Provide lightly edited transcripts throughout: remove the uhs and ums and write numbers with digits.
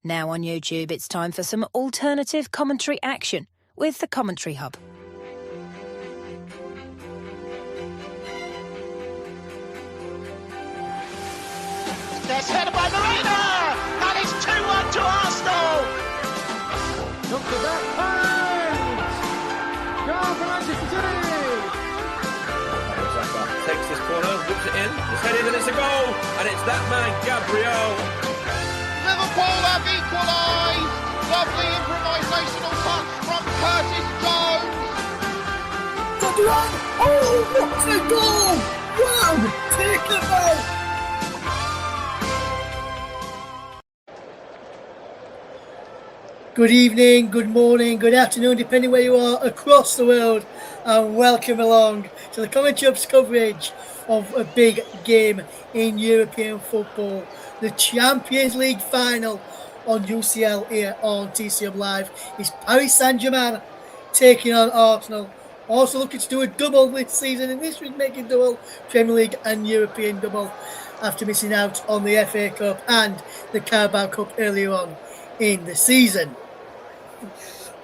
Now on YouTube, it's time for some alternative commentary action with the Commentary Hub. There's headed by Marina, and it's 2-1 to Arsenal. Look at that pass! Goal for Manchester City! Saka takes this corner, whips it in, it's headed and it's a goal, and it's that man, Gabriel. Liverpool have equalised. Lovely improvisational touch from Curtis Jones. Oh, what a goal! Wow, take it out! Good evening, good morning, good afternoon, depending where you are across the world, and welcome along to the TCHub's coverage of a big game in European football, the Champions League Final on UCL here on TCHub Live. Is Paris Saint-Germain taking on Arsenal, also looking to do a double this season, and this week making double Premier League and European double after missing out on the FA Cup and the Carabao Cup earlier on in the season.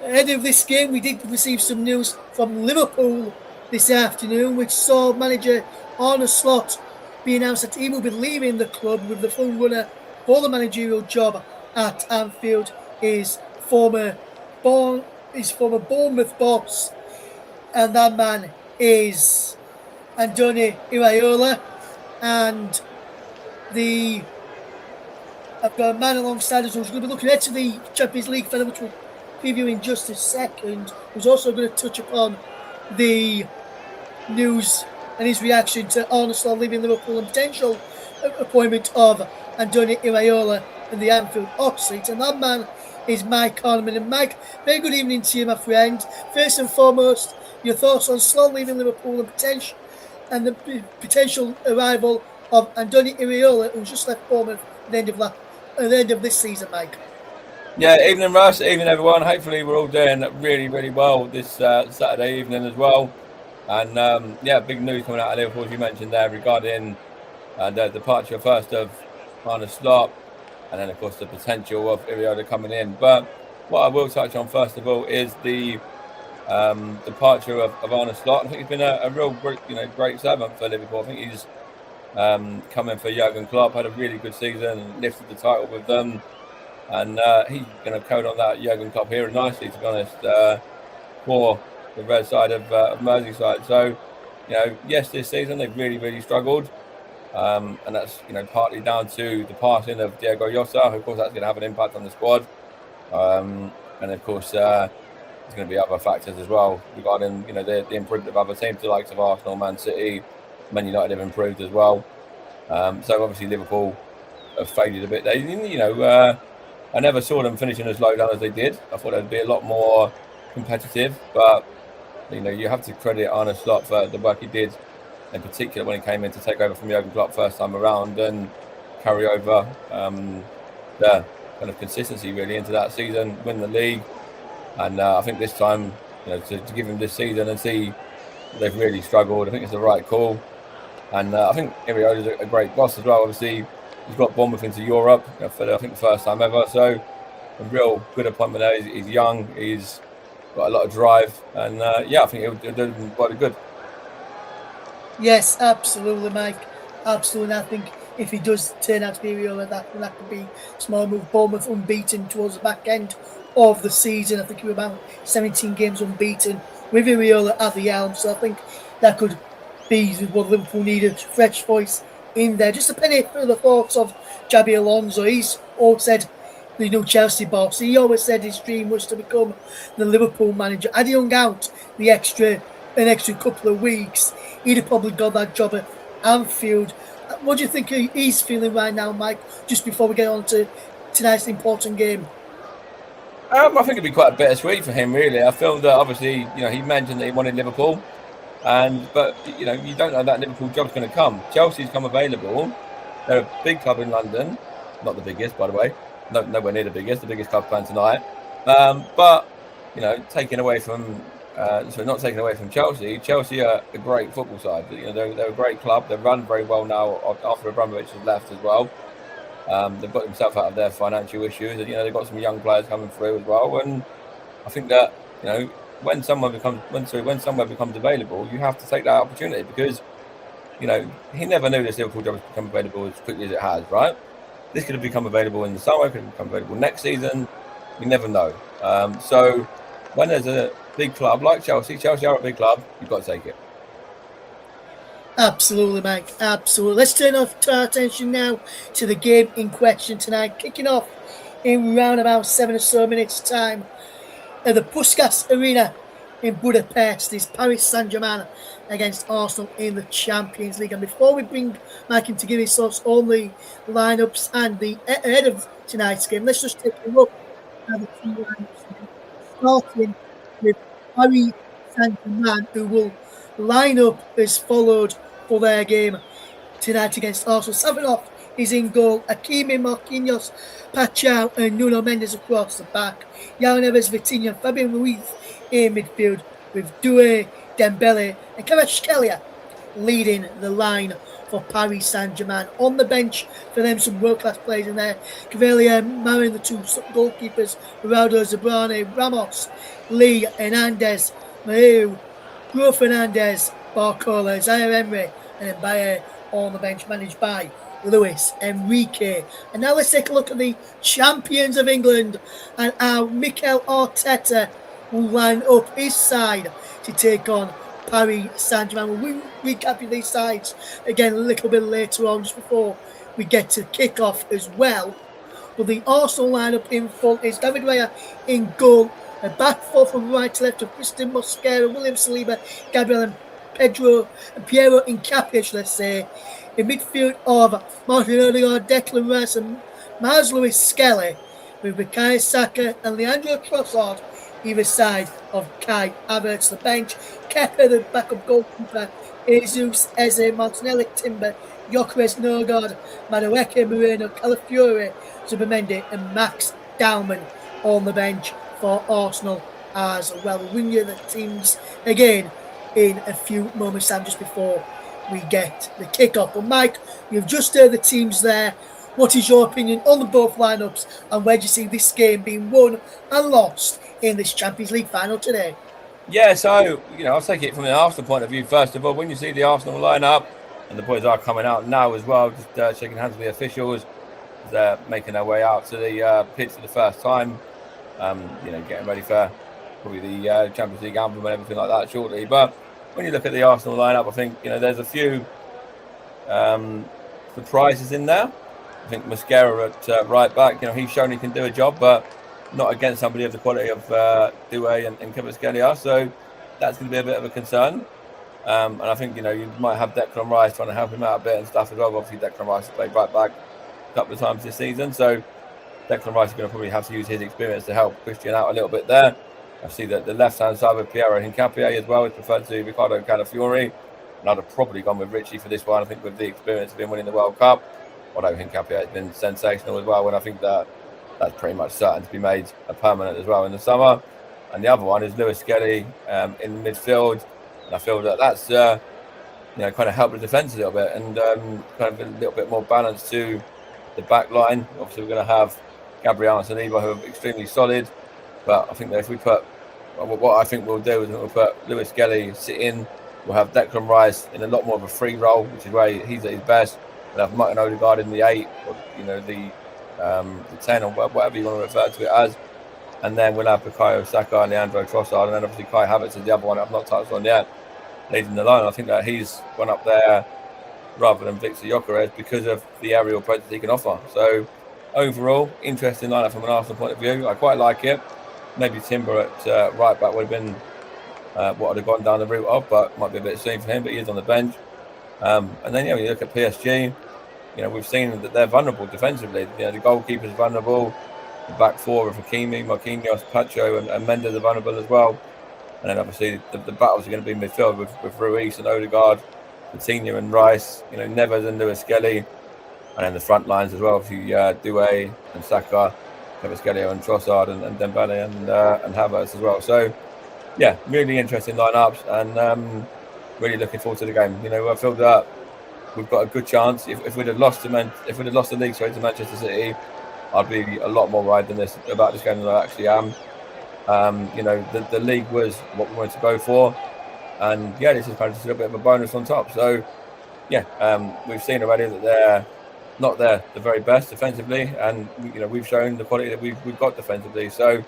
Ahead of this game, we did receive some news from Liverpool this afternoon, which saw manager Arne Slot be announced that he will be leaving the club, with the front runner for the managerial job at Anfield, his former Bournemouth boss, and that man is Andoni Iraola. And I've got a man alongside us who's going to be looking ahead to the Champions League Final, which we'll preview in just a second, who's also going to touch upon the news and his reaction to Arne Slot leaving Liverpool and potential appointment of Andoni Iraola in the Anfield hot seat. And that man is Mike Horneman. And Mike, very good evening to you, my friend. First and foremost, your thoughts on Slot leaving Liverpool and the potential arrival of Andoni Iraola, who's just left Bournemouth at the end of this season, Mike. Yeah, evening Russ, evening everyone. Hopefully we're all doing really, really well this Saturday evening as well. And big news coming out of Liverpool, as you mentioned there, regarding the departure first of Arne Slot, and then of course the potential of Iraola coming in. But what I will touch on first of all is the departure of Arne Slot. I think he's been a real great servant for Liverpool. I think he's come in for Jurgen Klopp, had a really good season, lifted the title with them. And he's going to code on that Jurgen Klopp here nicely, to be honest, for the red side of Merseyside. So, yes, this season they've really, really struggled. And that's, partly down to the passing of Diego Jota. Of course, that's going to have an impact on the squad. And of course, there's going to be other factors as well regarding, the improvement of other teams, the likes of Arsenal, Man City, Man United have improved as well. So obviously Liverpool have faded a bit there. I never saw them finishing as low down as they did. I thought they'd be a lot more competitive, but you have to credit Arne Slot for the work he did, in particular when he came in to take over from Jurgen Klopp first time around and carry over the kind of consistency really into that season, win the league. And I think this time, to give him this season and see they've really struggled, I think it's the right call. And I think Iraola's a great boss as well. Obviously, he's got Bournemouth into Europe for I think the first time ever. So a real good appointment there. He's young. He's got a lot of drive, and I think he'll do them quite good. Yes, absolutely, Mike. Absolutely. I think if he does turn out to be Iraola, that could be a small move. Bournemouth unbeaten towards the back end of the season. I think he was about 17 games unbeaten with Iraola at the helm. So I think that could be what Liverpool needed, fresh voice in there. Just a penny for the thoughts of Xabi Alonso. He's always said the new Chelsea boss. He always said his dream was to become the Liverpool manager. Had he hung out an extra couple of weeks, he'd have probably got that job at Anfield. What do you think he's feeling right now, Mike, just before we get on to tonight's important game? I think it'd be quite a bittersweet for him, really. I feel that obviously, he mentioned that he wanted Liverpool. But you don't know that Liverpool job's going to come. Chelsea's come available. They're a big club in London, not the biggest, by the way. Nowhere near the biggest club playing tonight. But taking away from not taking away from Chelsea. Chelsea are a great football side. They're a great club. They run very well now after Abramovich has left as well. They've got themselves out of their financial issues. And, they've got some young players coming through as well. And I think that, when someone becomes available, you have to take that opportunity because, he never knew this Liverpool job would become available as quickly as it has, right? This could have become available in the summer, could have become available next season. We never know. So when there's a big club like Chelsea are a big club, you've got to take it. Absolutely, Mike. Absolutely. Let's turn our attention now to the game in question tonight. Kicking off in round about 7 or so minutes' time at the Puskás Aréna in Budapest is Paris Saint-Germain against Arsenal in the Champions League. And before we bring Mike in to give his thoughts on the lineups and the ahead of tonight's game, let's just take a look at the two lineups. Starting with Paris Saint-Germain, who will line up as followed for their game tonight against Arsenal. Starting off is in goal Hakimi, Marquinhos, Pachau and Nuno Mendes across the back. João Neves, Vitinha and Fabian Ruiz in midfield with Doué, Dembele and Kvaratskhelia leading the line for Paris Saint-Germain. On the bench for them, some world-class players in there. Cavalier, Marin, the two goalkeepers, Ronaldo, Zabrane, Ramos, Lee, Hernandez, Maeu, Bruno Fernandes, Barcola, Zaire Emery and Mbaye on the bench, managed by Luis Enrique. And now let's take a look at the champions of England and how Mikel Arteta will line up his side to take on Paris Saint-Germain. We'll recap these sides again a little bit later on, just before we get to kick-off as well. But the Arsenal lineup in full is David Raya in goal, a back four from right to left of Christian Mosquera, William Saliba, Gabriel and Pedro and Piero Hincapié, let's say. In midfield of Martin Odegaard, Declan Rice and Mars Lewis Skelly, with Bukayo Saka and Leandro Trossard either side of Kai Havertz. The bench, Kepa, the backup goalkeeper, Jesus, Eze, Martinelli, Timber, Gyökeres, Norgard, Madueke, Moreno, Calafiore, Zubimendi and Max Dowman on the bench for Arsenal as well. We'll bring you the teams again in a few moments time, just before we get the kick-off. But Mike, you've just heard the teams there. What is your opinion on the both lineups, and where do you see this game being won and lost in this Champions League final today? Yeah, so, I'll take it from an Arsenal point of view. First of all, when you see the Arsenal lineup, and the boys are coming out now as well, just shaking hands with the officials, they're making their way out to the pitch for the first time, getting ready for probably the Champions League anthem and everything like that shortly. But when you look at the Arsenal lineup, I think, there's a few surprises in there. I think Mosquera at right back, he's shown he can do a job, but not against somebody of the quality of Doué and Kvaratskhelia. So that's going to be a bit of a concern. And I think, you might have Declan Rice trying to help him out a bit and stuff as well. Obviously, Declan Rice has played right back a couple of times this season. So Declan Rice is going to probably have to use his experience to help Christian out a little bit there. I see that the left-hand side with Piero Hincapié as well is preferred to Riccardo Calafiore. And I'd have probably gone with Richie for this one. I think with the experience of him winning the World Cup, although Hincapié has been sensational as well, and I think that that's pretty much certain to be made a permanent as well in the summer. And the other one is Lewis Skelly in midfield. And I feel that that's, kind of helped the defence a little bit and kind of a little bit more balance to the back line. Obviously, we're going to have Gabriel and Saliba, who are extremely solid. But I think that if we put, what I think we'll do is we'll put Lewis Skelly sit in. We'll have Declan Rice in a lot more of a free role, which is where he's at his best. We'll have Martin Odegaard in the 8, or the 10, or whatever you want to refer to it as. And then we'll have Bukayo Saka and Leandro Trossard, and then obviously Kai Havertz is the other one I've not touched on yet, leading the line. I think that he's gone up there rather than Victor Gyökeres because of the aerial presence he can offer. So overall, interesting lineup from an Arsenal point of view. I quite like it. Maybe Timber at right back would have been what I'd have gone down the route of, but might be a bit soon for him, but he is on the bench. And then, when you look at PSG, we've seen that they're vulnerable defensively. The goalkeeper's vulnerable. The back four of Hakimi, Marquinhos, Pacho and Mendes are vulnerable as well. And then obviously the battles are going to be midfield with Ruiz and Odegaard, Vitinha and Rice, Neves and Lewis Skelly. And then the front lines as well, obviously Doué and Saka, Kvaratskhelia and Trossard and Dembele and Havertz as well. So, really interesting lineups and really looking forward to the game. I feel that we've got a good chance. If we'd have lost the league to Manchester City, I'd be a lot more worried about this game than I actually am. The league was what we wanted to go for, and this is kind of just a little bit of a bonus on top. So we've seen already that they're not the very best defensively, and we've shown the quality that we've got defensively. So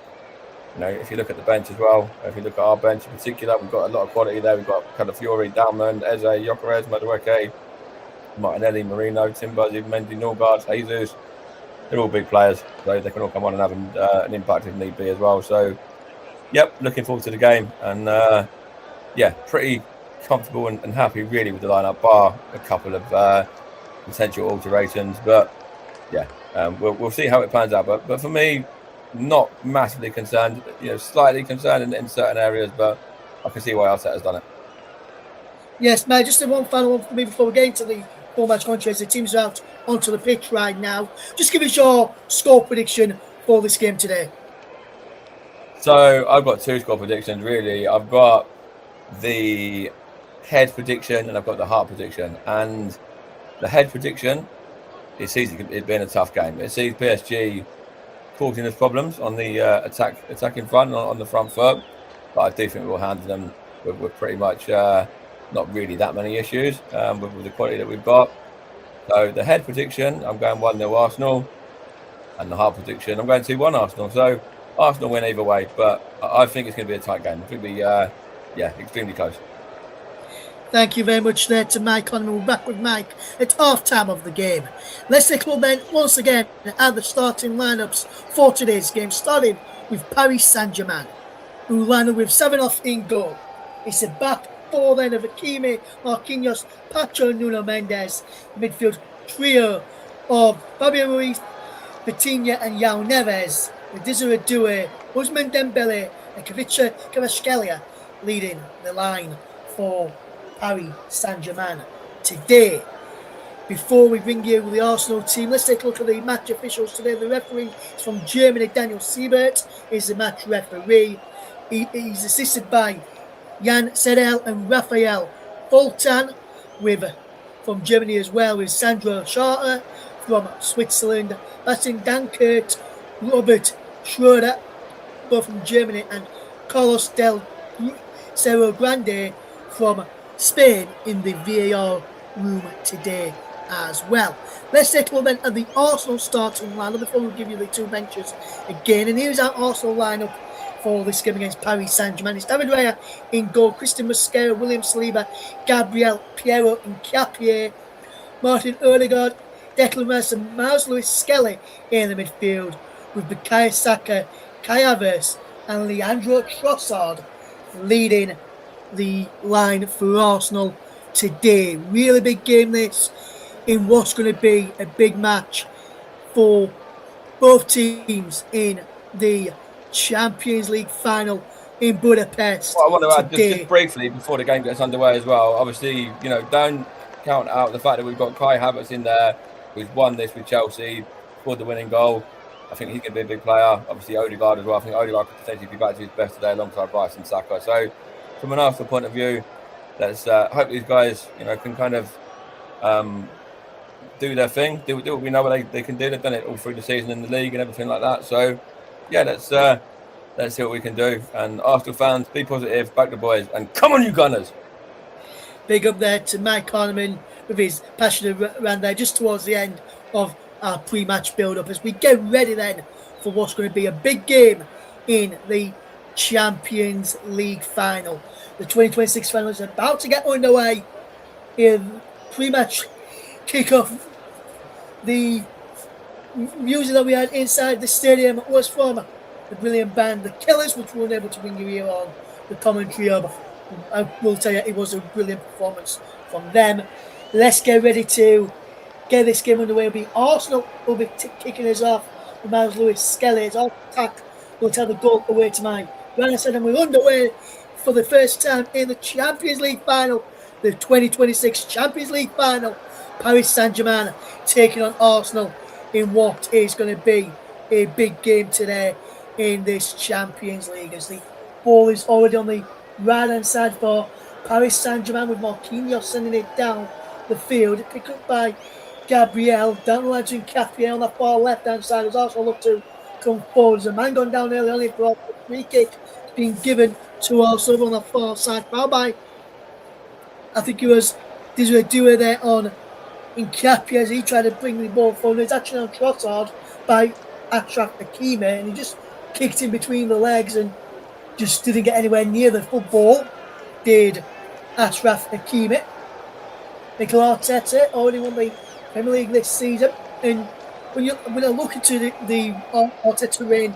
if you look at the bench as well, if you look at our bench in particular, we've got a lot of quality there. We've got Calafiori, Dalman, Eze, Gyökeres, Madueke, Martinelli, Marino, Timbers, Mendy, Norgard, Jesus. They're all big players, so they can all come on and have an impact if need be as well. So, looking forward to the game, and pretty comfortable and happy really with the lineup, bar a couple of potential alterations. But we'll see how it pans out. But for me, not massively concerned. Slightly concerned in certain areas, but I can see why Arteta's done it. Yes, mate. Just one final one for me before we get into the four-match contrast. The teams are out onto the pitch right now. Just give us your score prediction for this game today. So I've got two score predictions, really. I've got the head prediction and I've got the heart prediction. And the head prediction, it sees it being a tough game. It sees PSG causing us problems on the attacking front, on the front foot. But I do think we'll handle them with pretty much not really that many issues with the quality that we've got. So the head prediction, I'm going 1-0 Arsenal. And the heart prediction, I'm going 2-1 Arsenal. So Arsenal win either way, but I think it's going to be a tight game. It could be, extremely close. Thank you very much there to Mike Conman. We're back with Mike at half-time of the game. Let's take a look then, once again, at the starting lineups for today's game, starting with Paris Saint-Germain, who line up with 7 off in goal. It's a back four then of Hakimi, Marquinhos, Pacho, Nuno Mendes, midfield trio of Fabio Ruiz, Vitinha and João Neves, with Desiree Doué, Ousmane Dembele and Kvaratskhelia Kvaratskhelia leading the line for Paris Saint-Germain today. Before we bring you the Arsenal team, let's take a look at the match officials today. The referee is from Germany, Daniel Siebert is the match referee. He's assisted by Jan Sedel and Raphael Fultan, from Germany as well, with Sandro Scharter from Switzerland, Bastian Dankert, Robert Schroeder, both from Germany, and Carlos del Cerro Grande from Spain in the VAR room today as well. Let's take a look then at the Arsenal starting lineup before we give you the two benches again. And here's our Arsenal lineup for this game against Paris Saint-Germain. It's David Raya in goal, Christian Mosquera, William Saliba, Gabriel Piero and Capier, Martin Odegaard, Declan Rice and Miles Lewis-Skelly in the midfield, with Bukayo Saka, Kai Havertz and Leandro Trossard leading the line for Arsenal today. Really big game this, in what's going to be a big match for both teams in the Champions League Final in Budapest. Well, I want to add just briefly before the game gets underway as well. Obviously, don't count out the fact that we've got Kai Havertz in there, who's won this with Chelsea, scored the winning goal. I think he can be a big player. Obviously, Odegaard as well. I think Odegaard could potentially be back to his best today alongside Rice and Saka. So, from an Arsenal point of view, let's hope these guys, can kind of do their thing, do what we know what they can do. They've done it all through the season in the league and everything like that. So, let's see what we can do. And Arsenal fans, be positive, back the boys, and come on, you Gunners! Big up there to Mike Kahneman with his passionate rant there just towards the end of our pre-match build-up as we get ready then for what's going to be a big game in the Champions League Final. The 2026 final is about to get underway. In pre-match kick-off, the music that we had inside the stadium was from the brilliant band The Killers, which we weren't able to bring you here on the commentary of. I will tell you, it was a brilliant performance from them. Let's get ready to get this game underway. It'll be Arsenal will be kicking us off with Miles Lewis-Skelly's attack. We'll tell the goal away to my grandson, and we're underway for the first time in the Champions League Final, the 2026 Champions League Final. Paris Saint-Germain taking on Arsenal in what is going to be a big game today in this Champions League, as the ball is already on the right-hand side for Paris Saint-Germain, with Marquinhos sending it down the field, picked up by Gabriel, down the line to Capia on the far left-hand side, has also looked to come forward. There's a man gone down early on it, but a free kick being given to also on the far side. Foul by, I think it was Desiree Dewey there on Capia as he tried to bring the ball forward. It's actually on Trossard by Achraf Hakimi, and he just kicked in between the legs and just didn't get anywhere near the football. Did Achraf Hakimi. Mikel Arteta already won the Premier League this season, and when I look into the Arteta reign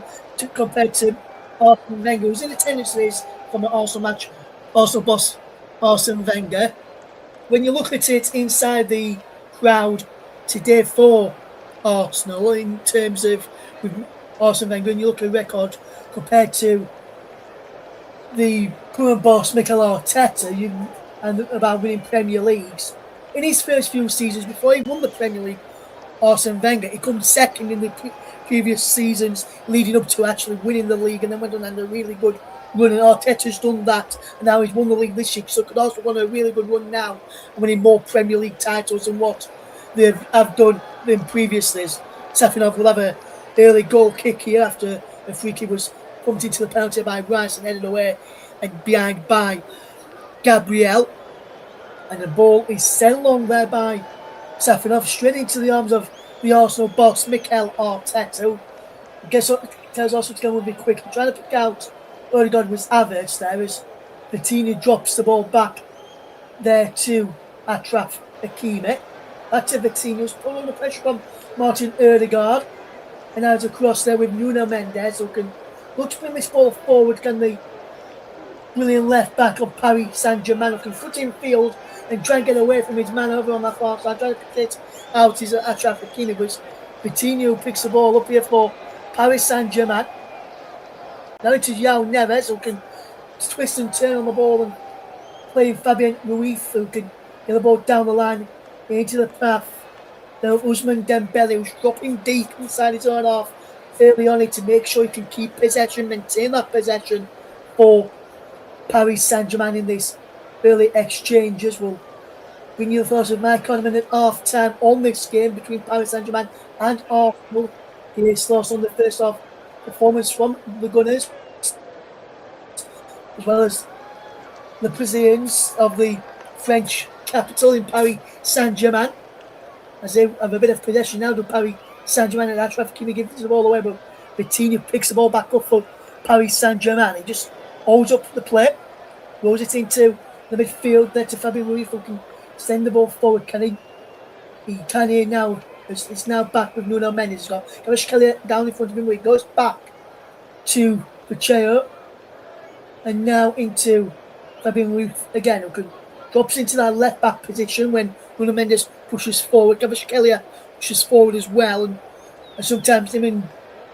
compared to Arsene Wenger, who's in attendance from an Arsenal match, Arsenal boss Arsene Wenger. When you look at it inside the crowd today for Arsenal, in terms of with Arsene Wenger, and you look at the record compared to the current boss Mikel Arteta, and about winning Premier Leagues. In his first few seasons, before he won the Premier League, Arsene Wenger, he comes second in the previous seasons leading up to actually winning the league, and then went on a really good run. And Arteta's done that, and now he's won the league this year, so could also run a really good run now and winning more Premier League titles than what they have done in previous years. Safinov will have an early goal kick here after a free kick was pumped into the penalty by Rice and headed away and behind by Gabriel. And the ball is sent long there by Safinov, straight into the arms of the Arsenal boss, Mikel Arteta. I guess what tells us what's going to be quick. I'm trying to pick out Odegaard was Havertz there as Coutinho drops the ball back there to Achraf Hakimi. Back to Coutinho's pulling the pressure from Martin Odegaard. And now it's across there with Nuno Mendes, who can look to bring this ball forward. Can the brilliant left back of Paris Saint-Germain, who can foot in field and try and get away from his man over on that far side. Trying to pick it out is Achraf Hakimi, but Coutinho picks the ball up here for Paris Saint-Germain. Now it is João Neves, who can twist and turn on the ball and play Fabian Ruiz, who can get the ball down the line into the path. Now Ousmane Dembele, who's dropping deep inside his own half early on it to make sure he can keep possession, maintain that possession for Paris Saint-Germain in this early exchanges. Will bring you the thoughts of my comment at half time on this game between Paris Saint-Germain and Arsenal. Here's thoughts on the first half performance from the Gunners, as well as the Parisians of the French capital in Paris Saint-Germain, as they have a bit of possession now to Paris Saint-Germain, and Achraf Hakimi gives the ball away, but Coutinho picks the ball back up for Paris Saint-Germain. He just holds up the play, rolls it into the midfield there to Fabian Ruiz, who can send the ball forward. Can he? He can here now. It's now back with Nuno Mendes. He's got Kvaratskhelia down in front of him. He goes back to Pacheco, and now into Fabian Ruiz again, who can drops into that left back position when Nuno Mendes pushes forward. Kvaratskhelia pushes forward as well, and sometimes him and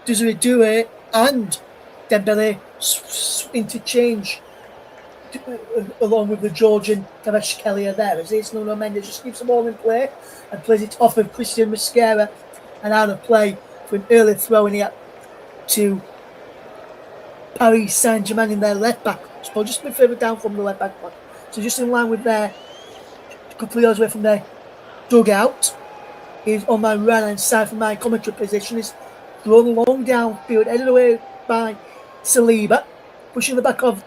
Desiree Doué and Dembele interchange along with the Georgian Kvaratskhelia there, as it's Nuno Mendes just keeps the ball in play and plays it off of Christian Mosquera and out of play for an early throw in here to Paris Saint-Germain in their left back spot, just a bit further down from the left back spot. So just in line with their, a couple of yards away from their dugout, is on my right hand side from my commentary position, is thrown long downfield, headed away by Saliba, pushing the back of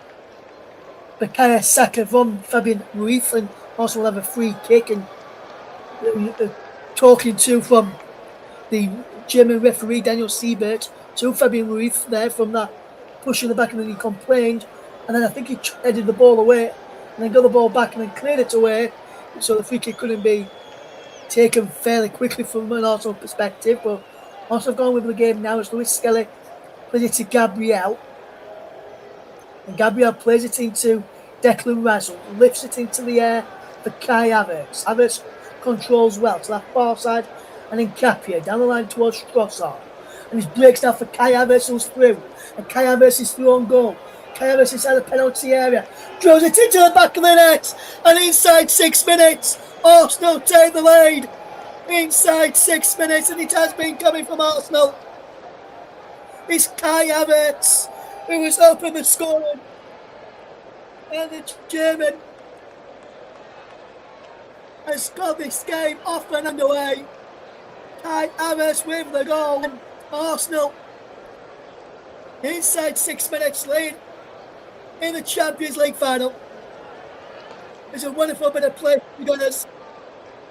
Bukayo Saka from Fabian Ruiz, and also will have a free kick. And talking to from the German referee Daniel Siebert to Fabian Ruiz there from that push in the back, and then he complained, and then I think he headed the ball away and then got the ball back and then cleared it away, so the free kick couldn't be taken fairly quickly from an Arsenal perspective. But also gone with the game now as Luis Skelly plays it to Gabriel. And Gabriel plays it into Declan Rice, lifts it into the air for Kai Havertz. Havertz controls well to that far side, and then Capia down the line towards Trossard. And he breaks down for Kai Havertz, who's through. And Kai Havertz is through on goal. Kai Havertz inside the penalty area, draws it into the back of the net, and inside 6 minutes, Arsenal take the lead. Inside 6 minutes, and it has been coming from Arsenal. It's Kai Havertz who has opened the scoring, and the German has got this game off and underway. Kai Havertz with the goal. Arsenal inside 6 minutes lead in the Champions League Final. It's a wonderful bit of play for the Gunners.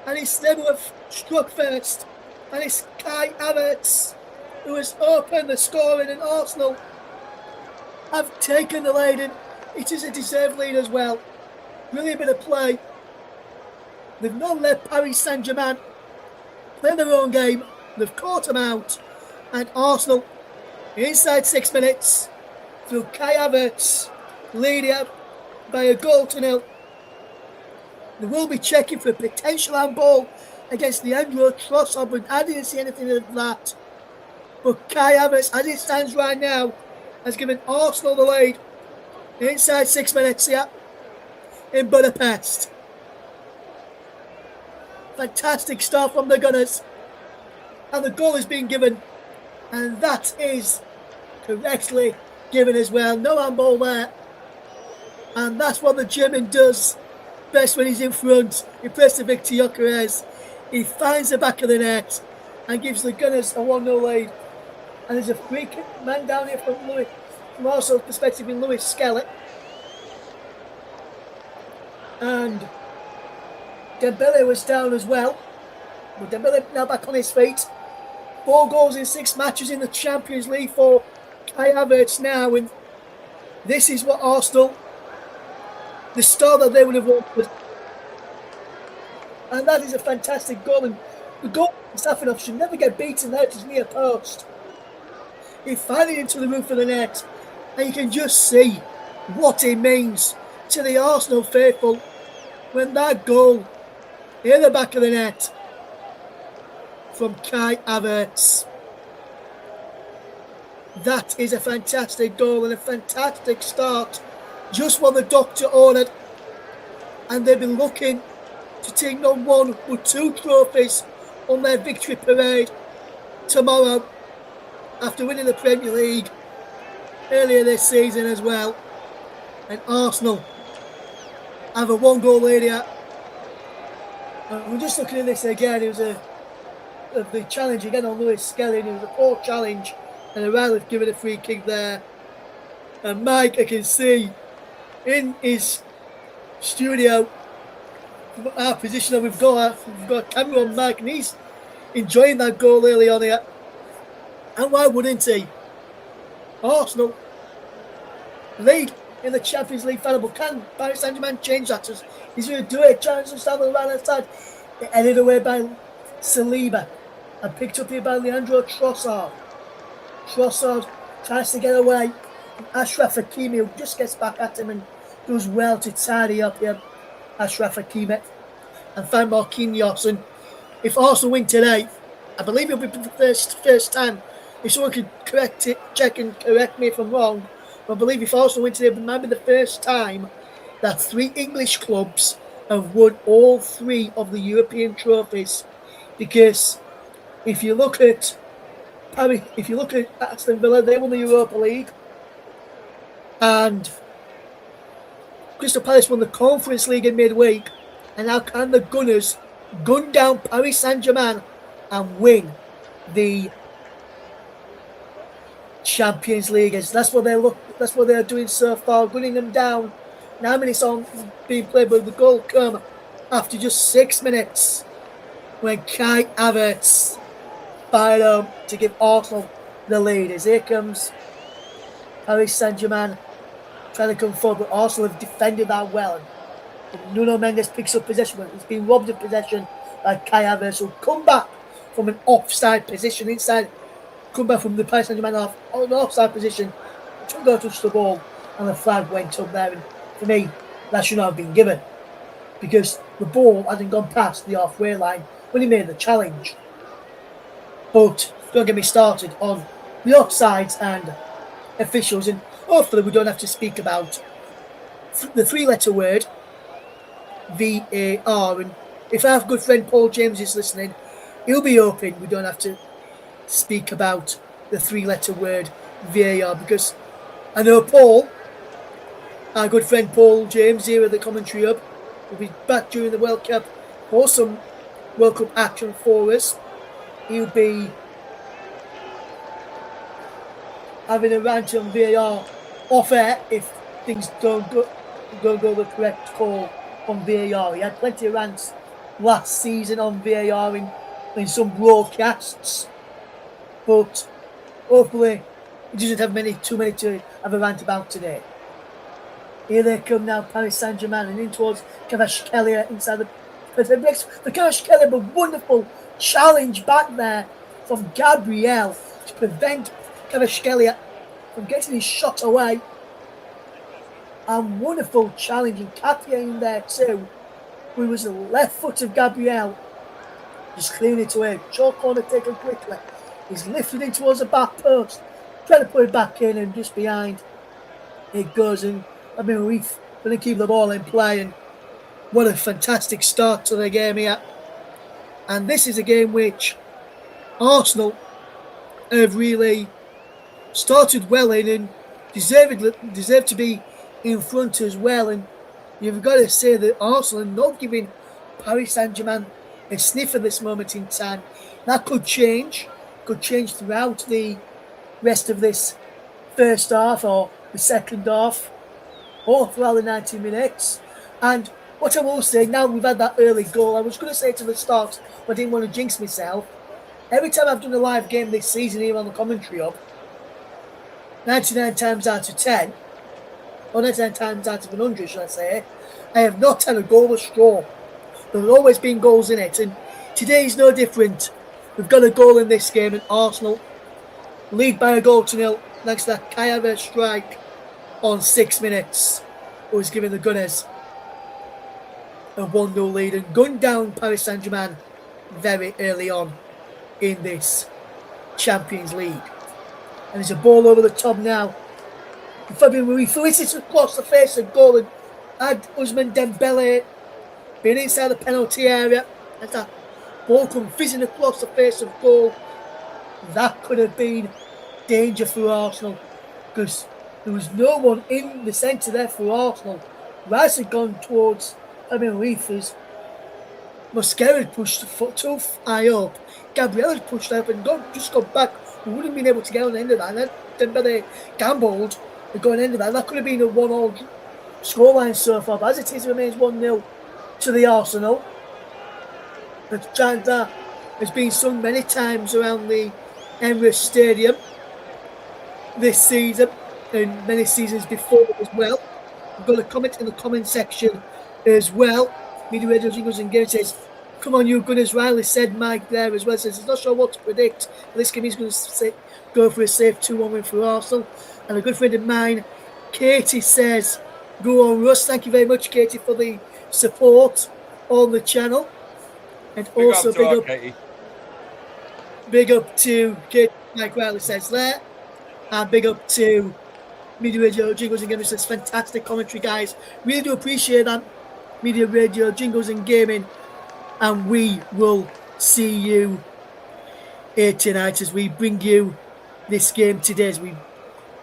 And it's them who have struck first. And it's Kai Havertz who has opened the scoring, and Arsenal have taken the lead, and it is a deserved lead as well. Brilliant bit of play. They've not let Paris Saint-Germain play their own game. They've caught them out. And Arsenal, inside 6 minutes, through Kai Havertz, leading up by a goal to nil. They will be checking for a potential handball against Leandro Trossard, but I didn't see anything of that. But Kai Havertz, as it stands right now, has given Arsenal the lead inside 6 minutes here in Budapest. Fantastic start from the Gunners. And the goal is being given. And that is correctly given as well. No handball there. And that's what the German does best when he's in front. He plays to Victor Gyökeres. He finds the back of the net and gives the Gunners a 1-0 lead. And there's a free kick man down here from Arsenal's perspective in Lewis Skelly. And Dembele was down as well. But Dembele now back on his feet. 4 goals in 6 matches in the Champions League for Kai Havertz now. And this is what Arsenal, the start that they would have wanted. And that is a fantastic goal. And the goal, Safanov should never get beaten out his near post. He fired it into the roof of the net. And you can just see what it means to the Arsenal faithful when that goal in the back of the net from Kai Havertz. That is a fantastic goal and a fantastic start. Just what the doctor ordered. And they've been looking to take not 1 but 2 trophies on their victory parade tomorrow after winning the Premier League earlier this season as well. And Arsenal have a 1-goal lead here. And we're just looking at this again. It was the challenge again on Lewis Skelly. It was a poor challenge, and O'Reilly's given a free kick there. And Mike, I can see in his studio from our position that we've got a camera on Mike, and he's enjoying that goal early on here. And why wouldn't he? Arsenal lead in the Champions League Final, but can Paris Saint-Germain change that? He's going to do it. Challenge to stand on the right hand side. It headed away by Saliba and picked up here by Leandro Trossard. Trossard tries to get away. And Achraf Hakimi, who just gets back at him and does well to tidy up here. Achraf Hakimi and find Marquinhos. And if Arsenal win today, I believe it'll be the first time. If someone could check and correct me if I'm wrong, but I believe if Arsenal win today, it might be the first time that 3 English clubs have won all 3 of the European trophies. Because if you look at Aston Villa, they won the Europa League, and Crystal Palace won the Conference League in midweek, and now can the Gunners gun down Paris Saint-Germain and win the Champions League? That's what they're doing so far, gunning them down. 9 minutes on being played, but the goal come after just 6 minutes when Kai Havertz fired home to give Arsenal the lead. As here comes Paris Saint-Germain trying to come forward, but Arsenal have defended that well. And Nuno Mendes picks up possession, but he's been robbed of possession by Kai Havertz, who come back from an offside position inside. Come back from the Paris Saint-Germain offside position, took go touch the ball, and the flag went up there. And for me, that should not have been given, because the ball hadn't gone past the halfway line when he made the challenge. But don't get me started on the offsides and officials, and hopefully we don't have to speak about the 3-letter word VAR. And if our good friend Paul James is listening, he'll be hoping we don't have to speak about the 3-letter word VAR, because I know Paul, our good friend Paul James here at the commentary hub, will be back during the World Cup. awesome World Cup action for us. He'll be having a rant on VAR off air if things don't go the correct call on VAR. He had plenty of rants last season on VAR in some broadcasts, but hopefully he doesn't have too many to have a rant about today. Here they come now, Paris Saint-Germain, and in towards Kvaratskhelia inside the bricks. The Kvaratskhelia, but wonderful challenge back there from Gabriel to prevent Kvaratskhelia from getting his shot away. And wonderful challenge, and Katia in there too, who was the left foot of Gabriel, just clearing it away. Short corner taken quickly. He's lifted in towards the back post, trying to put it back in, and just behind it goes. And I mean, we've going to keep the ball in play, and what a fantastic start to the game here. And this is a game which Arsenal have really started well in and deserve to be in front as well. And you've got to say that Arsenal are not giving Paris Saint-Germain a sniff at this moment in time. That could change throughout the rest of this first half or the second half or throughout the 90 minutes. And what I will say, now we've had that early goal, I was going to say to the start, but I didn't want to jinx myself. Every time I've done a live game this season here on the commentary hub, 99 times out of 10, or 99 times out of 100, should I say, I have not had a goalless draw. There have always been goals in it, and today is no different. We've got a goal in this game, and Arsenal lead by a goal to nil thanks to that Kai Havertz strike on 6 minutes. It was giving the Gunners a 1-0 lead and gunned down Paris Saint-Germain very early on in this Champions League. And there's a ball over the top now. Fabian Ruiz throws it across the face of goal, and had Ousmane Dembele being inside the penalty area. As that ball come fizzing across the face of goal, that could have been danger for Arsenal, because there was no one in the centre there for Arsenal. Rice had gone towards Fabian Ruiz. Mosquera had pushed the foot too high up. Gabriel had pushed up and just got back. We wouldn't have been able to get on the end of that. And then Dembele gambled and got on the end of that. That could have been a 1-1 scoreline so far. But as it is, it remains 1-0 to the Arsenal. The chant that has been sung many times around the Emirates Stadium this season and many seasons before as well. We've got a comment in the comment section as well. Media Radio Jingles and Games says, "Come on, you Gunners." Riley said Mike there as well. Says he's not sure what to predict. This game he's going to go for a safe 2-1 win for Arsenal. And a good friend of mine, Katie, says, "Go on, Russ." Thank you very much, Katie, for the support on the channel. And also big up to Katie, Mike Riley says there. And big up to Media Radio Jingles and Gaming. Says fantastic commentary, guys. Really do appreciate that. Media Radio Jingles and Gaming. And we will see you here tonight as we bring you this game today. As we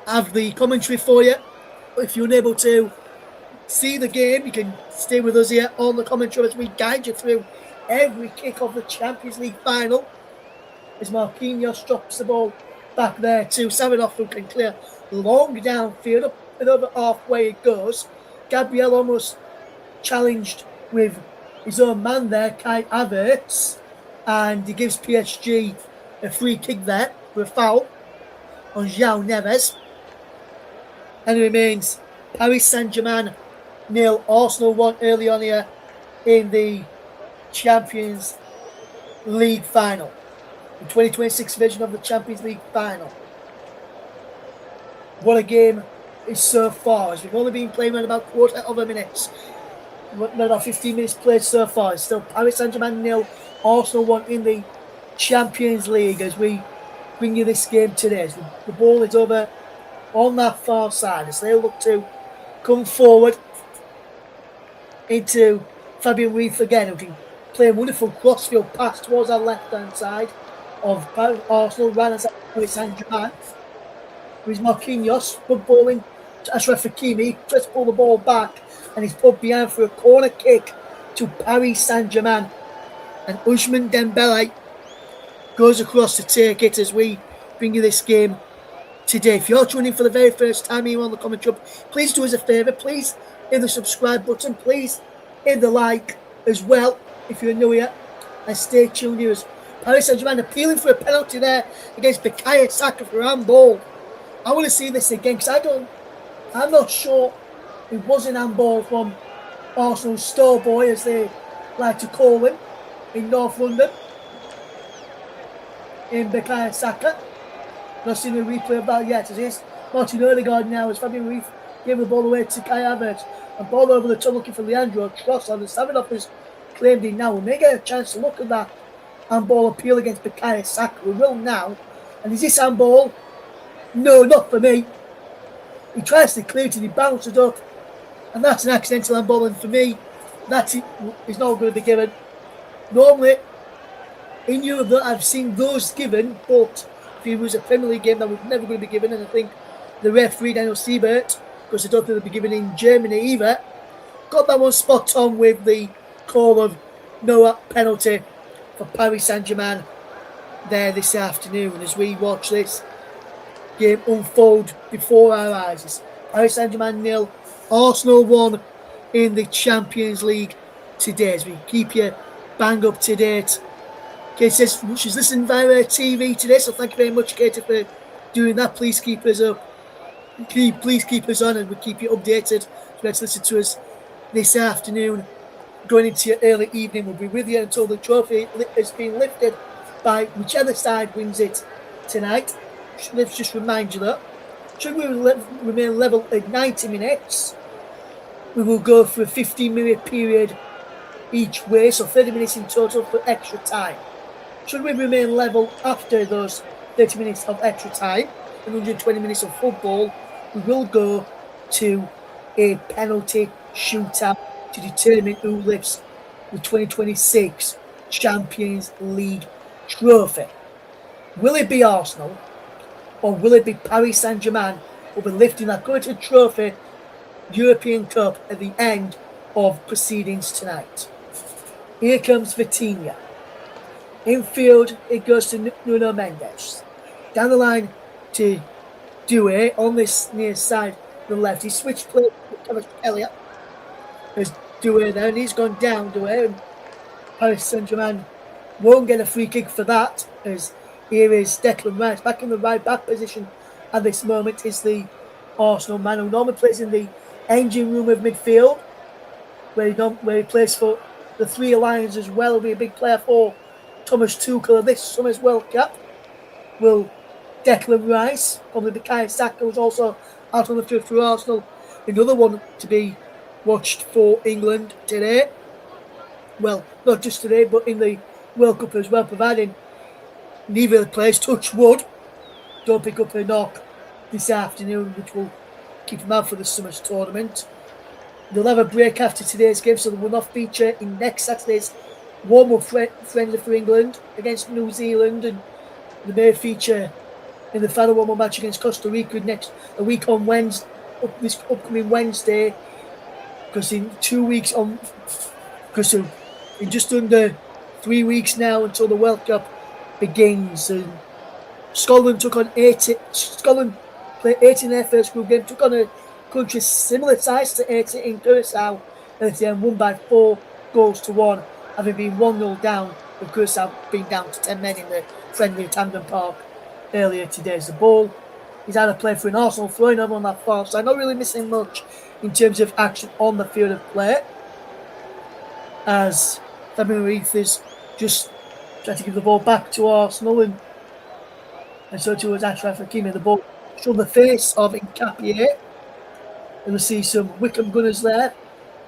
have the commentary for you. If you're unable to see the game, you can stay with us here on the commentary as we guide you through every kick of the Champions League final. As Marquinhos drops the ball back there to Savinov, who can clear long downfield, up and over halfway it goes. Gabriel almost challenged with his own man there, Kai Havertz, and he gives PSG a free kick there for a foul on João Neves. And it remains Paris Saint-Germain 0, Arsenal 1 early on here in the Champions League Final. The 2026 version of the Champions League Final. What a game is so far, as we've only been playing around about quarter of a minute. About 15 minutes played so far. It's still Paris Saint-Germain 0, Arsenal 1 in the Champions League as we bring you this game today. So the ball is over on that far side as they look to come forward into Fabian Ruiz again, who can play a wonderful crossfield pass towards our left-hand side of Arsenal, right as Paris Saint-Germain. With Marquinhos footballing to Achraf Hakimi, tries to pull the ball back, and he's put behind for a corner kick to Paris Saint-Germain. And Ousmane Dembele goes across to take it as we bring you this game today. If you're tuning in for the very first time here on the Commentary Hub, please do us a favour. Please hit the subscribe button. Please hit the like as well if you're new here. And stay tuned here as Paris Saint-Germain appealing for a penalty there against Bukayo Saka for handball. I want to see this again because I'm not sure it was an handball from Arsenal's store boy, as they like to call him, in North London, in Bukayo Saka. Not seen a replay of that yet. As is Martin Odegaard now as Fabian Ruiz gave the ball away to Kai Havertz and ball over the top looking for Leandro Trossard, and Savinov has claimed it now. We may get a chance to look at that handball appeal against Bukayo Saka. We will now. And is this handball? No, not for me. He tries to clear it and he bounces up, and that's an accidental handball, and for me that's it. It's not going to be given. Normally in Europe I've seen those given, but if it was a Premier League game that was never going to be given, and I think the referee Daniel Siebert, because I don't think they'll be given in Germany either, got that one spot on with the call of no penalty for Paris Saint-Germain there this afternoon as we watch this game unfold before our eyes. It's Paris Saint-Germain 0, Arsenal 1 in the Champions League today, as we keep you bang up to date. Katie says she's listening via TV today, so thank you very much, Katie, for doing that. Please keep us up. Please keep us on, and we'll keep you updated. Let's listen to us this afternoon. Going into your early evening, we'll be with you until the trophy has been lifted by whichever side wins it tonight. Let's just remind you that should we remain level at 90 minutes, we will go for a 15-minute period each way, so 30 minutes in total for extra time. Should we remain level after those 30 minutes of extra time and 120 minutes of football, we will go to a penalty shootout to determine who lifts the 2026 Champions League trophy. Will it be Arsenal, or will it be Paris Saint-Germain who will be lifting that coveted trophy, European Cup, at the end of proceedings tonight? Here comes Vitinha. Infield, it goes to Nuno Mendes. Down the line to Doué on this near side to the left. He switched play with Thomas Elliott. There's Doué there, and he's gone down, Doué, and Paris Saint-Germain won't get a free kick for that, as here is Declan Rice back in the right back position at this moment. Is the Arsenal man who normally plays in the engine room of midfield, where he plays for the three Lions as well. Will be a big player for Thomas Tuchel this summer's World Cup. Will Declan Rice, probably Bukayo Saka, was also out on the field for Arsenal. Another one to be watched for England today. Well, not just today, but in the World Cup as well, providing neither of the players, touch wood, don't pick up a knock this afternoon, which will keep them out for the summer's tournament. They'll have a break after today's game, so they will not feature in next Saturday's warm-up friendly for England against New Zealand, and they may feature in the final warm-up match against Costa Rica a week on Wednesday, this upcoming Wednesday, because in 2 weeks on, because in just under 3 weeks now until the World Cup begins. And Scotland played 80 in their first group game, took on a country similar size to 80 in Curacao, and at the end won by 4-1, having been 1-0 down, with Curacao being down to 10 men in the friendly at Hampden Park earlier today. As the ball is out of play for an Arsenal, throwing over on that far side, not really missing much in terms of action on the field of play, as Fabian Ruiz is just trying to give the ball back to Arsenal, and so too was Achraf Hakimi. The ball showed the face of Nkapie, and we'll see some Wickham Gunners there,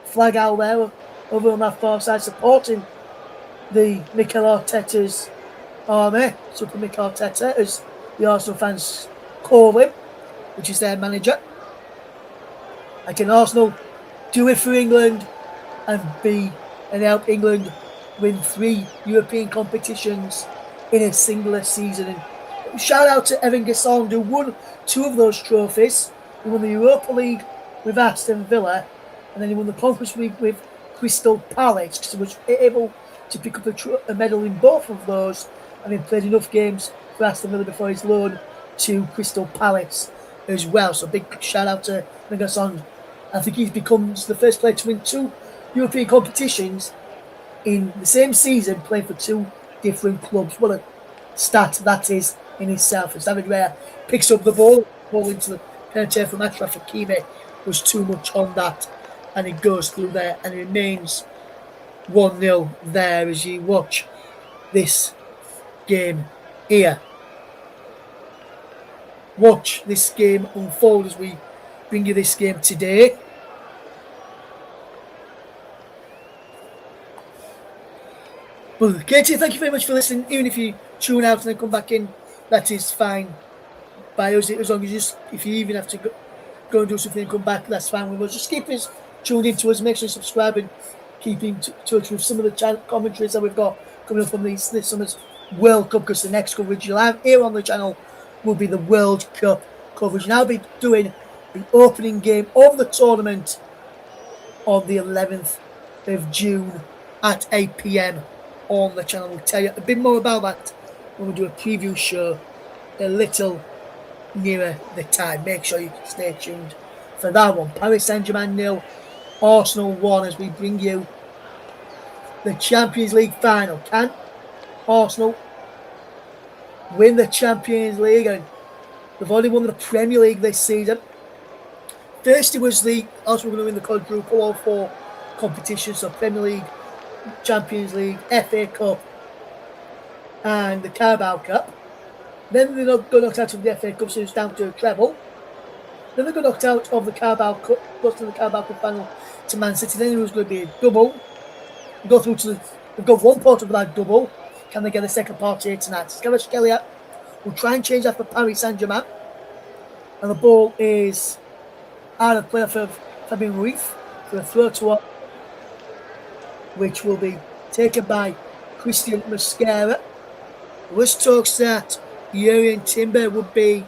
flag out there over on that far side, supporting the Mikel Arteta's army, Super Mikel Arteta, as the Arsenal fans call him, which is their manager. And can Arsenal do it for England and help England win 3 European competitions in a singular season? And shout out to Evan Gasson, who won 2 of those trophies. He won the Europa League with Aston Villa, and then he won the Conference League with Crystal Palace, so he was able to pick up a medal in both of those, and he played enough games for Aston Villa before his loan to Crystal Palace as well. So big shout out to Nagason. I think he becomes the first player to win 2 European competitions in the same season, playing for 2 different clubs. What a stat that is in itself. As David Raya picks up the ball into the penalty from Achraf Hakimi was too much on that, and it goes through there and it remains 1-0 there as you watch this game here. Watch this game unfold as we bring you this game today. Well, Katie, thank you very much for listening. Even if you tune out and then come back in, that is fine by us. As long as if you even have to go and do something and come back, that's fine with us. Just keep us tuned into us. Make sure you subscribe and keep in touch with some of the commentaries that we've got coming up from this summer's World Cup, because the next coverage you'll have here on the channel will be the World Cup coverage. And I'll be doing the opening game of the tournament on the 11th of June at 8 p.m. on the channel. We'll tell you a bit more about that when we do a preview show a little nearer the time. Make sure you stay tuned for that one. Paris Saint-Germain 0, Arsenal 1 as we bring you the Champions League final. Can Arsenal win the Champions League? And they've already won the Premier League this season. First it was the Arsenal were going to win the quadruple, all 4 competitions, so Premier League, Champions League, FA Cup and the Carabao Cup. Then they got knocked out of the FA Cup, so it's down to a treble. Then they got knocked out of the Carabao Cup, got to the Carabao Cup final to Man City. Then it was going to be a double. They've got 1 part of that double. Can they get the second part here tonight? Skarach Kelly will try and change that for Paris Saint-Germain. And the ball is out of play for Fabian Ruiz for a throw to which will be taken by Christian Mosquera. There was talks that Jurrien Timber would be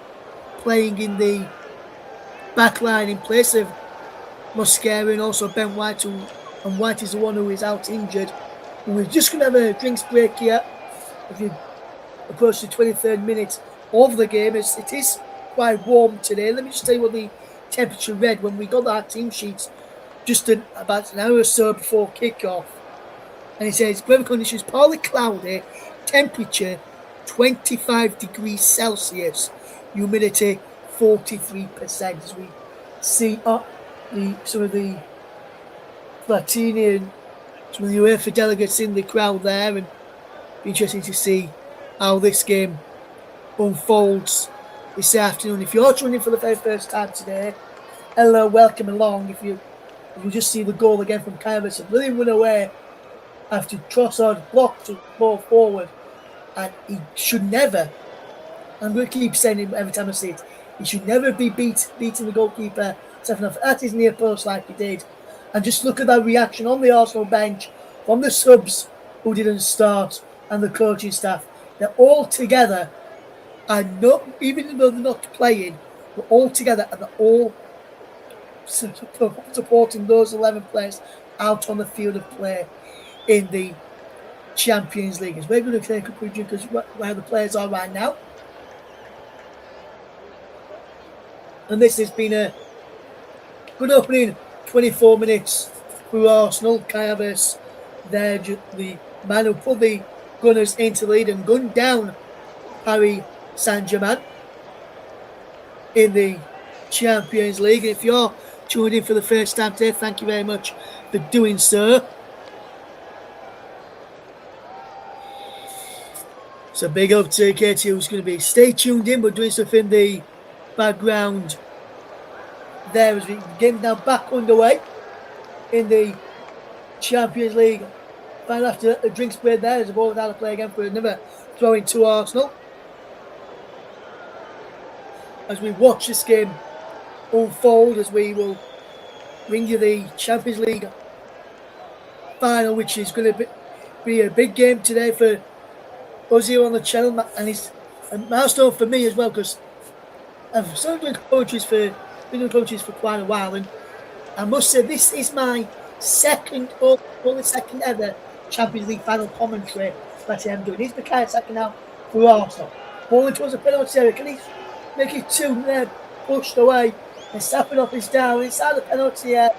playing in the back line in place of Mosquera, and also Ben White, and White is the one who is out injured. And we're just going to have a drinks break here as we approach the 23rd minute of the game. It is quite warm today. Let me just tell you what the temperature read when we got our team sheets just about an hour or so before kickoff. And it says weather conditions partly cloudy, temperature 25 degrees Celsius, humidity 43%. As we see some of the Platini and some of the UEFA delegates in the crowd there, and be interesting to see how this game unfolds this afternoon. If you're tuning in for the very first time today, hello, welcome along. If you just see the goal again from Kairos, and really run away after Trossard blocked the ball forward, and he should never, I'm going to keep saying it every time I see it, he should never be beating the goalkeeper. That is near post like he did. And just look at that reaction on the Arsenal bench from the subs who didn't start and the coaching staff. They're all together, and not, even though they're not playing, they're all together and they're all supporting those 11 players out on the field of play in the Champions League. As we're going to take a quick drink because where the players are right now. And this has been a good opening 24 minutes for Arsenal. Kai Havertz there, the man who put the Gunners into lead and gunned down Paris Saint-Germain in the Champions League. And if you're tuned in for the first time today, thank you very much for doing so. So big up to Katie, who's going to be stay tuned in, but doing stuff in the background there as we get now back underway in the Champions League final after a drinks break there. There's a ball down to play again for another throw into Arsenal. As we watch this game unfold, as we will bring you the Champions League final, which is going to be a big game today for us here on the channel, and it's a milestone for me as well, because I've been doing coaches for quite a while, and I must say this is my only second ever Champions League Final commentary that I'm doing. He's Bukayo Saka now for Arsenal. Ball towards the penalty area. Can he make it 2 there? Pushed away. And Safanov is down inside the penalty area,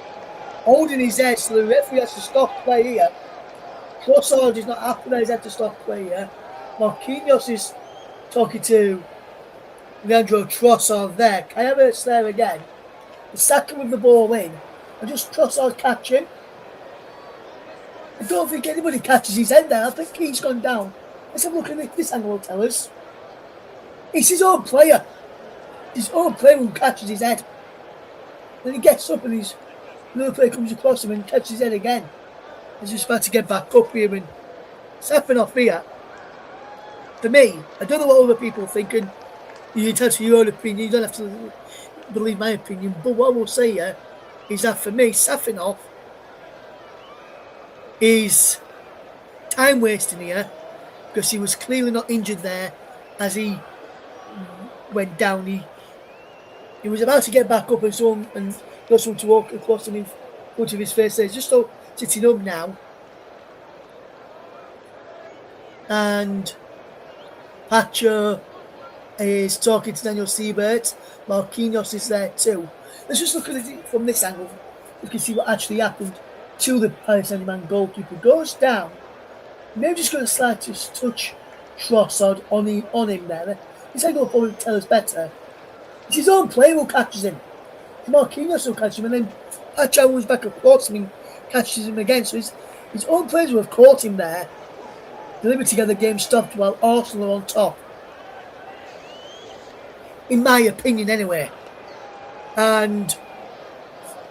holding his head, so the referee has to stop play here. Trossard is not happy that he's had to stop play here. Marquinhos is talking to Leandro Trossard there. Havertz there again. Saka with the ball in. And just Trossard catching. I don't think anybody catches his head there. I think he's gone down. Let's have a look at this angle, will tell us. It's his own player. His own player who catches his head. Then he gets up and his little player comes across him and catches his head again. He's just about to get back up here and Safanov here. For me, I don't know what other people are thinking. You tell us your own opinion. You don't have to believe my opinion. But what I will say here is that for me, Safanov is time wasting here because he was clearly not injured there as he went down. He was about to get back up and someone to walk across him in front of his face. He's just sitting up now. And Pacho is talking to Daniel Siebert. Marquinhos is there too. Let's just look at it from this angle. You can see what actually happened to the Paris Saint-Germain goalkeeper. Goes down. Maybe just going to slightly touch Trossard on him there. This angle will probably tell us better. It's his own player who catches him. It's Marquinhos who catches him, and then Pacho moves back across him and catches him again. So his own players who have caught him there. Delivered together, the game stopped while Arsenal are on top. In my opinion, anyway. And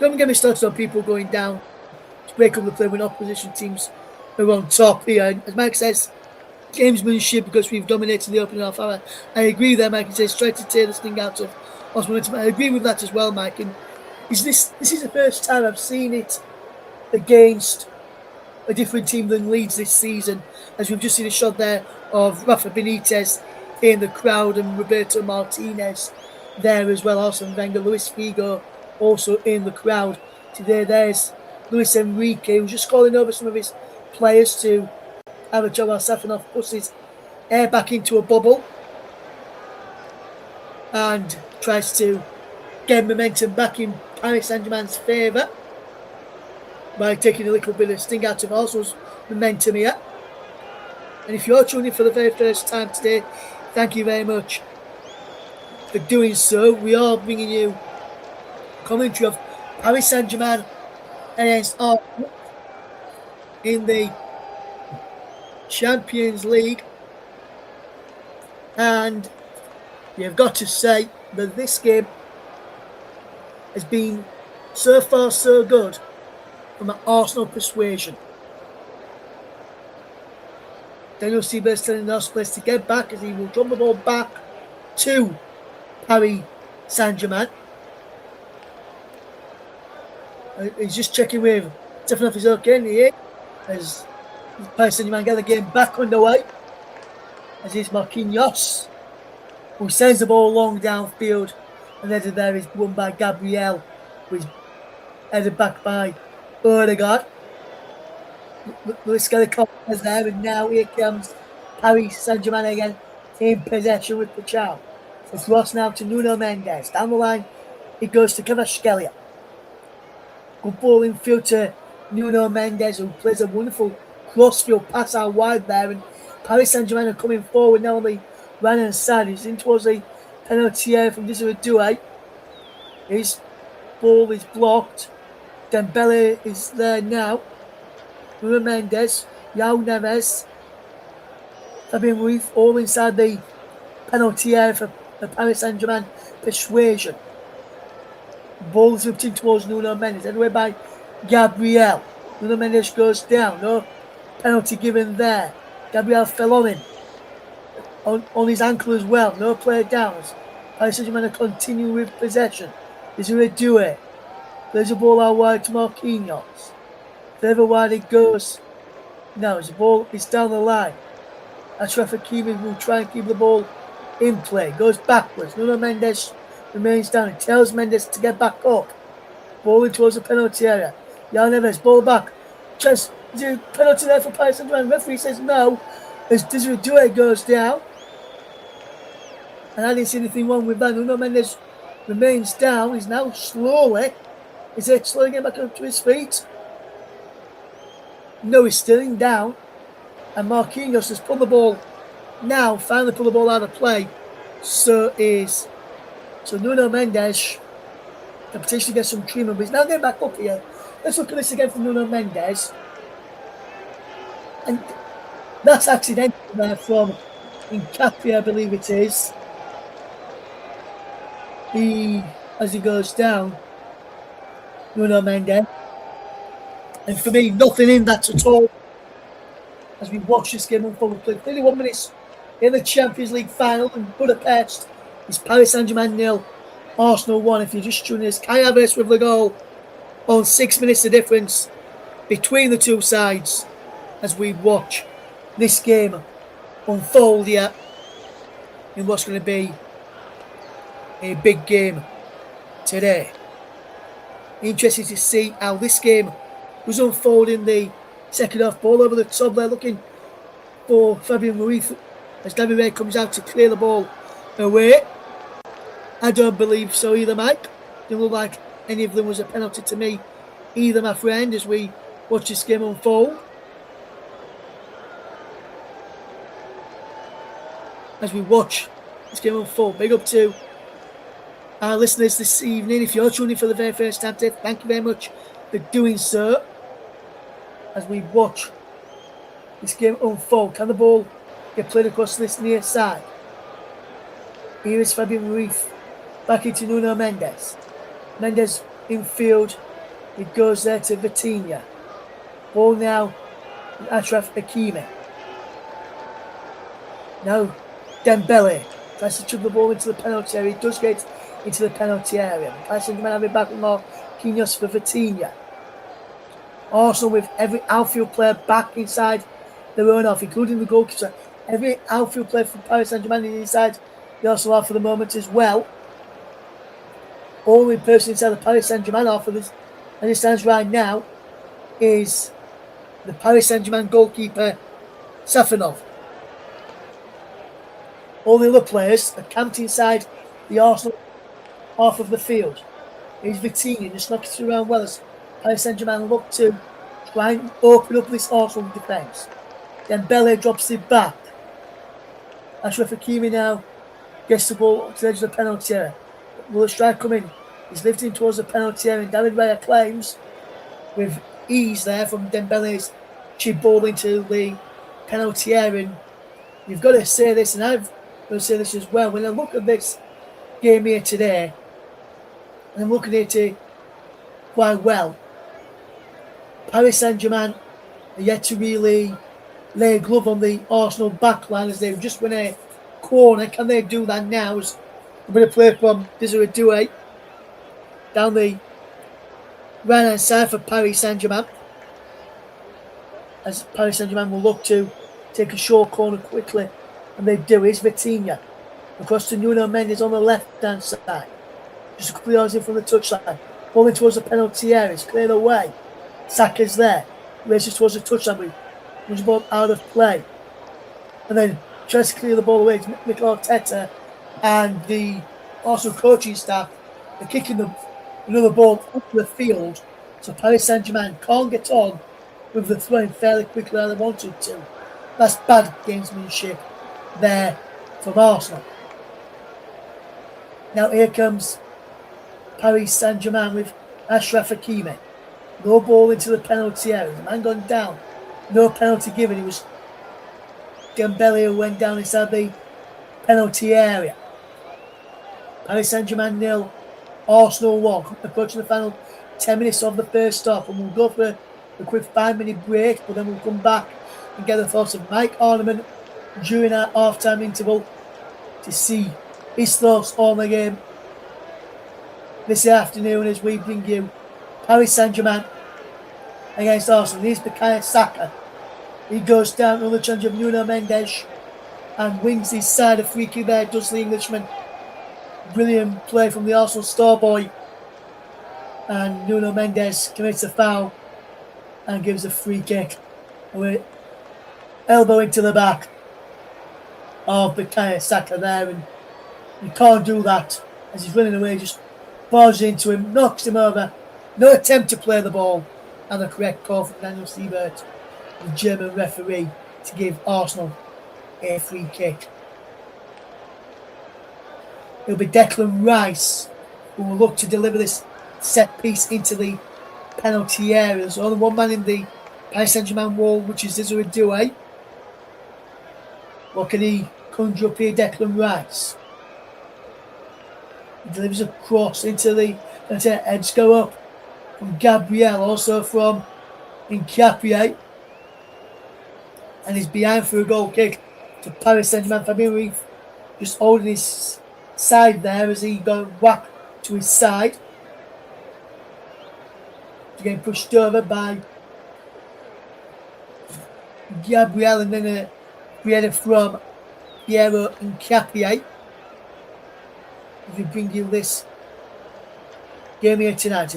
don't get me started on people going down to break up the play when opposition teams are on top here. As Mike says, gamesmanship because we've dominated the opening half hour. I agree there, Mike. He says try to tear this thing out of Arsenal. I agree with that as well, Mike. And this is the first time I've seen it against a different team than Leeds this season, as we've just seen a shot there of Rafa Benitez in the crowd and Roberto Martinez there as well. Arsene Wenger, Luis Figo also in the crowd. Today there's Luis Enrique, who's just calling over some of his players to have a job while Safanov puts his air back into a bubble and tries to get momentum back in Paris Saint-Germain's favour by taking a little bit of sting out of Arsenal's momentum here. And if you're tuning in for the very first time today, thank you very much for doing so. We are bringing you commentary of Paris Saint-Germain against Arsenal in the Champions League. And you've got to say that this game has been so far so good from an Arsenal persuasion. Daniel Siebert telling the Arsenal players to get back as he will drum the ball back to Paris Saint-Germain. He's just checking with Safanov is okay in the air as Paris Saint-Germain get the game back underway. As is Marquinhos, who sends the ball long downfield, and headed there is won by Gabriel, who is headed back by Odegaard. Let's get the confidence there, and now here comes Paris Saint-Germain again in possession with the child. It's Ross now to Nuno Mendes. Down the line, it goes to Kvaratskhelia. Good ball in field to Nuno Mendes, who plays a wonderful crossfield pass out wide there, and Paris Saint-Germain are coming forward now on the right-hand side. He's in towards the penalty area from Desiree Doué. His ball is blocked. Dembele is there now. Nuno Mendes, João Neves, Fabian Ruiz, all inside the penalty area for the Paris Saint-Germain persuasion. Ball is whipped in towards Nuno Mendes, headed away by Gabriel. Nuno Mendes goes down, no penalty given there. Gabriel fell on him, on his ankle as well, no player downs. Paris Saint-Germain continue with possession. Desiree Doué plays the ball out wide to Marquinhos. Further wide it goes. Now as the ball is down the line. Achraf Hakimi will try and keep the ball in play. Goes backwards. Nuno Mendes remains down. He tells Mendes to get back up. Ball in towards the penalty area. João Neves, ball back. Chance Is there a penalty there for Paris Saint-Germain? The referee says no, as Desiree Doué goes down. And I didn't see anything wrong with that. Nuno Mendes remains down. He's now slowly getting back up to his feet? No, he's still down. And Marquinhos has pulled the ball now, finally pulled the ball out of play. So Nuno Mendes can potentially get some treatment, but he's now getting back up here. Let's look at this again from Nuno Mendes. And that's accidental there from Nkapia, I believe it is. As he goes down, Nuno Mendes. And for me, nothing in that at all. As we watch this game unfold, we played 31 minutes in the Champions League Final in Budapest. It's Paris Saint-Germain 0, Arsenal 1. If you're just tuning us, Kai Havertz with the goal on 6 minutes of difference between the two sides as we watch this game unfold here in what's going to be a big game today. Interested to see how this game was unfolding. The second half, ball over the top there, looking for Fabian Ruiz as Dembele comes out to clear the ball away. I don't believe so either, Mike. Didn't look like any of them was a penalty to me either, my friend, as we watch this game unfold. As we watch this game unfold, big up to our listeners this evening. If you're tuning in for the very first time today, thank you very much for doing so. As we watch this game unfold, can the ball get played across this near side? Here is Fabian Ruiz back into Nuno Mendes. Mendes infield, it goes there to Vitinha. Ball now Achraf Hakimi. Now Dembele tries to chip the ball into the penalty area. He does get into the penalty area. Paris Saint-Germain have it back with Marquinhos for Vitinha. Arsenal with every outfield player back inside their own half, including the goalkeeper. Every outfield player from Paris Saint-Germain is inside the Arsenal half for the moment as well. Only person inside the Paris Saint-Germain half for this, and it stands right now, is the Paris Saint-Germain goalkeeper Safonov. All the other players are camped inside the Arsenal half of the field. Here's Vitinha just knocking it around well as Paris Saint-Germain look to try and open up this Arsenal defence. Dembele drops it back. Achraf Hakimi now gets the ball to the edge of the penalty area. Will the strike come in? He's lifting towards the penalty area, and David Raya claims with ease there from Dembele's chip ball into the penalty area. And you've got to say this, and I've got to say this as well. When I look at this game here today, and I'm looking at it quite well, Paris Saint-Germain are yet to really lay a glove on the Arsenal backline as they've just won a corner. Can they do that now? As a bit of play from Desiree Doué down the right hand side for Paris Saint-Germain. As Paris Saint-Germain will look to take a short corner quickly, and they do. It's Vitinha across to Nuno Mendes on the left hand side. Just a couple of yards in from the touchline. Ball in towards the penalty area. It's cleared away. Saka's there. Races towards the touchline, but moves the ball out of play. And then tries to clear the ball away. It's Mikel Arteta and the Arsenal coaching staff are kicking another ball up the field. So Paris Saint-Germain can't get on with the throwing fairly quickly as they wanted to. That's bad gamesmanship there from Arsenal. Now here comes Paris Saint-Germain with Achraf Hakimi. No ball into the penalty area. The man gone down. No penalty given. It was Dembele who went down inside the penalty area. Paris Saint-Germain 0, Arsenal 1. Approaching the final 10 minutes of the first half. And we'll go for a quick 5-minute break, but then we'll come back and get the thoughts of Mike Arneman during our half-time interval to see his thoughts on the game this afternoon as we bring you Paris Saint-Germain against Arsenal. Here's Bukayo Saka. He goes down on the challenge of Nuno Mendes and wins his side. A free kick there, does the Englishman. Brilliant play from the Arsenal star boy. And Nuno Mendes commits a foul and gives a free kick with elbow into the back of Buskás Saka there, and you can't do that as he's running away, just barges into him, knocks him over. No attempt to play the ball, and the correct call from Daniel Siebert, the German referee, to give Arsenal a free kick. It'll be Declan Rice who will look to deliver this set piece into the penalty area. There's only one man in the Paris Saint-Germain wall, which is Desiree Doué. What can he conjure up here, Declan Rice? He delivers a cross into the heads go up from Gabriel, also from Nketiah, and he's behind for a goal kick to Paris Saint-Germain. Fabien Ruiz just holding his side there as he got whacked to his side. Getting pushed over by Gabriel, and then we had it from Piero Nketiah. If you bring you this game here tonight,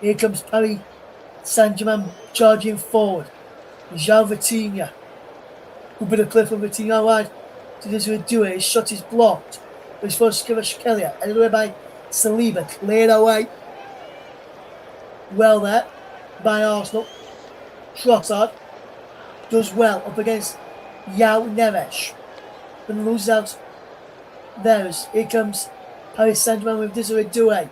here comes Paris Saint-Germain charging forward. Jean Vitinha. Good bit of play from Vitinha wide to Desiree Doué. His shot is blocked. But it's for Kvaratskhelia. Headed away by Saliba. Cleared away. Well there by Arsenal. Trossard does well up against Yao Neves. But loses out there. Here comes Paris Saint-Germain with Desiree Doué.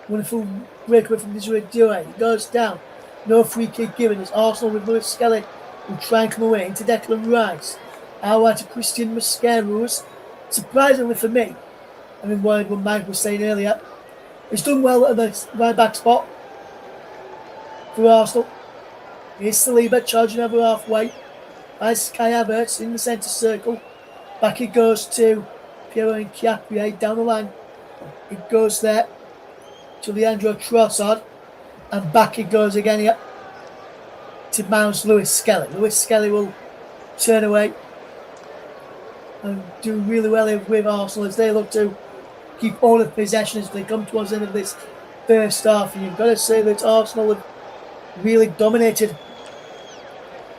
Wonderful breakaway from Desiree Doué. He goes down. No free kick given as Arsenal with Russ Vernon will try and come away into Declan Rice. Out to Christian Mascaros. Surprisingly for me, I mean, what Mike was saying earlier, he's done well at the right back spot for Arsenal. Here's Saliba charging over halfway. As Kai Havertz in the centre circle. Back it goes to Piero Nketiah down the line. It goes there to Leandro Trossard. And back it goes again here to Mounds Lewis Skelly. Lewis Skelly will turn away and do really well with Arsenal as they look to keep all of possession as they come towards the end of this first half. And you've got to say that Arsenal have really dominated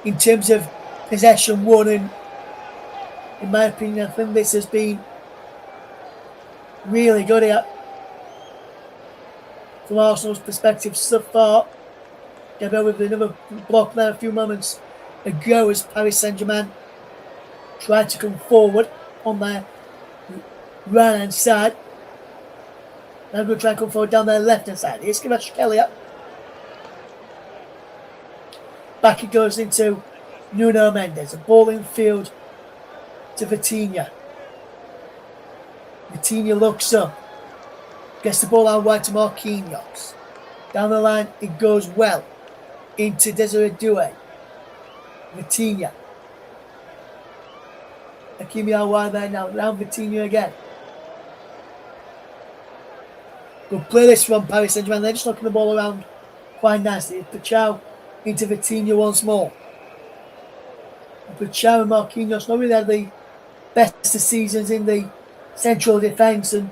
in terms of possession won, and in my opinion I think this has been really good here from Arsenal's perspective so far. Gabriel with another block there a few moments ago as Paris Saint-Germain tried to come forward on their right hand side. Now going to try and come forward down their left hand side. Here's Kvaratskhelia. Back it goes into Nuno Mendes. A ball in field to Vitinha. Vitinha looks up. Gets the ball out wide to Marquinhos. Down the line it goes well into Desiree Doué. Vitinha. Hakimi out wide there now. Round Vitinha again. Good play this from Paris Saint-Germain. They're just knocking the ball around quite nicely. Pachau into Vitinha once more. Pachau and Marquinhos not really had the best of seasons in the central defence, and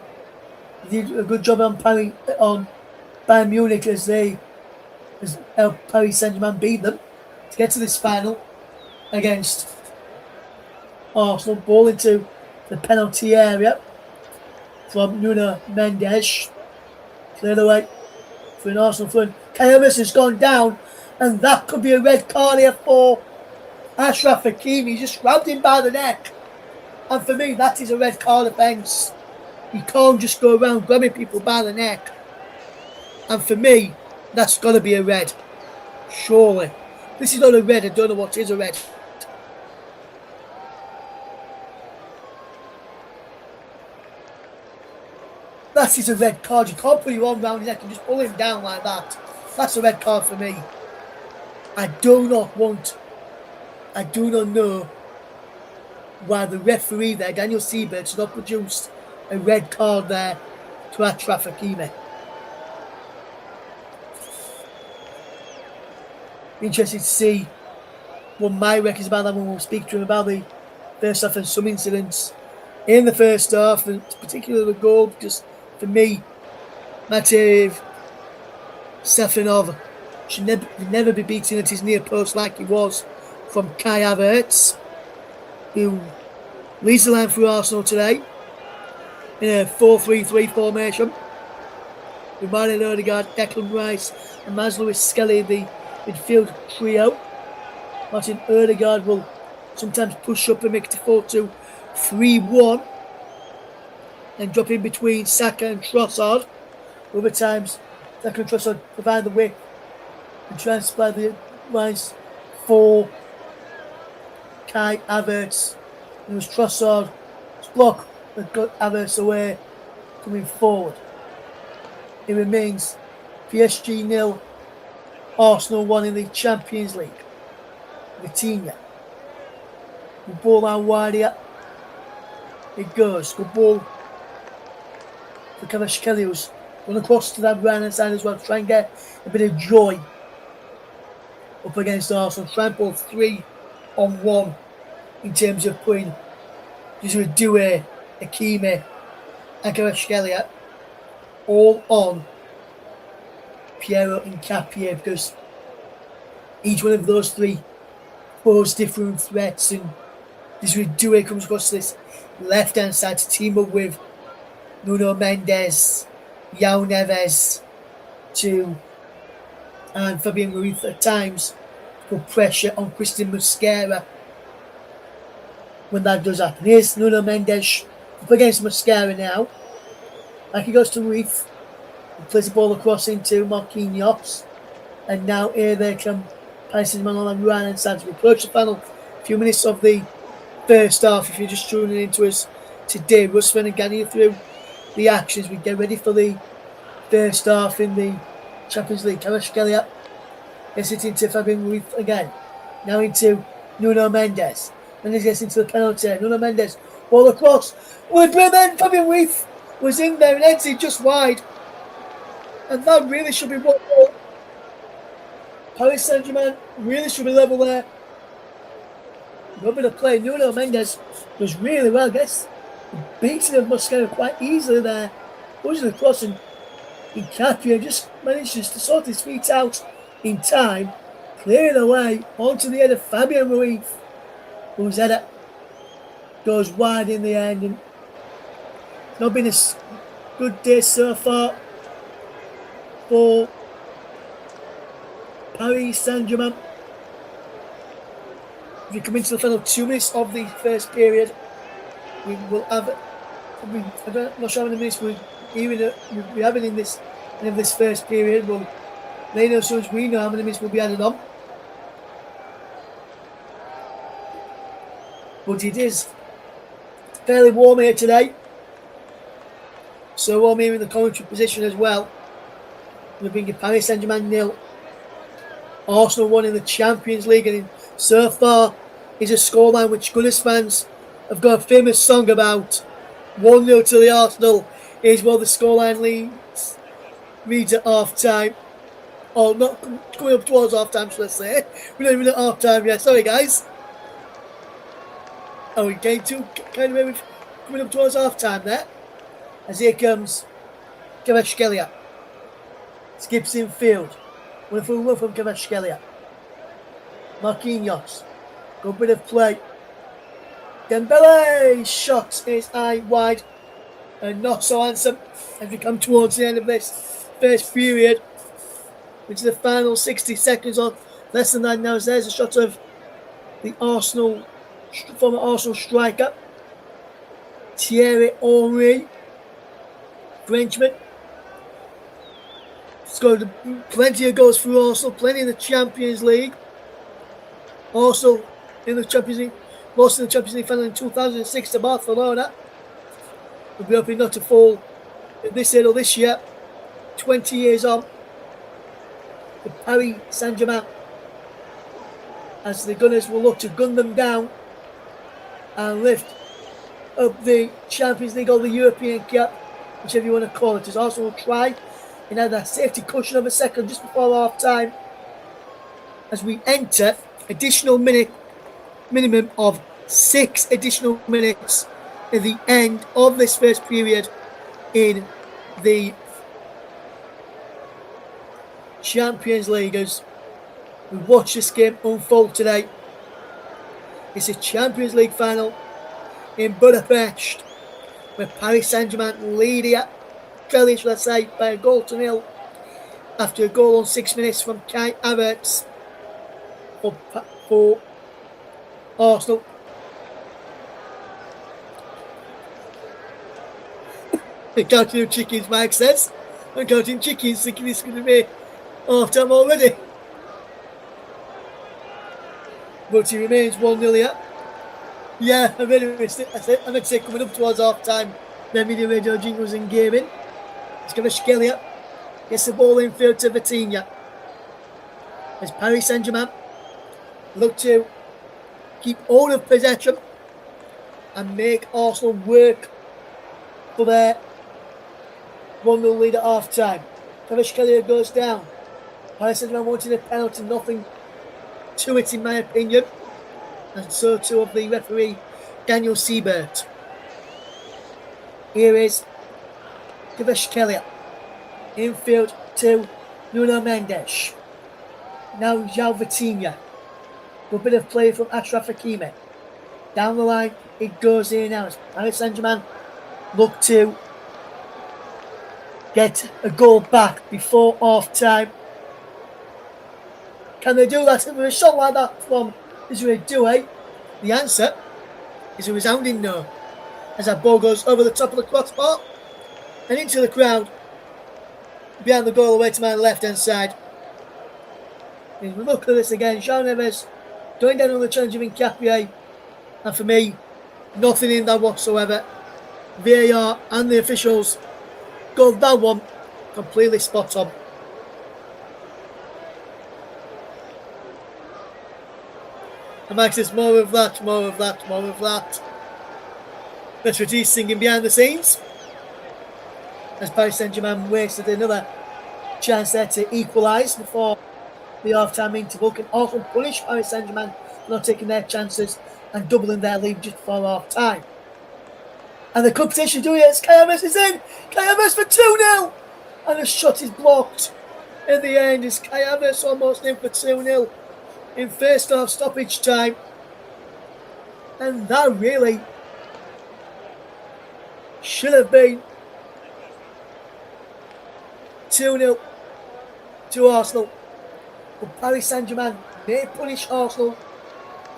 did a good job on Bayern Munich as Paris Saint-Germain beat them to get to this final against Arsenal. Ball into the penalty area from Nuno Mendes. Cleared away for an Arsenal front. Kai Havertz has gone down, and that could be a red card here for Achraf Hakimi. He just grabbed him by the neck, and for me that is a red card offence. You can't just go around grabbing people by the neck, and for me that's got to be a red. Surely this is not a red. I don't know what is a red. That is a red card. You can't put your arm around his neck and just pull him down like that. That's a red card for me. I do not know why the referee there, Daniel Siebert, has not produced a red card there to Achraf Hakimi. Interested to see what my records about that when we'll speak to him about the first half and some incidents in the first half, and particularly the goal, because for me, Matej Stefanov should never be beaten at his near post like he was from Kai Havertz, who leads the line for Arsenal today in a 4-3-3 formation. With Martin Odegaard, Declan Rice and Mads Lewis-Skelly, the midfield trio. Martin Odegaard will sometimes push up and make it a 4-2-3-1 and drop in between Saka and Trossard. Other times, Saka and Trossard provide the width and try and supply the lines for Kai Havertz. And it was Trossard's block that got Havertz away coming forward. It remains PSG 0, Arsenal 1 in the Champions League. Vitinha. The ball out wide here. It goes. Good ball for Kvaratskhelia, who's going across to that right hand side as well to try and get a bit of joy up against Arsenal. Try and pull 3-on-1 in terms of putting Due, Hakimi and Kvaratskhelia all on Piero Hincapié, because each one of those three pose different threats, and Due comes across this left hand side to team up with Nuno Mendes, João Neves and Fabian Ruiz at times put pressure on Christian Mosquera. When that does happen, here's Nuno Mendes up against Mosquera now. Like he goes to Ruiz, he plays the ball across into Marquinhos, and now here they come Paris Saint-Germain on the right hand side. We approach the final few minutes of the first half. If you're just tuning into us today, Russ Vernon getting you through the actions. We get ready for the first half in the Champions League. Kvaratskhelia gets it into Fabian Ruiz again. Now into Nuno Mendes. Mendes gets into the penalty. Nuno Mendes, ball across. With Bremen, Fabian Ruiz was in there and exited just wide. And that really should be 1-0. Paris Saint-Germain really should be level there. A bit of play. Nuno Mendes does really well. Gets the beating of Mosquera quite easily there. Goes to the cross and Hincapié just manages to sort his feet out in time. Clearing away onto the head of Fabian Ruiz, whose header goes wide in the end. And it's not been a good day so far for Paris Saint-Germain. If you come into the final 2 minutes of the first period, we will have, I'm not sure how many minutes we'll be having in this first period. We'll let you know as soon as we know how many minutes we'll be added on. But it is fairly warm here today. So warm here in the commentary position as well. We're bringing Paris Saint-Germain 0, Arsenal 1 in the Champions League, and so far is a scoreline which Gunners fans have got a famous song about. 1-0 to the Arsenal is what the scoreline reads at half time. Or not coming up towards half time, should I say. We're not even at half time yet. Sorry, guys. Oh, we came to kind of with coming up towards half time there. As here comes Kvaratskhelia. Skips in field. Wonderful run from Kvaratskhelia. Marquinhos. Good bit of play. Dembele shot is eye wide and not so handsome as we come towards the end of this first period, which is the final 60 seconds or less than that now. There's a shot of the former Arsenal striker Thierry Henry, Frenchman. Scored plenty of goals for Arsenal, plenty in the Champions League. Arsenal in the Champions League, lost in the Champions League final in 2006 to Barcelona. We'll be hoping not to fall at this hurdle this year. 20 years on, the Paris Saint-Germain, as the Gunners will look to gun them down and lift up the Champions League or the European Cup, whichever you want to call it, as Arsenal will try and add that safety cushion of a second just before half time as we enter additional minimum of 6 additional minutes at the end of this first period in the Champions League. As we watch this game unfold today, It's a Champions League final in Budapest, where Paris Saint-Germain lead here, fairly should I say, by a goal to nil after a goal on 6 minutes from Kai Havertz for Arsenal. I'm counting them chickens, Mike says. I'm counting chickens, thinking it's going to be half time already. But he remains 1-0 here. Yeah, I really missed it. I meant to say coming up towards half time. Then the radio jingles in gaming. It's Kvaratskhelia. Gets the ball in field to Vitinha. As Paris Saint-Germain look to keep all of possession and make Arsenal work for their 1-0 lead at half time. Kvaratskhelia goes down. Paris Saint-Germain wanted a penalty, nothing to it in my opinion. And so too of the referee, Daniel Siebert. Here is Kvaratskhelia. Infield to Nuno Mendes. Now João Vitinha. A bit of play from Achraf Hakimi. Down the line, it goes in and out. Paris Saint-Germain look to get a goal back before half time. Can they do that with a shot like that from Israel Doué? The answer is a resounding no, as that ball goes over the top of the crossbar and into the crowd behind the goal away to my left hand side. If we look at this again, João Neves going down on the challenge of Nketiah, and for me, nothing in that whatsoever. VAR and the officials got that one completely spot on. And Max says, more of that, more of that, more of that. That's what he's singing behind the scenes. As Paris Saint-Germain wasted another chance there to equalise before the half-time interval. Can Arsenal punish Paris Saint-Germain for not taking their chances and doubling their lead just before half-time? And the competition doing it as Kai Havertz is in. Kai Havertz for 2-0. And the shot is blocked. In the end, is Kai Havertz almost in for 2-0 in first half stoppage time. And that really should have been 2-0 to Arsenal. But Paris Saint-Germain may punish Arsenal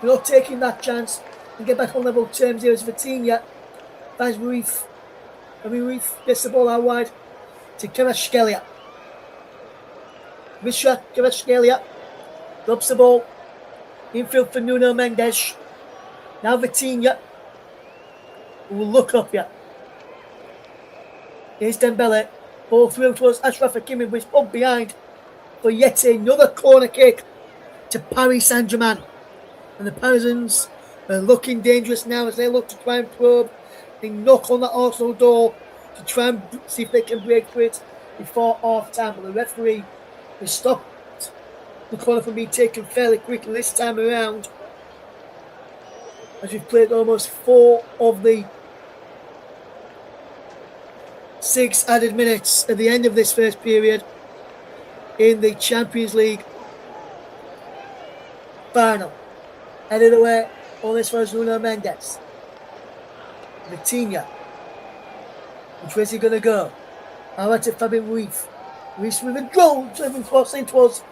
for not taking that chance and get back on level terms here as Vitinha finds Ruiz. And Ruiz gets the ball out wide to Kvaratskhelia. Kvaratskhelia drops the ball. Infield for Nuno Mendes. Now Vitinha will look up here. Here's Dembele. Ball through towards Achraf Hakimi, which pulled behind for yet another corner kick to Paris Saint-Germain. And the Parisians are looking dangerous now as they look to try and probe. They knock on the Arsenal door to try and see if they can break through it before half time. But the referee has stopped the corner from being taken fairly quickly this time around, as we've played almost 4 of the 6 added minutes at the end of this first period in the Champions League Final. Headed away on this was Nuno Mendes. Vitinha. Which way is he going to go? Now at it, Fabian Ruiz. Ruiz with a goal, driven crossing towards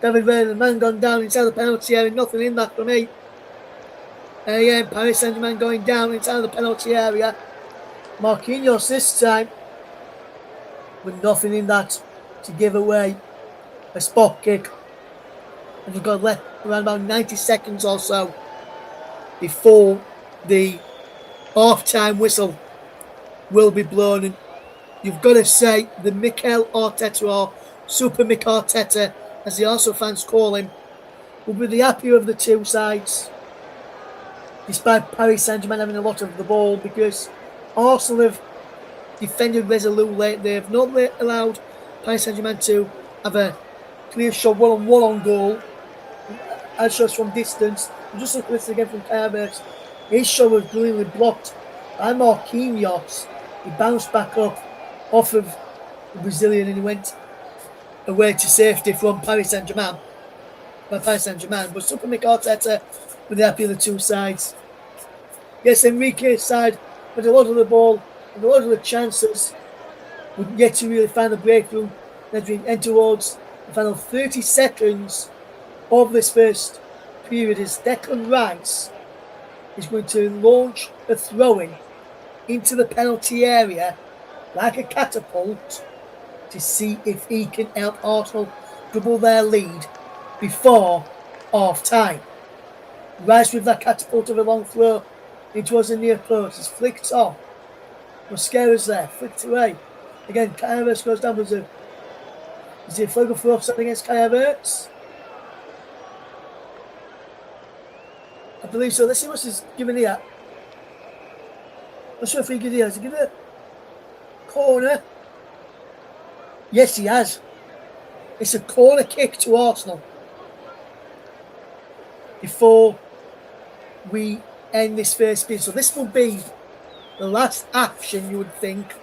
David Vernon. The man gone down inside the penalty area. Nothing in that for me. Again, Paris Saint-Germain going down inside the penalty area. Marquinhos this time with nothing in that to give away a spot kick. And we've got left around about 90 seconds or so before the half-time whistle will be blown. And you've got to say the Mikel Arteta, or Super Mick Arteta as the Arsenal fans call him, will be the happier of the two sides, despite Paris Saint-Germain having a lot of the ball, because Arsenal have defended resolutely. They have not allowed Paris Saint-Germain to have a clear shot one-on-one on goal, as shots from distance. And just look at this again from Kai Havertz. His shot was brilliantly blocked by Marquinhos. He bounced back up off of the Brazilian and he went away to safety from Paris Saint-Germain. But Super Mick Arteta with the happy of the two sides. Yes, Enrique's side had a lot of the ball and a lot of the chances, but yet to really find a breakthrough as we enter towards the final 30 seconds of this first period. As Declan Rice is going to launch a throw-in into the penalty area like a catapult to see if he can help Arsenal double their lead before half-time. Rice with that catapult of a long throw in towards the near post is flicked off. Mosquera's there, flicked away. Again, Kai Havertz goes down. Is he a flag for offside against Kai Havertz? I believe so. Let's see what he's given here. Not sure if he given here. Has he given a corner? Yes, he has. It's a corner kick to Arsenal. Before we end this first bit. So this will be the last action, you would think,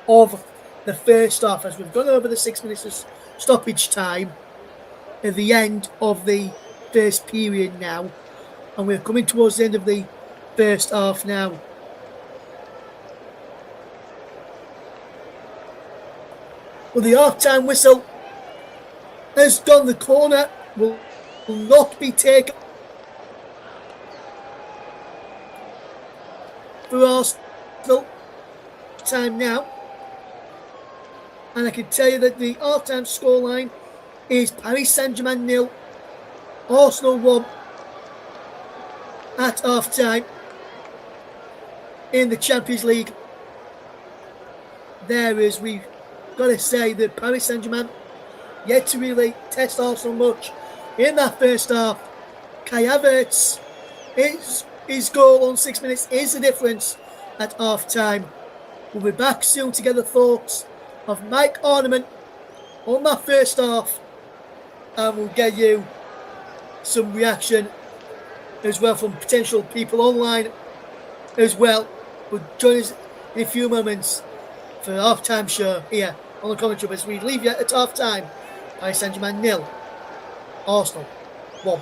of the first half, as we've gone over the 6 minutes of stoppage time at the end of the first period now, and we're coming towards the end of the first half now. Well, the half-time whistle has gone. The corner will not be taken for Arsenal. Time now. And I can tell you that the half-time scoreline is Paris Saint-Germain 0, Arsenal 1 at half-time in the Champions League. There is, we've got to say that Paris Saint-Germain yet to really test Arsenal much in that first half. Kai Havertz, his goal on 6 minutes is the difference at half-time. We'll be back soon to get the thoughts of Mike Ornament on that first half, and we'll get you some reaction as well from potential people online as well. We'll join us in a few moments for the half-time show here on the commentary as we leave you at half-time. Paris Saint-Germain 0, Arsenal 1.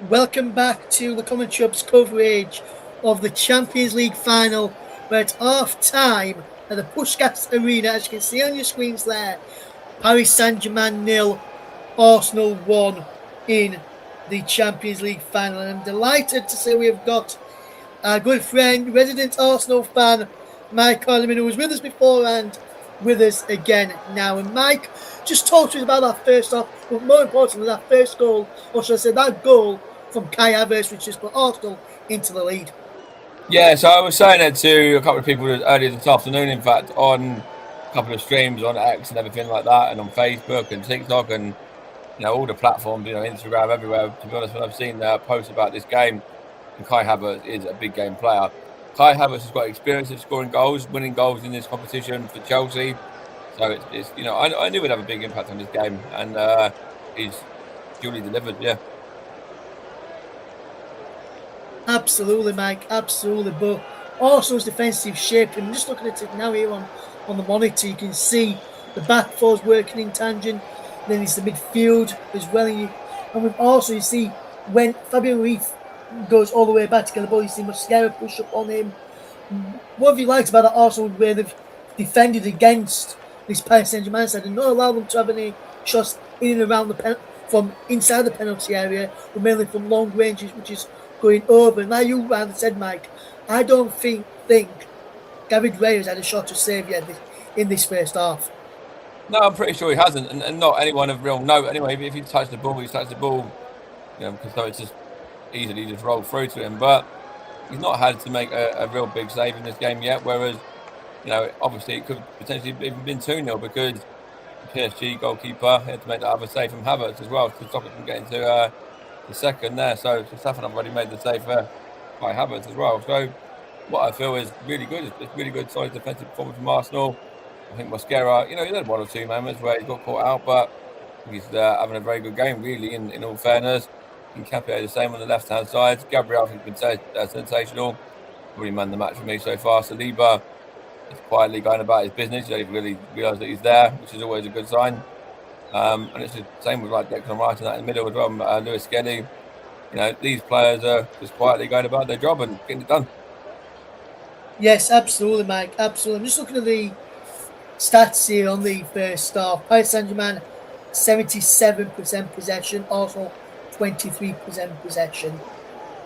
Welcome back to the CommentChub's coverage of the Champions League Final. We're at half-time at the Puskás Aréna, as you can see on your screens there. Paris Saint-Germain 0, Arsenal 1 in the Champions League Final. And I'm delighted to say we have got our good friend, resident Arsenal fan, Mike Carlin, who was with us before and with us again now. And Mike, just talk to us about that first half, but more importantly, that first goal, or should I say that goal from Kai Havertz, which just put Arsenal into the lead. Yeah, so I was saying it to a couple of people earlier this afternoon, in fact, on a couple of streams on X and everything like that, and on Facebook and TikTok and all the platforms, Instagram, everywhere. To be honest, when I've seen posts about this game, and Kai Havertz is a big game player. Kai Havertz has got experience of scoring goals, winning goals in this competition for Chelsea. So it's I knew he'd have a big impact on this game, and he's duly delivered. Yeah. Absolutely, Mike. Absolutely. But Arsenal's defensive shape, and just looking at it now here on the monitor, you can see the back four's working in tangent. Then it's the midfield as well. And with Arsenal, you see when Fabian Ruiz goes all the way back to get the ball, you see Mascara push up on him. What have you liked about that Arsenal where they've defended against this Paris Saint-Germain side and not allow them to have any shots in and around from inside the penalty area, but mainly from long ranges, which is going over. Now you rather said, Mike, I don't think David Reyes had a shot to save yet in this first half. No, I'm pretty sure he hasn't, and not anyone of real note. Anyway, if he touched the ball, because so it's just easily just rolled through to him. But he's not had to make a real big save in this game yet. Whereas, obviously it could potentially have even been 2-0 because the PSG goalkeeper had to make that other save from Havertz as well to stop it from getting to the second there. So Stefan already made the save by Havertz as well. So what I feel is really good. It's really good, solid defensive performance from Arsenal. I think Mascara, he had one or two moments where he got caught out, but he's having a very good game, really, in all fairness. Nketiah the same on the left-hand side. Gabriel, I think, has been sensational. Really man the match for me so far. Saliba is quietly going about his business. You don't even really realise that he's there, which is always a good sign. And it's the same with Declan Rice and that in the middle as well. Lewis Skelly. These players are just quietly going about their job and getting it done. Yes, absolutely, Mike. Absolutely. I'm just looking at the stats here on the first half. Paris Saint-Germain 77% possession, Arsenal 23% possession.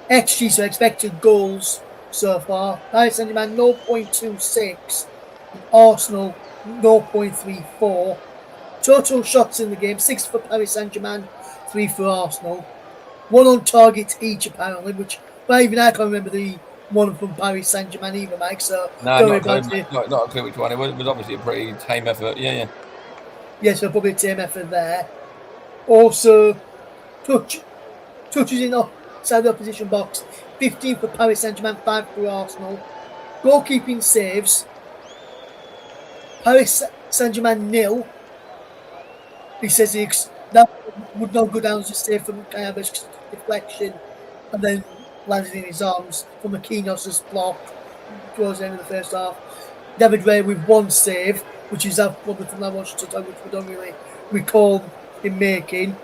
XG, so expected goals so far. Paris Saint-Germain 0.26, Arsenal 0.34. Total shots in the game, 6 for Paris Saint-Germain, 3 for Arsenal. 1 on target each apparently, which even I can't remember the one from Paris Saint-Germain either, Mike. So no, not a clue which one. It was obviously a pretty tame effort. Yeah. Yeah, so probably a tame effort there. Also, touches in outside the opposition box, 15 for Paris Saint-Germain, 5 for Arsenal. Goalkeeping saves, Paris Saint-Germain 0. He says that would not go down as a save from Kai Havertz's deflection and then landed in his arms from Marquinhos' block towards the end of the first half. David Ray with 1 save, which is probably from that Washington time, which we don't really recall him making.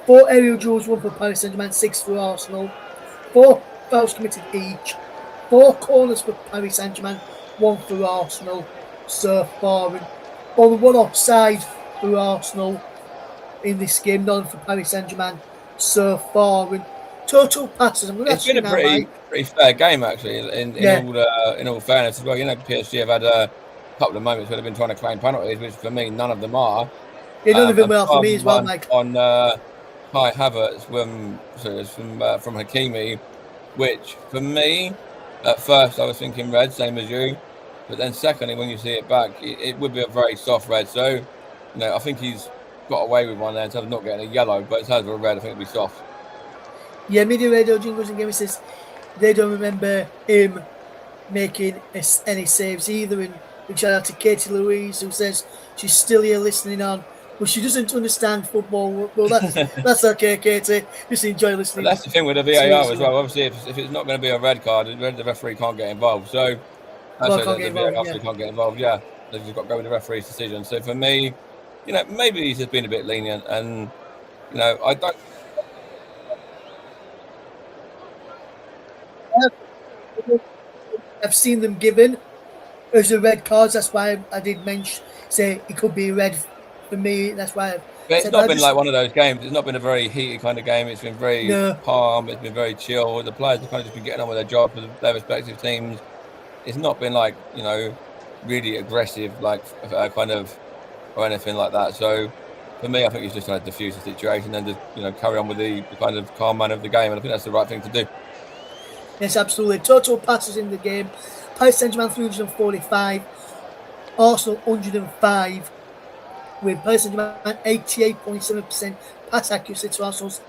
4 aerial duels, 1 for Paris Saint-Germain, 6 for Arsenal. 4 fouls committed each. 4 corners for Paris Saint-Germain, 1 for Arsenal so far. And only 1 offside for Arsenal in this game, none for Paris Saint-Germain so far. And total passes. It's been a pretty fair game actually. In all fairness as well, PSG have had a couple of moments where they've been trying to claim penalties, which for me none of them are. Yeah, none of them are for me as well, Mike. On Kai Havertz from Hakimi, which for me at first I was thinking red, same as you, but then secondly when you see it back, it would be a very soft red. So I think he's got away with one there in terms of not getting a yellow, but in terms of a red, I think it'd be soft. Yeah, Media Radio Jingles and Gaming says they don't remember him making any saves either. And big shout out to Katie Louise, who says she's still here listening on, but she doesn't understand football. Well, that's okay, Katie. Just enjoy listening. But that's the thing with the VAR as well. Obviously, if it's not going to be a red card, the referee can't get involved. So that's the VAR can't get involved. Yeah, they've just got to go with the referee's decision. So for me, maybe he's just been a bit lenient, and I don't. I've seen them given as a red cards. That's why I did say it could be a red for me. That's why But it's not been like one of those games. It's not been a very heated kind of game. It's been very calm. It's been very chill. The players have kind of just been getting on with their job for their respective teams. It's not been like, really aggressive, like kind of, or anything like that. So for me, I think he's just trying to diffuse the situation and just, carry on with the kind of calm manner of the game. And I think that's the right thing to do. Yes, absolutely. Total passes in the game: Paris Saint-Germain 345, Arsenal 105. With Paris Saint-Germain 88.7% pass accuracy to Arsenal's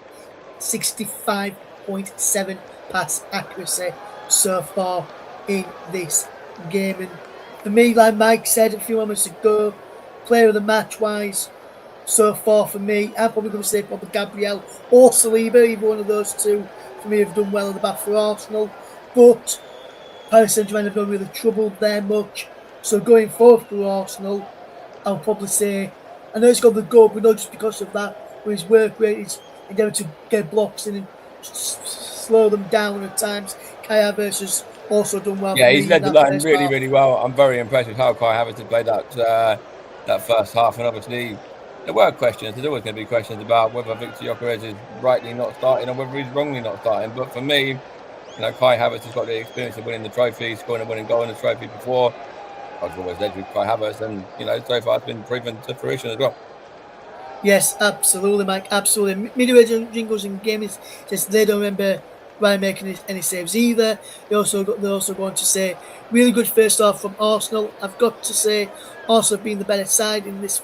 65.7 pass accuracy so far in this game. And for me, like Mike said a few moments ago, player of the match wise so far for me, I'm probably going to say probably Gabriel or Saliba. Either one of those two for me have done well in the back for Arsenal. But Paris Saint-Germain have not really troubled there much. So going forward for Arsenal, I'll probably say, I know he's got the goal, but not just because of that. But his work rate, his endeavour to get blocks in and slow them down at times. Kai Havertz has also done well. Yeah, he's led the line really, really well. I'm very impressed with how Kai Havertz played that first half. And obviously, there were questions. There's always going to be questions about whether Victor Gyökeres is rightly not starting or whether he's wrongly not starting. But for me, Kai Havertz has got the experience of winning the trophy, scoring a winning goal in the trophy before. I've always led with Kai Havertz, and so far it's been proven to fruition as well. Yes, absolutely, Mike. Absolutely. Midway jingles in games just they don't remember Ryan making any saves either. They're also going to say really good first half from Arsenal. I've got to say Arsenal being the better side in this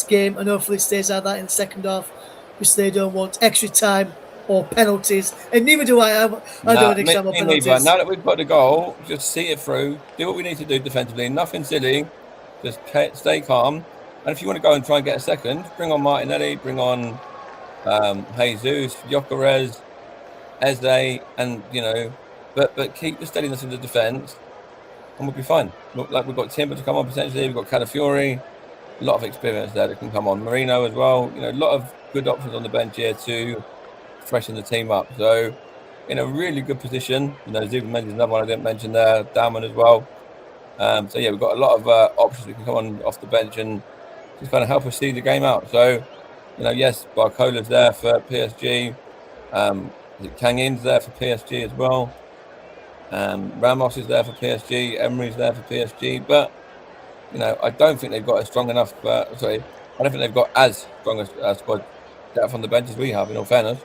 game, and hopefully it stays like that in the second half, because they don't want extra time or penalties, and neither do I. I don't accept more penalties. Now that we've got the goal, just see it through, do what we need to do defensively, nothing silly, just stay calm. And if you want to go and try and get a second, bring on Martinelli, bring on Jesus, Gyökeres, Eze, and but keep the steadiness in the defence, and we'll be fine. Like we've got Timber to come on potentially, we've got Calafiori, a lot of experience there that can come on. Marino as well, a lot of good options on the bench here to freshen the team up. So in a really good position. Zubimendi is another one I didn't mention there. Dalman as well. So yeah, we've got a lot of options that can come on off the bench and just kind of help us see the game out. So yes, Barcola's there for PSG. Kang In's there for PSG as well. Ramos is there for PSG. Emery's there for PSG. But I don't think they've got as strong enough. I don't think they've got as strong a squad depth on the bench as we have, in all fairness.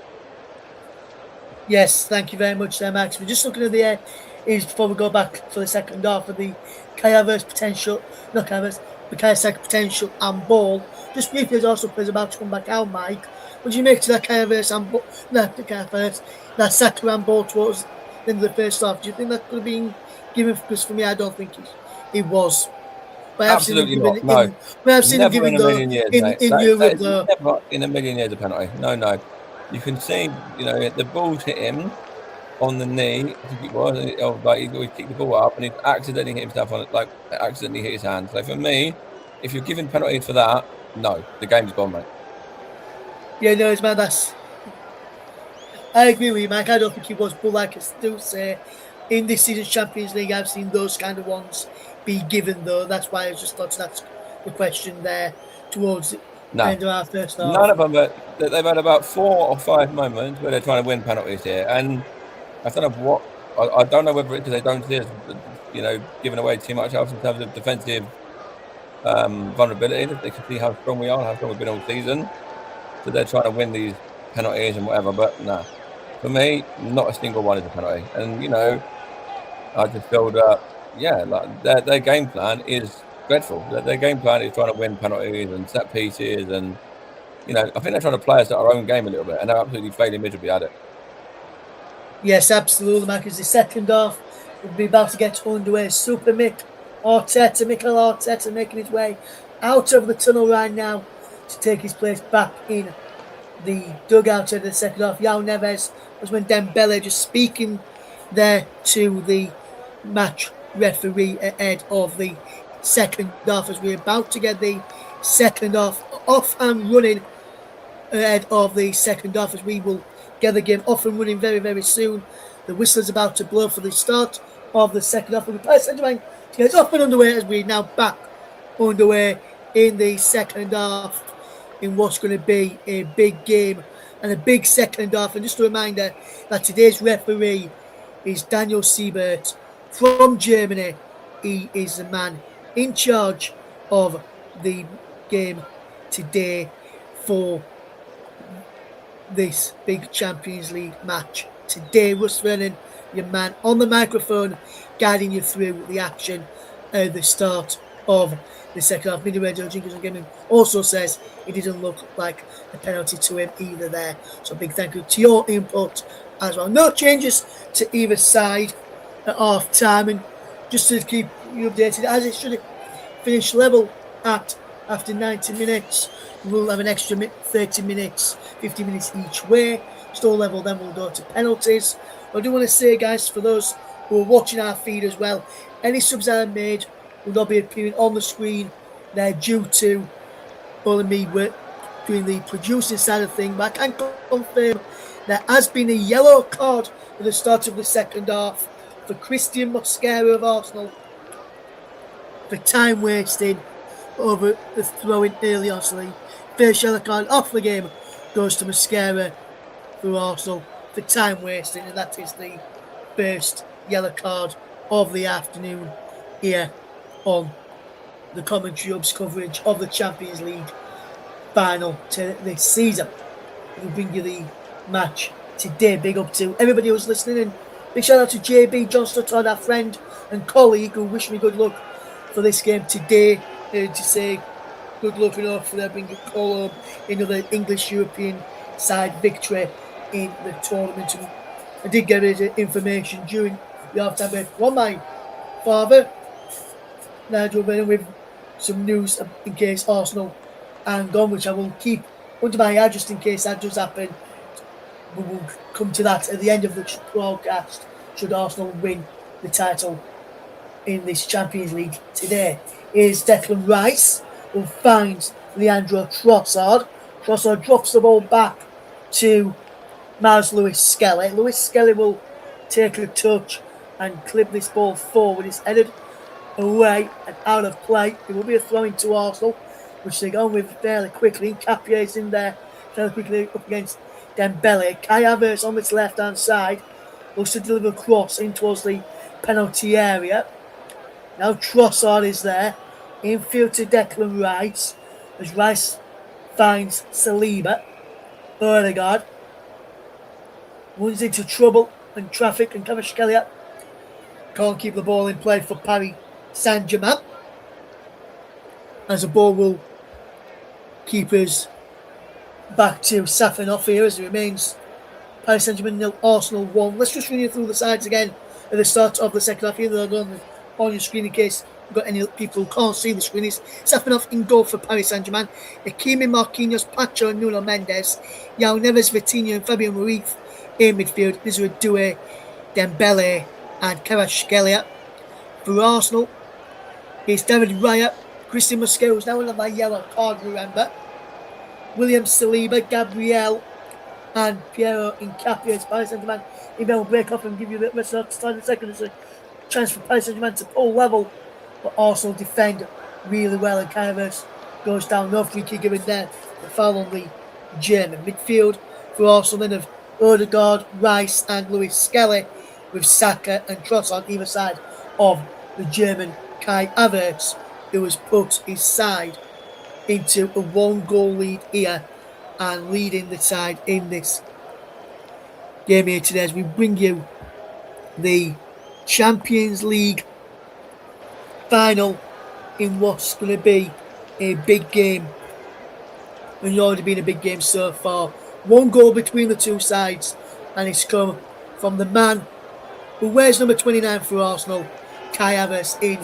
Yes, thank you very much there, Max. We're just looking at the before we go back for the second half of the Kai Havertz potential, not Kai Havertz, the Kai Saka potential and ball. Just briefly, as also plays about to come back out, Mike. What do you make to that Kai Havertz and that Saka and ball towards the end of the first half? Do you think that could have been given? Because for me, I don't think it was. But absolutely not. No, I've seen him given though in Europe though. Never in a million years a penalty. No. You can see, the ball's hit him on the knee. I think it was. He always kicked the ball up, and he accidentally hit himself on it. Like accidentally hit his hand. So for me, if you're giving penalties for that, no, the game's gone, mate. Yeah, no, man. I agree with you, Mike. I don't think he was, but like I still say, in this season's Champions League, I've seen those kind of ones be given though. That's why I just thought to ask the question there towards the end of our first half. None of them, but they've had about 4 or 5 moments where they're trying to win penalties here, and I don't know I don't know whether it's because they don't see us, giving away too much else in terms of defensive vulnerability. They can see how strong we are, how strong we've been all season, so they're trying to win these penalties and whatever. But no, for me, not a single one is a penalty, and I just feel that. Yeah, like their game plan is dreadful. Their game plan is trying to win penalties and set pieces, and I think they're trying to play us at our own game a little bit, and they're absolutely failing miserably at it. Yes, absolutely, Marcus. The second half will be about to get underway. Super Mikel Arteta making his way out of the tunnel right now to take his place back in the dugout of the second half. João Neves was when Dembele just speaking there to the match referee ahead of the second half, as we're about to get the second half off and running ahead of the second half, as we will get the game off and running very, very soon. The whistle is about to blow for the start of the second half. Paris Saint-Germain to get us up and underway as we're now back underway in the second half in what's going to be a big game and a big second half. And just a reminder that today's referee is Daniel Siebert from Germany. He is the man in charge of the game today for this big Champions League match. Today, Russ Vernon, your man on the microphone, guiding you through the action at the start of the second half. Media Radio Jinkers Gaming also says it didn't look like a penalty to him either there. So big thank you to your input as well. No changes to either side at half time, and just to keep you updated, as it should finish level after 90 minutes. We'll have an extra 30 minutes, 50 minutes each way. Still level, then we'll go to penalties. I do want to say, guys, for those who are watching our feed as well, any subs that are made will not be appearing on the screen. They're due to only me doing the producing side of things. But I can confirm there has been a yellow card at the start of the second half for Christian Mosquera of Arsenal for time wasting over the throw-in early on. So the first yellow card off the game goes to Mosquera for Arsenal for time wasting, and that is the first yellow card of the afternoon here on the Commentary Hub's coverage of the Champions League Final to this season. We'll bring you the match today. Big up to everybody who's listening, and big shout out to JB John Stuttard, our friend and colleague, who wished me good luck for this game today, to say good luck and hopefully they'll bring it all home another English European side victory in the tournament. And I did get a bit of information during the half-time break from my father, Nigel Vernon, with some news in case Arsenal hang on, which I will keep under my eye just in case that does happen. We will come to that at the end of the broadcast should Arsenal win the title in this Champions League today. Is Declan Rice, who finds Leandro Trossard. Trossard drops the ball back to Miles Lewis Skelly. Lewis Skelly will take a touch and clip this ball forward. It's headed away and out of play. It will be a throw into Arsenal, which they go on with fairly quickly. Capier's in there fairly quickly up against Dembele. Kai Havertz on this left-hand side looks to deliver a cross in towards the penalty area. Now Trossard is there. Infield to Declan Rice as Rice finds Saliba. Odegaard runs into trouble and traffic, and Kvaratskhelia can't keep the ball in play for Paris Saint-Germain, as the ball will keep us back to Safanov here as it remains Paris Saint-Germain 0, Arsenal 1. Let's just run you through the sides again at the start of the second half. Here they'll go on your screen in case you've got any people who can't see the screen. It's Safanov in goal for Paris Saint-Germain. Hakimi, Marquinhos, Pacho and Nuno Mendes. João Neves, Vitinha and Fabian Ruiz in midfield. Israel Doué, Dembele and Kvaratskhelia. For Arsenal, it's David Raya, Christian Mosquera, who's now under my yellow card, remember. William Saliba, Gabriel and Piero Incapia. Paris Saint-Germain. Email will break off and give you the rest of the time in a second. It's a chance for Paris Saint-Germain to pull level, but Arsenal defend really well, and Kai Havertz goes down. No free kick given there. The foul on the German midfield for Arsenal then of Odegaard, Rice and Lewis Skelly, with Saka and Trossard on either side of the German Kai Havertz, who has put his side into a 1-goal lead here and leading the side in this game here today as we bring you the Champions League Final in what's going to be a big game, and it's already been a big game so far. 1 goal between the two sides, and it's come from the man who wears number 29 for Arsenal, Kai Havertz, in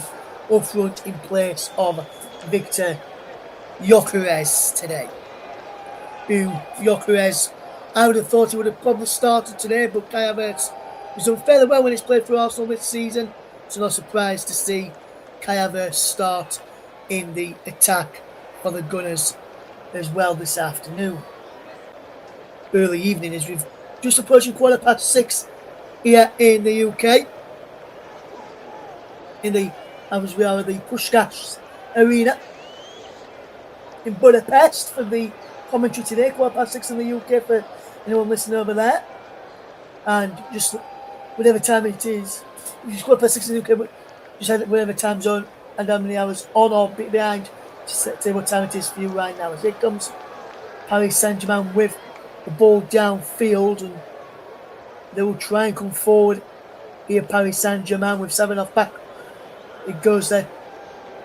up front in place of Victor Gyökeres today. Gyökeres, I would have thought he would have probably started today, but Kai Havertz has done fairly well when he's played for Arsenal this season, so no surprise to see Kai Havertz start in the attack for the Gunners as well this afternoon. Early evening as we've just approaching 6:15 here in the UK. as we are at the Puskás Aréna in Budapest for the commentary today, 6:15 in the UK for anyone listening over there. And just whatever time it is, if you 6:15 in the UK, but just have whatever time zone and how many hours on or behind, just say what time it is for you right now. As here comes Paris Saint-Germain with the ball downfield, and they will try and come forward here. Paris Saint-Germain with 7 off back. It goes there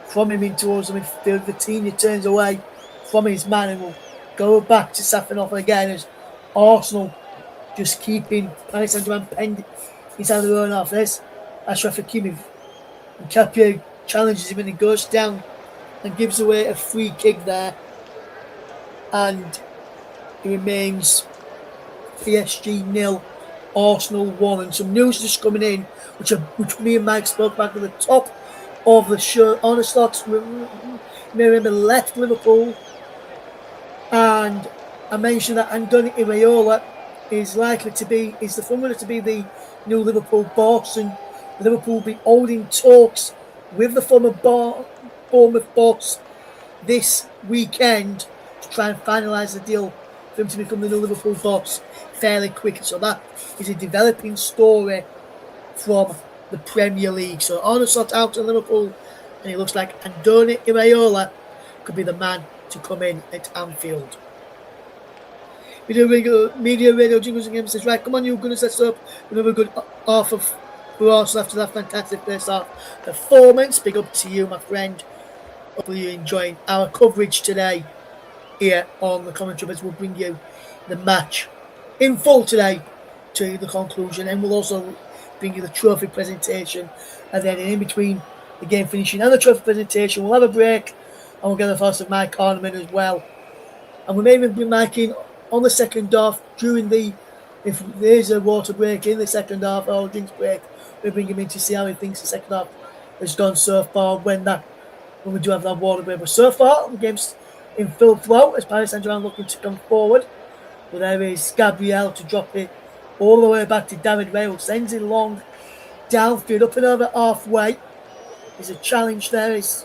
from him in towards the midfield. Vitinha turns away from his man and will go back to Safanov again as Arsenal just keeping Paris Saint-Germain penned inside their own half. There's Achraf Hakimi. And Capio challenges him and he goes down and gives away a free kick there. And it remains PSG 0, Arsenal 1. And some news just coming in, which me and Mike spoke back at the top of the show. Arne Slot, you may remember, left Liverpool. And I mentioned that Andoni Iraola is the front-runner to be the new Liverpool boss, and Liverpool will be holding talks with the former Bournemouth boss this weekend to try and finalise the deal for him to become the new Liverpool boss fairly quick. So that is a developing story from the Premier League. So Arne Slot out in Liverpool, and it looks like Andoni Iraola could be the man to come in at Anfield. Media radio jingles and games says, right, come on, you're going to set us up another good half for Arsenal after that fantastic first half performance. Big up to you, my friend. Hopefully you're enjoying our coverage today here on the commentary, as we'll bring you the match in full today to the conclusion, and we'll also bring you the trophy presentation, and then in between the game finishing and the trophy presentation, we'll have a break and we'll get the thoughts of Mike Harneman as well. And we may even bring Mike in on the second half if there's a water break in the second half or a drinks break, we bring him in to see how he thinks the second half has gone so far when we do have that water break. But so far, the game's in full flow as Paris Saint-Germain looking to come forward. But there is Gabriel to drop it all the way back to David Rail, sends it long downfield, up and over halfway. There's a challenge there. It's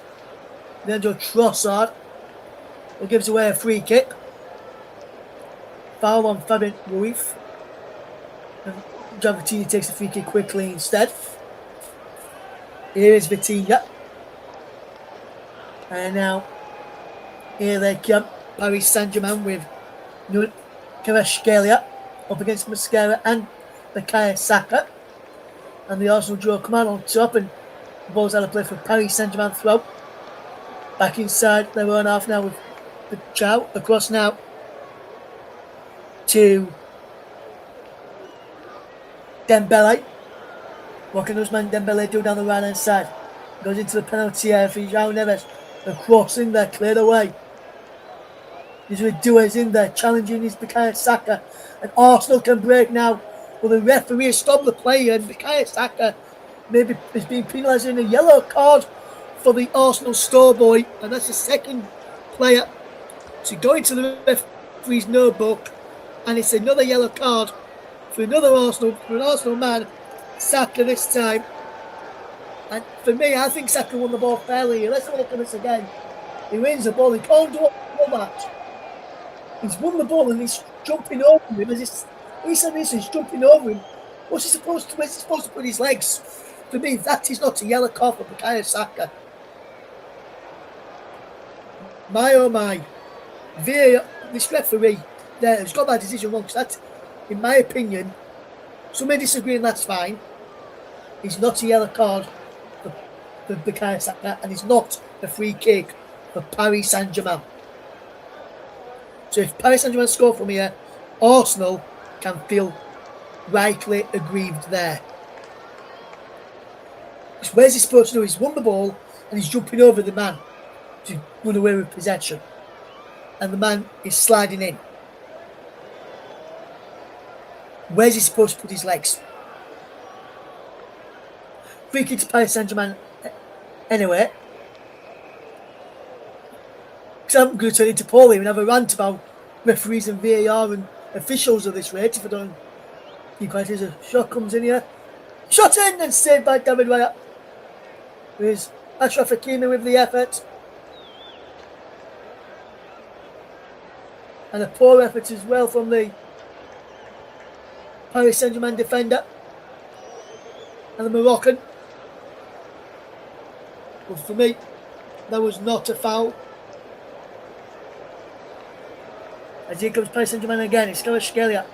Leandro Trossard, who gives away a free kick. Foul on Fabian Ruiz. And Vitinha takes the free kick quickly instead. Here is Vitinha. And now, here they come. Paris Saint-Germain with Kvaratskhelia up against Mascara and Bukayo Saka. And the Arsenal duo come out on top, and the ball's out of play for Paris Saint-Germain throw. Back inside their own half now with the Chow across now to Dembele. What can Ousmane Dembele do down the right hand side? Goes into the penalty area for João Neves. The cross in there, cleared away. These are Duez in there, challenging his Bukayo Saka. And Arsenal can break now. Well, the referee has stopped the play, and Bukayo Saka maybe is being penalised in a yellow card for the Arsenal store-boy. And that's the second player to go into the referee's notebook. And it's another yellow card for an Arsenal man, Saka this time. And for me, I think Saka won the ball fairly. Let's have a look at this again. He wins the ball. He can't do that. He's won the ball and he's jumping over him. He's jumping over him. Where's he supposed to put his legs? For me, that is not a yellow card for Bukayo Saka. My oh my. This referee there has got that decision wrong, because that, in my opinion, some may disagree and that's fine. It's not a yellow card for Bukayo Saka, and it's not a free kick for Paris Saint-Germain. So if Paris Saint-Germain score from here, Arsenal can feel rightly aggrieved there. Because where's he supposed to do? He's won the ball and he's jumping over the man to run away with possession. And the man is sliding in. Where's he supposed to put his legs? Free kick to Paris Saint-Germain anyway. Because I'm going to turn into Paulie and have a rant about referees and VAR and officials of this rate if I don't keep quiet. As a shot comes in here. Shot in and saved by David Raya. There's Achraf Hakimi with the effort. And a poor effort as well from the Paris Saint-Germain defender. And the Moroccan. But for me, that was not a foul. As here comes Paris Saint-Germain again, it's Kvaratskhelia.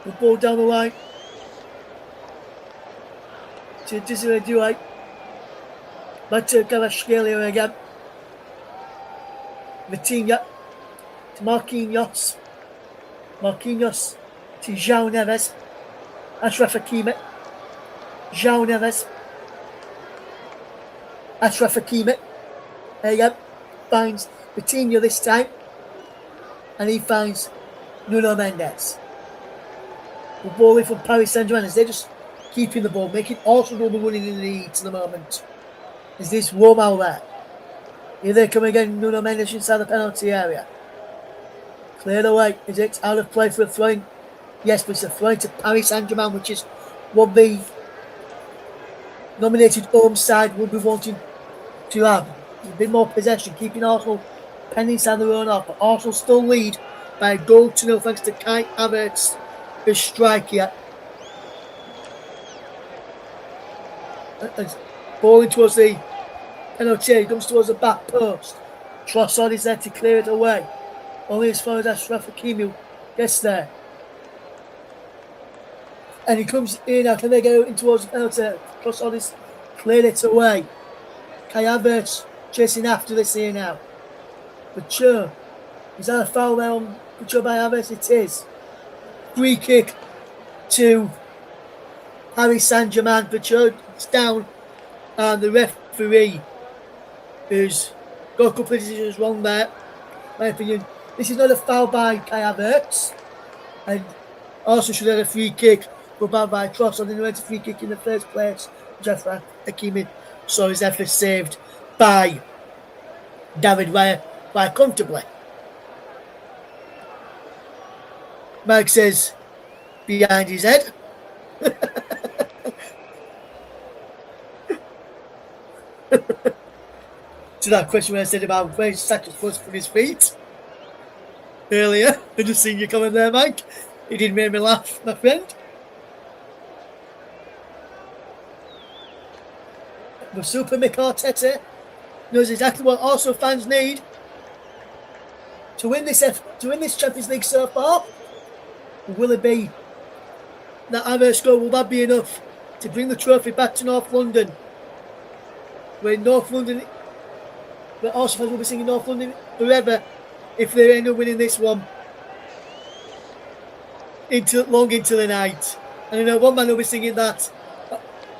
The ball down the line to Desiree Doué. Back to Kvaratskhelia again. Vitinha to Marquinhos. Marquinhos to João Neves. Achraf Hakimi. João Neves. Achraf Hakimi. There you go. Finds Vitinha this time. And he finds Nuno Mendes. The ball in from Paris Saint-Germain as they're just keeping the ball, making Arsenal the running in the lead to the moment. Is this warm out there? Here they come again, Nuno Mendes inside the penalty area. Cleared away. Is it out of play for a throw-in? Yes, but it's a throw-in to Paris Saint-Germain, which is what the nominated home side would be wanting to have. A bit more possession, keeping Arsenal pending inside their own half. But Arsenal still lead by a goal to nil thanks to Kai Havertz, his strike here. Ball in towards the penalty, comes towards the back post. Trossard is there to clear it away. Only as far as Achraf Hakimi gets there. And he comes in now. Can they go in towards the penalty? Trossard is cleared it away. Kai Havertz chasing after this here now. But sure, is that a foul there on Couture by Havertz? It is. Free kick to Paris Saint-Germain. But sure, it's down. And the referee, who's got a couple of decisions wrong there, in my opinion. This is not a foul by Kai Havertz. And also should have had a free kick for by Trossard. And he went a free kick in the first place. Achraf Hakimi saw his effort saved by David Raya quite comfortably. Mike says behind his head. To that question when I said about where Saka's supposed to put his feet earlier. I just seen you comment there, Mike. It did make me laugh, my friend. The Super Mick Arteta knows exactly what Arsenal fans need to win this Champions League so far. Will it be that Havertz goal? Will that be enough to bring the trophy back to North London? Where Arsenal fans will be singing North London forever if they end up winning this one long into the night. And I know one man will be singing that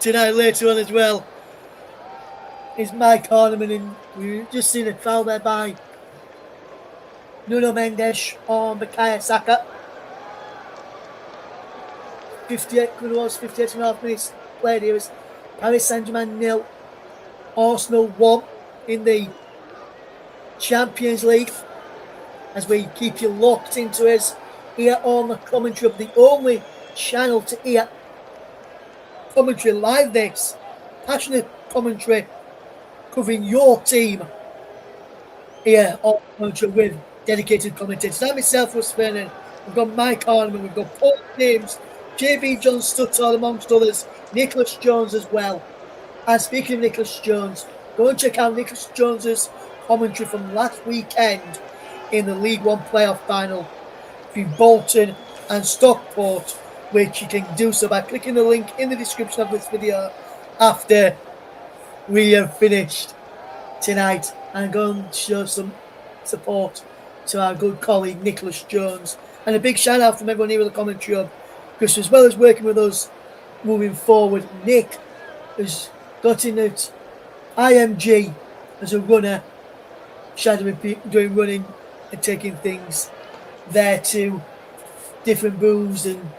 tonight later on as well. Is Mike Harneman, and we've just seen a foul there by Nuno Mendes on Bukayo Saka. 58 and a half minutes played here. It's Paris Saint-Germain 0, Arsenal 1 in the Champions League. As we keep you locked into us here on the commentary of the only channel to hear commentary live, this passionate commentary covering your team here on commentary with dedicated commentators. I'm myself, Russ Vernon. We've got Mike Harneman, we've got Paul James, JB John Stuttard amongst others, Nicholas Jones as well. And speaking of Nicholas Jones, go and check out Nicholas Jones's commentary from last weekend in the League One playoff final between Bolton and Stockport, which you can do so by clicking the link in the description of this video after we have finished tonight, and go and show some support to our good colleague Nicholas Jones. And a big shout out from everyone here at the commentary hub, because as well as working with us moving forward, Nick has got in at IMG as a runner, shadowing, doing running and taking things there to different booths and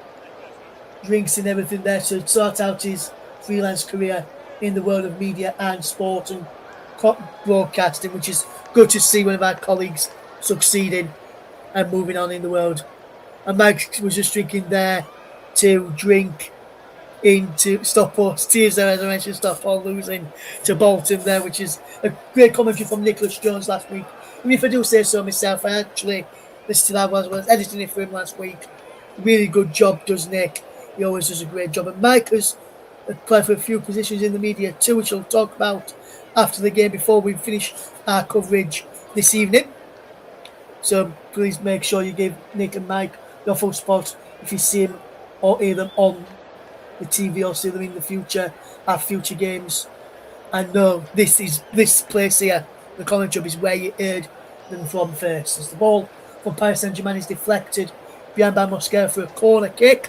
drinks and everything there to sort out his freelance career in the world of media and sport and broadcasting, which is good to see one of our colleagues succeeding and moving on in the world. And Mike was just drinking there to drink in to stop us. Tears there, as I mentioned, stop all losing to Bolton there, which is a great commentary from Nicholas Jones last week. I mean, if I do say so myself, I actually listened to that while I was editing it for him last week. Really good job, does Nick. He always does a great job. And Mike has applied for a few positions in the media too, which we'll talk about after the game before we finish our coverage this evening. So please make sure you give Nick and Mike your full support if you see them or hear them on the TV or see them in the future at future games. And no, this place here, the commentary is where you heard them from first. As the ball from Paris Saint-Germain is deflected behind by Mosquera for a corner kick,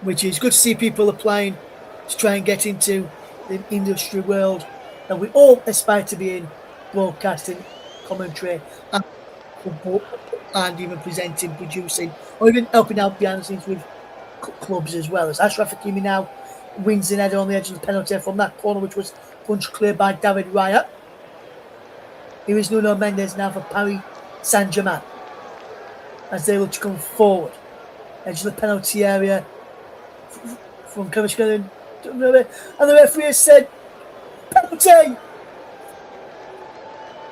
which is good to see people applying to try and get into the industry world that we all aspire to be in, broadcasting, commentary, and even presenting, producing, or even helping out behind the scenes with clubs as well. As Ashraf Hakimi now wins an header on the edge of the penalty from that corner, which was punched clear by David Raya. Here is Nuno Mendes now for Paris Saint-Germain as they look to come forward. Edge of the penalty area from Kvaratskhelia, and the referee has said penalty.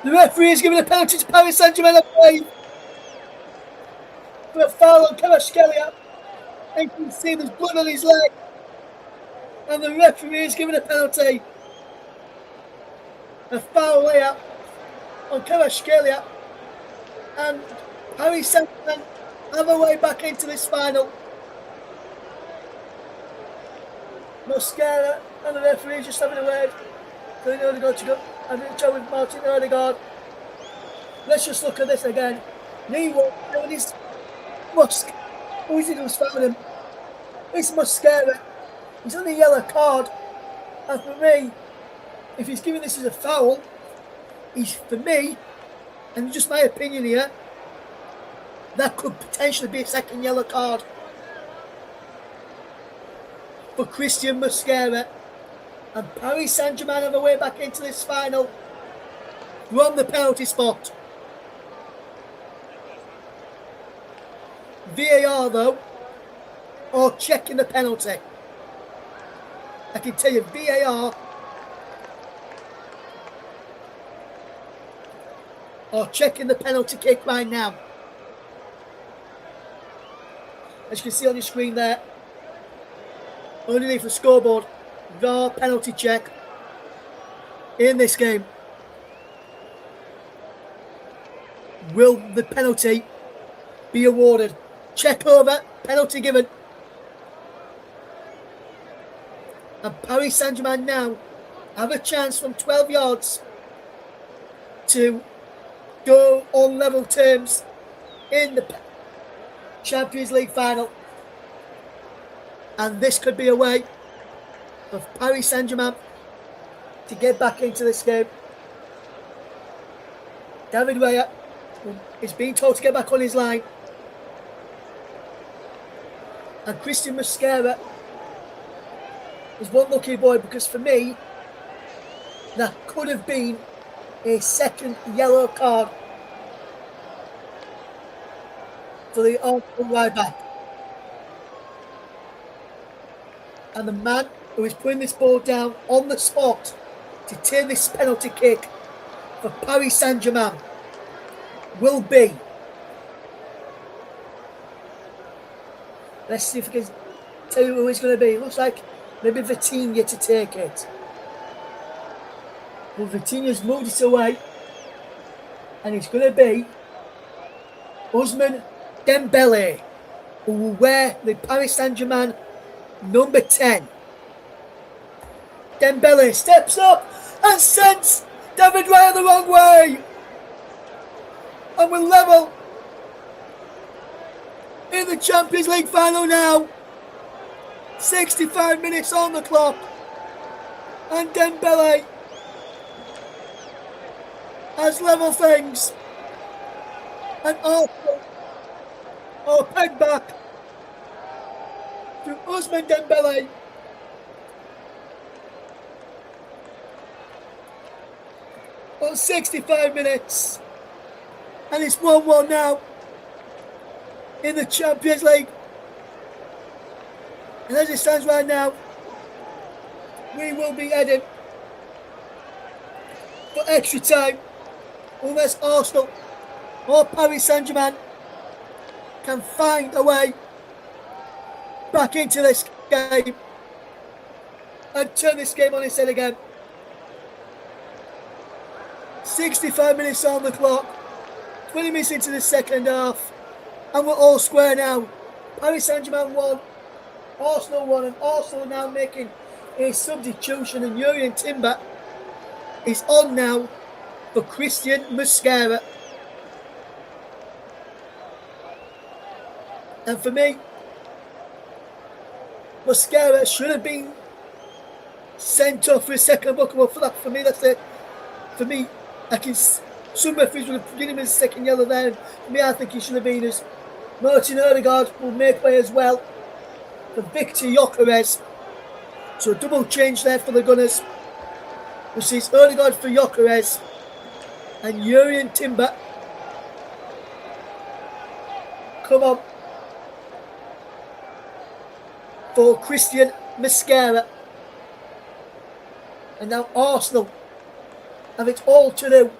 The referee is giving a penalty to Paris Saint-Germain away for a foul on Kvaratskhelia. And you can see there's blood on his leg, and the referee is giving a penalty. A foul layup on Kvaratskhelia, and Paris Saint-Germain have a way back into this final. Mosquera and the referee just having a word. Going Odegaard to go and a chat with Martin Odegaard. Let's just look at this again. Knee walk down his Musk. Who is it who's found him? It's Mosquera. He's on a yellow card. And for me, if he's giving this as a foul, he's, for me, and just my opinion here, that could potentially be a second yellow card for Christian Mosquera. And Paris Saint-Germain have a way back into this final. We're on the penalty spot. VAR, though, are checking the penalty. I can tell you, VAR are checking the penalty kick right now. As you can see on your screen there, underneath the scoreboard, VAR penalty check in this game. Will the penalty be awarded? Check over, penalty given. And Paris Saint-Germain now have a chance from 12 yards to go on level terms in the Champions League Final. And this could be a way of Paris Saint-Germain to get back into this game. David Raya is being told to get back on his line. And Christian Mosquera is one lucky boy, because for me, that could have been a second yellow card for the Arsenal right back. And the man who is putting this ball down on the spot to turn this penalty kick for Paris Saint-Germain will be... Let's see if we can tell you who it's going to be. It looks like maybe Vitinha to take it. But Vitinha's moved it away. And it's going to be Ousmane Dembele, who will wear the Paris Saint-Germain number 10. Dembele steps up and sends David Raya the wrong way. And we're level in the Champions League Final now. 65 minutes on the clock. And Dembele has level things. And Arsenal are pegged back to Ousmane Dembele. On 65 minutes. And it's 1-1 now in the Champions League. And as it stands right now, we will be heading for extra time unless Arsenal or Paris Saint-Germain can find a way back into this game and turn this game on its head again. 65 minutes on the clock, 20 minutes into the second half, and we're all square now. Paris Saint-Germain won, Arsenal won, and Arsenal now making a substitution, and Jurrien Timber is on now for Christian Mosquera. And for me, Mosquera should have been sent off for a second buckle. For that, for me, that's it. For me, some referees would have given him a second yellow there. For me, I think he should have been as Martin Odegaard will make way as well for Victor Gyökeres. So a double change there for the Gunners, which is Odegaard for Gyökeres and Jurrien Timber. Come on. For Christian Mosquera. And now Arsenal have it all to do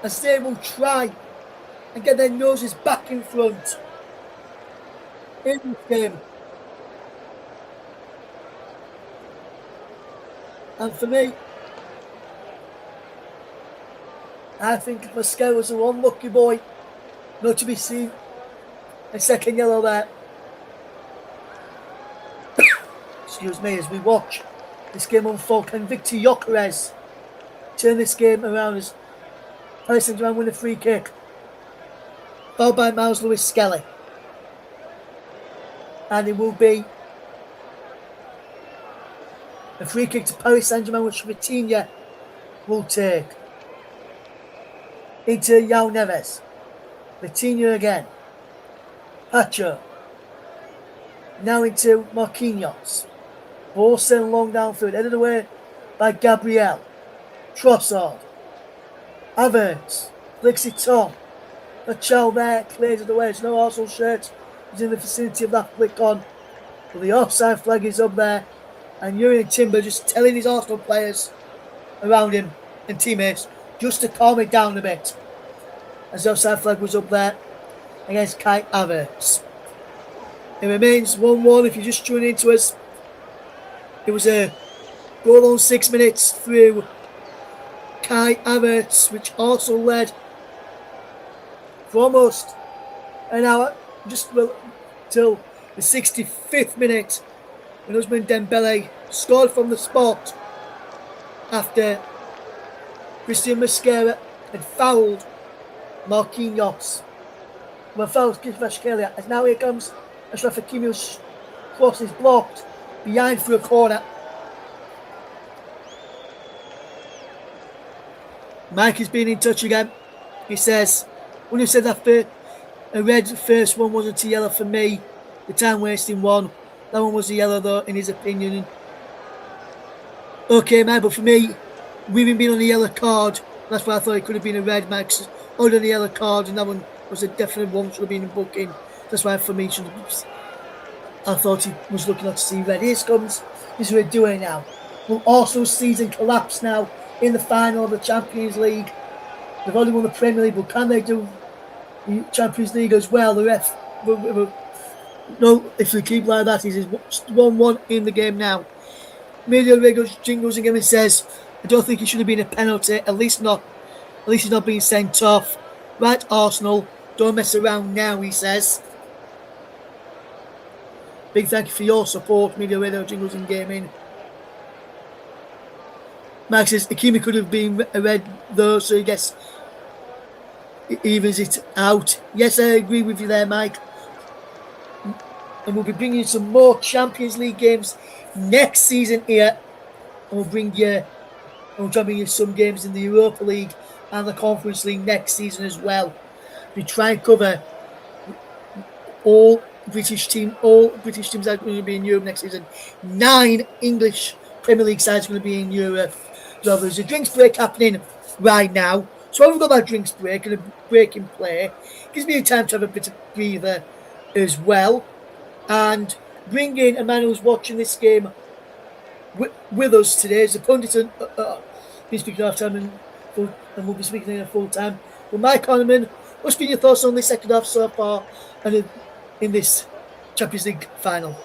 as they will try and get their noses back in front in this game. And for me, I think Mosquera was the one lucky boy not to be seen a second yellow there. Excuse me, as we watch this game unfold. Can Victor Gyökeres turn this game around as Paris Saint-Germain win a free kick? Fouled by Miles Lewis Skelly. And it will be a free kick to Paris Saint-Germain, which Vitinha will take. Into João Neves. Vitinha again. Pacho. Now into Marquinhos. Ball sent long downfield. Headed away by Gabriel. Trossard. Havertz. Flicks it on. The child there clears it away. There's no Arsenal shirt. He's in the vicinity of that flick on. But the offside flag is up there. And Jurrien Timber just telling his Arsenal players around him and teammates just to calm it down a bit. As the offside flag was up there against Kai Havertz. It remains 1-1 if you're just tuning into us. It was a goal on 6 minutes through Kai Havertz, which also led for almost an hour, just till the 65th minute, when Usman Dembele scored from the spot after Christian Mosquera had fouled Marquinhos. Well, fouled Kvaratskhelia. As now here comes Achraf Hakimi's cross is blocked behind for a corner. Mike has been in touch again. He says, when you said that a red first one wasn't a yellow for me, the time wasting one, that one was a yellow though, in his opinion. Okay, Mike, but for me, with him being on a yellow card, that's why I thought it could have been a red. Mike's on a yellow card, and that one was a definite one, should have been a booking. That's why for me, I thought he was looking out to see red. Here comes, this is what we're doing now. Will Arsenal's season collapse now in the final of the Champions League? They've already won the Premier League, but can they do the Champions League as well? The ref, no, if they keep like that, he's 1-1 in the game now. Media jingles again and says, I don't think it should have been a penalty, at least he's not being sent off. Right, Arsenal, don't mess around now, he says. Big thank you for your support, Media Radio Jingles and Gaming. Mike says, Hakimi could have been a red though, so he gets evens it out. Yes, I agree with you there, Mike. And we'll be bringing you some more Champions League games next season here. And we'll try to bring you some games in the Europa League and the Conference League next season as well. We try and cover all British teams are going to be in Europe next season. 9 English Premier League sides are going to be in Europe. So there's a drinks break happening right now. So while we've got that drinks break and a break in play, gives me time to have a bit of breather as well. And bring in a man who's watching this game with us today. As a pundit and been speaking half time and we'll be speaking in full time. But Mike Honeyman, what's been your thoughts on the second half so far and in this Champions League final?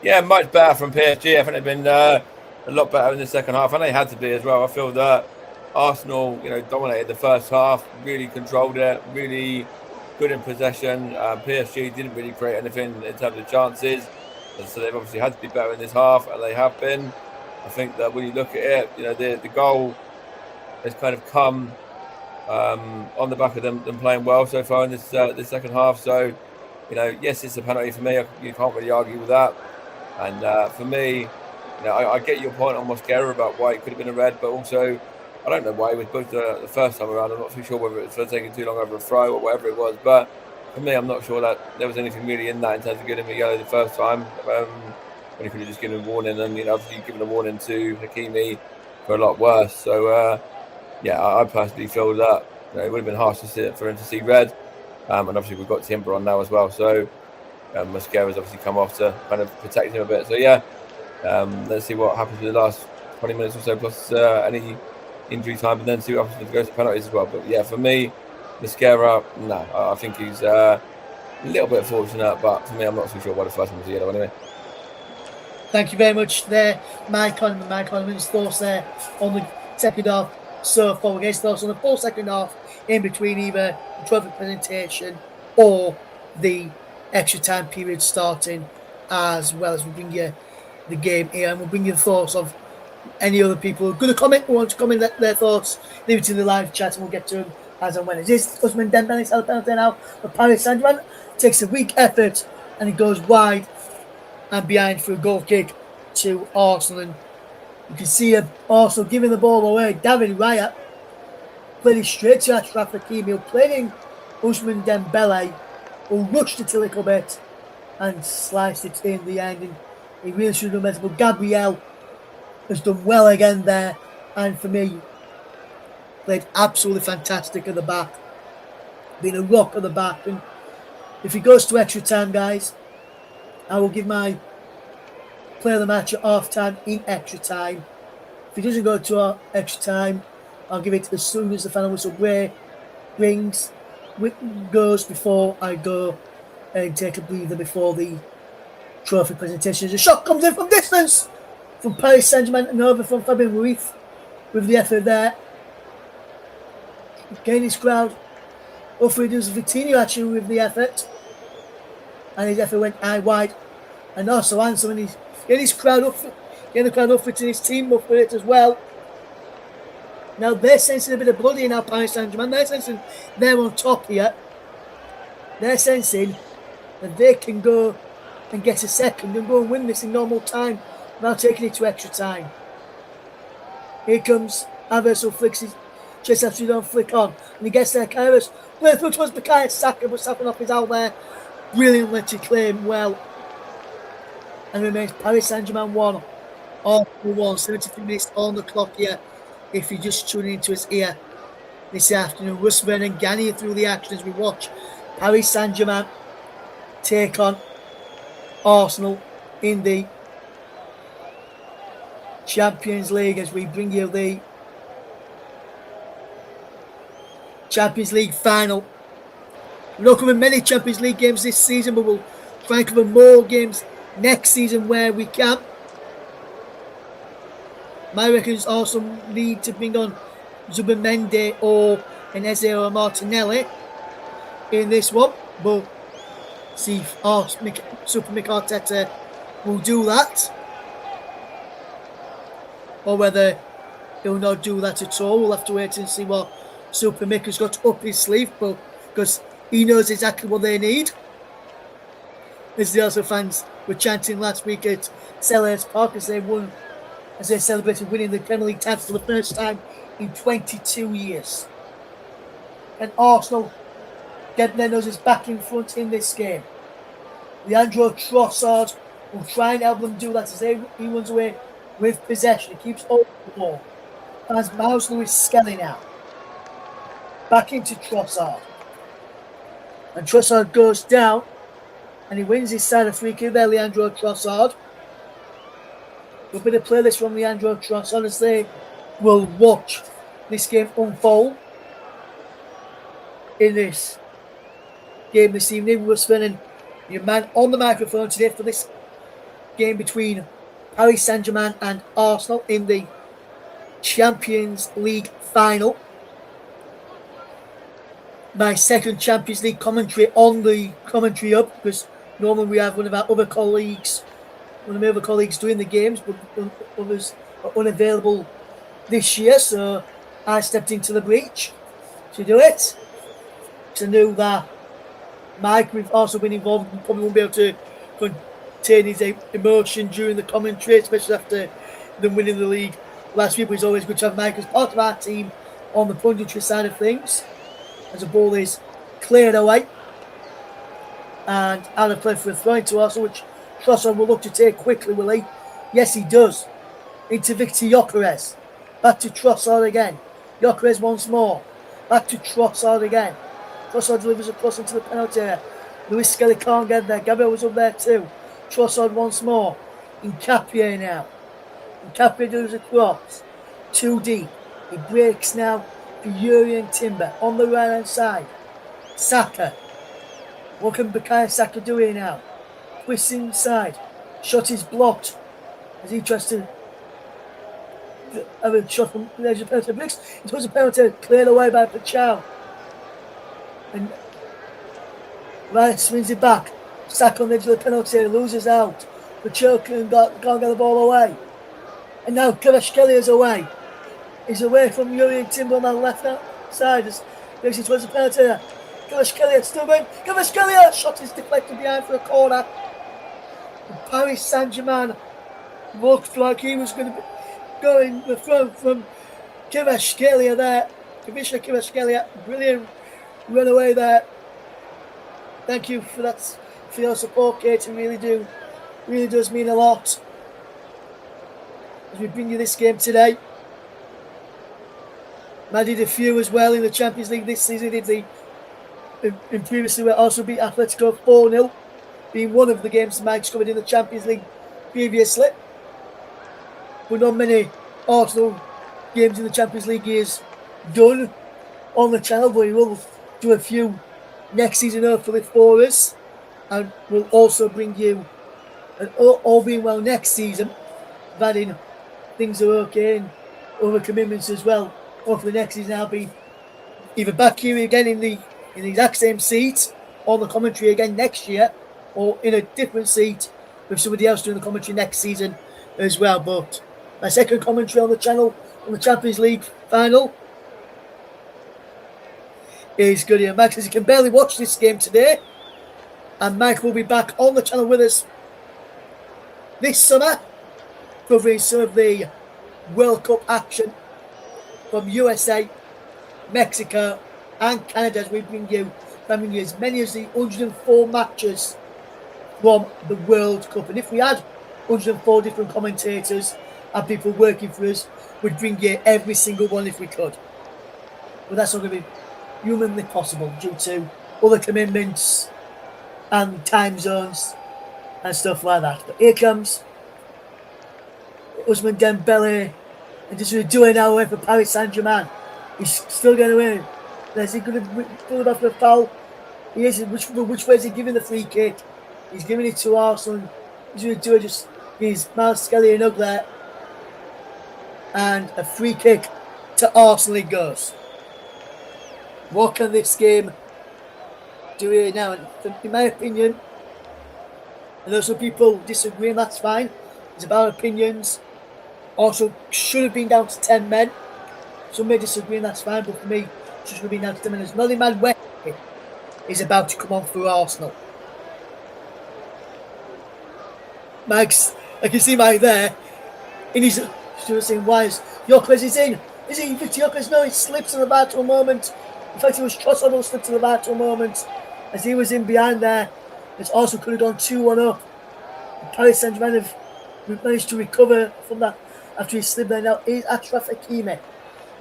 Yeah, much better from PSG. I think they've been a lot better in the second half, and they had to be as well. I feel that Arsenal, dominated the first half, really controlled it, really good in possession. PSG didn't really create anything in terms of chances, and so they've obviously had to be better in this half, and they have been. I think that when you look at it, the goal has kind of come on the back of them playing well so far in this second half. So, yes, it's a penalty for me. You can't really argue with that. And for me, I get your point on Mosquera about why it could have been a red, but also I don't know why he was booked the first time around. I'm not too sure whether it's for taking too long over a throw or whatever it was. But for me, I'm not sure that there was anything really in that in terms of giving him a yellow the first time. When he could have just given him a warning, and obviously given a warning to Hakimi for a lot worse. So I personally feel that it would have been harsh for him to see red, and obviously we've got Timber on now as well. So Mosquera's obviously come off to kind of protect him a bit. So let's see what happens in the last 20 minutes or so, plus any injury time, and then see what happens with the goes to penalties as well. But for me, Mosquera, no, I think he's a little bit fortunate, but for me, I'm not too sure why the first one was a yellow anyway. Thank you very much there, Mike Honeyman's thoughts there on the second half so far. Against thoughts on the full second half in between either the trophy presentation or the extra time period starting, as well as we bring you the game here, and we'll bring you the thoughts of any other people who are going to comment, who want to comment their thoughts. Leave it in the live chat and we'll get to them as and when. It is Usman Dembele's penalty now for Paris Saint-Germain. Takes a weak effort and it goes wide and behind for a goal kick to Arsenal. And you can see Arsenal giving the ball away. David Raya played it straight to Achraf Hakimi, who played in Usman Dembele, who rushed it a little bit and sliced it in the end. And he really should have done better. But Gabriel has done well again there, and for me, played absolutely fantastic at the back, being a rock at the back. And if he goes to extra time, guys, I will give my player of the match at half time in extra time. If he doesn't go to extra time, I'll give it as soon as the final whistle goes, before I go and take a breather before the trophy presentation. As a shot comes in from distance from Paris Saint-Germain and over from Fabian Ruiz with the effort there. Again, his crowd. Hopefully does Vitinho actually with the effort. And his effort went eye wide. And also Ansel, and he's getting his crowd up, getting the crowd up for it, and his team up for it as well. Now they're sensing a bit of blood here now, Paris Saint-Germain. They're sensing they're on top here. They're sensing that they can go and get a second and go and win this in normal time, now taking it to extra time. Here comes Havertz, who flicks his chest after he don't flick on, and he gets there. Havertz plays through towards Bukayo Saka, but Saka is out there brilliantly to claim well, and remains Paris Saint-Germain 1, Arsenal 1. 73 minutes on the clock here. If you're just tuning into us here this afternoon, Russ Vernon ganning through the action as we watch Paris Saint-Germain take on Arsenal in the Champions League, as we bring you the Champions League final. We're not covering many Champions League games this season, but we'll try and cover more games next season where we can. My reckons also need to bring on Zubimendi or Enesio Martinelli in this one, but see if Super Mick Arteta will do that, or whether he'll not do that at all. We'll have to wait and see what Super Mick has got up his sleeve, but because he knows exactly what they need. As the Arsenal fans were chanting last week at Selhurst Park as they celebrated winning the Premier League title for the first time in 22 years. And Arsenal get their noses back in front in this game. Leandro Trossard will try and help them do that as he runs away with possession. He keeps holding the ball. As Miles Lewis Skelly now. Back into Trossard. And Trossard goes down. And he wins his side a free kick there, Leandro Trossard. A bit of playlist from Leandro Trossard as they will watch this game unfold in this game this evening. Russ Vernon, your man on the microphone today for this game between Paris Saint-Germain and Arsenal in the Champions League Final. My second Champions League commentary on the commentary hub, because normally we have one of my other colleagues doing the games, but others are unavailable this year, so I stepped into the breach to do it. So I knew that Mike, we've also been involved, and probably won't be able to contain his emotion during the commentary, especially after them winning the league last week. But it's always good to have Mike as part of our team on the punditry side of things, as the ball is cleared away and out of play for a throw into Arsenal, which Trossard will look to take quickly, will he? Yes, he does. Into Victor Gyökeres. Back to Trossard again. Gyökeres once more. Back to Trossard again. Trossard delivers a cross into the penalty area. Luis Skelly can't get there. Gabriel was up there too. Trossard once more. Nkapie now. Nkapie delivers a cross. Too deep. He breaks now for Jurrien Timber on the right hand side. Saka. What can Bukayo Saka do here now? Twists inside. Shot is blocked as he tries to have a shot from the edge of the penalty. It was a penalty cleared away by Pachau. And Rice swings it back. Saka on the edge of the penalty, loses out. Pachau can't get the ball away. And now Kvaratskhelia is away. He's away from Jurrien Timber on the left side. As he towards the penalty. Kvaratskhelia still going. Kvaratskhelia! Shot is deflected behind for a corner. And Paris Saint-Germain looked like he was going to go in the front from Kvaratskhelia there. Kvaratskhelia, Kvaratskhelia, brilliant run away there. Thank you for that, for your support, Kate. It really does mean a lot as we bring you this game today. I did a few as well in the Champions League this season. And previously we also beat Atletico 4-0, being one of the games Mike's covered in the Champions League previously. But not many Arsenal games in the Champions League is done on the channel, but we will do a few next season hopefully for us, and we'll also bring you, and all being well next season, providing things are okay and other commitments as well. Hopefully next season I'll be either back here again in the exact same seat on the commentary again next year, or in a different seat with somebody else doing the commentary next season as well. But my second commentary on the channel on the Champions League Final is good here. Mike says he can barely watch this game today, and Mike will be back on the channel with us this summer, covering some of the World Cup action from USA, Mexico and Canada, as we bring you as many as the 104 matches from the World Cup. And if we had 104 different commentators and people working for us, we'd bring you every single one if we could. But that's not going to be humanly possible due to other commitments and time zones and stuff like that. But here comes Ousmane Dembele, and just doing our way for Paris Saint-Germain. He's still going to win. Is he going to pull it off the foul? He is. Which way is he giving the free kick? He's giving it to Arsenal. He's going to do it. Just he's Miles Skelly and up there, and a free kick to Arsenal it goes. What can this game do here now? In my opinion, and though some people disagree, and that's fine. It's about opinions. Also, should have been down to 10 men. Some may disagree, and that's fine, but for me, it should have been down to 10 men. As Melly Man West is about to come on for Arsenal. Mike's, I can see Mike there, and he's saying, why is Gyökeres is in? Is he Victor Gyökeres? No, he slips in the vital moment. In fact, it was Trossard who slipped in the vital moment as he was in behind there. It also could have gone 2-1 up. And Paris Saint-Germain have managed to recover from that after he slipped there. Now is Achraf Hakimi,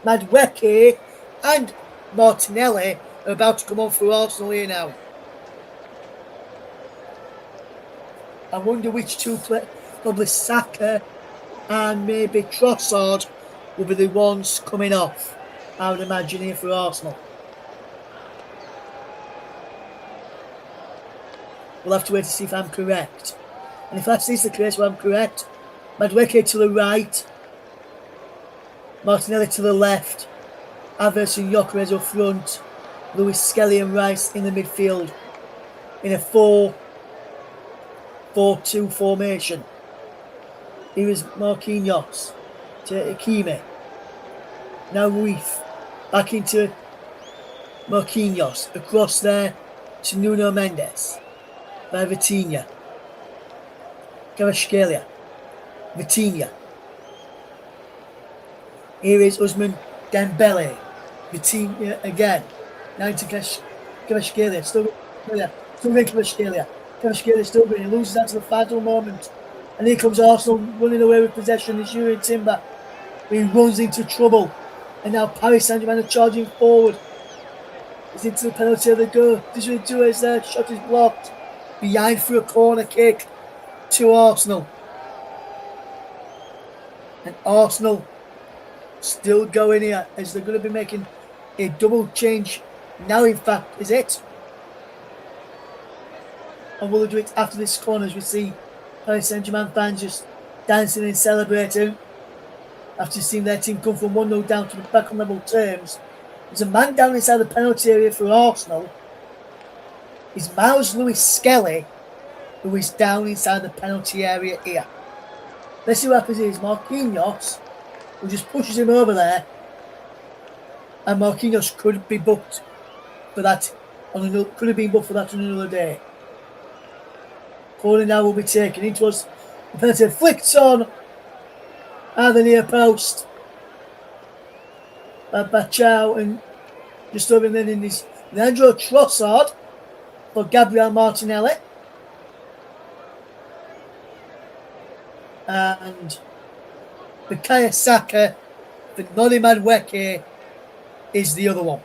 Madueke and Martinelli are about to come on for Arsenal here now. I wonder which two play. Probably Saka and maybe Trossard will be the ones coming off, I would imagine, here for Arsenal. We'll have to wait to see if I'm correct. And if that is the case where I'm correct, Madueke to the right, Martinelli to the left, Havertz and Gyökeres up front, Lewis Skelly and Rice in the midfield in a 4-4-2 formation. Here is Marquinhos to Hakimi. Now Ruiz back into Marquinhos, across there to Nuno Mendes by Vitinha. Kvaratskhelia, Vitinha. Here is Usman Dembele, Vitinha again. Now to Kvaratskhelia, still Kvaratskhelia. Kvaratskhelia still going, he loses that to the final moment. And here comes Arsenal running away with possession. It's Yuri Timber. He runs into trouble. And now Paris Saint-Germain are charging forward. He's into the penalty of the goal. Dujardin is there. Shot is blocked. Behind for a corner kick to Arsenal. And Arsenal still going here as they're going to be making a double change. Now, in fact, is it? And will they do it after this corner as we see Paris Saint-Germain fans just dancing and celebrating after seeing their team come from 1-0 down to the back on level terms. There's a man down inside the penalty area for Arsenal. It's Miles Lewis Skelly who is down inside the penalty area here. Let's see what happens here. Marquinhos who just pushes him over there, and Marquinhos could be booked for that on another, could have been booked for that on another day. Corner now will be taken in towards the penalty, flicked on at the near post by Bachau, and just over then in this Leandro Trossard for Gabriel Martinelli, and Bukayo Saka for Noni Madueke is the other one.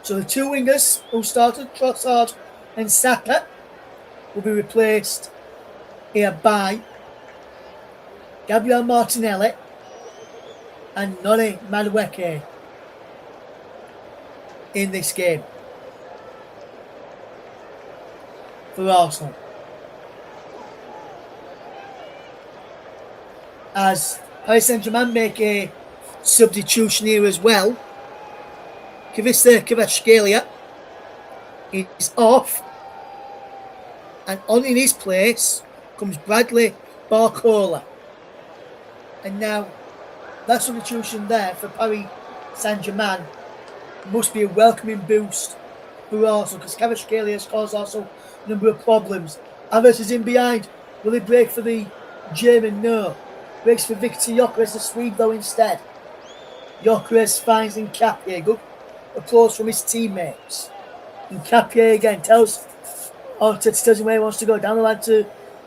So the two wingers who started, Trossard and Saka, will be replaced here by Gabriel Martinelli and Noni Madueke in this game for Arsenal. As Paris Saint-Germain make a substitution here as well. Kvaratskhelia is off, and on in his place comes Bradley Barcola. And now that substitution there for Paris Saint-Germain must be a welcoming boost for Arsenal, because Kvaratskhelia has caused Arsenal a number of problems. Havertz is in behind. Will he break for the German? No. Breaks for Victor Gyökeres, the Swede, though, instead. Gyökeres finds Nkapie. Good applause from his teammates. Nkapie again tells him where he wants to go. Down the line to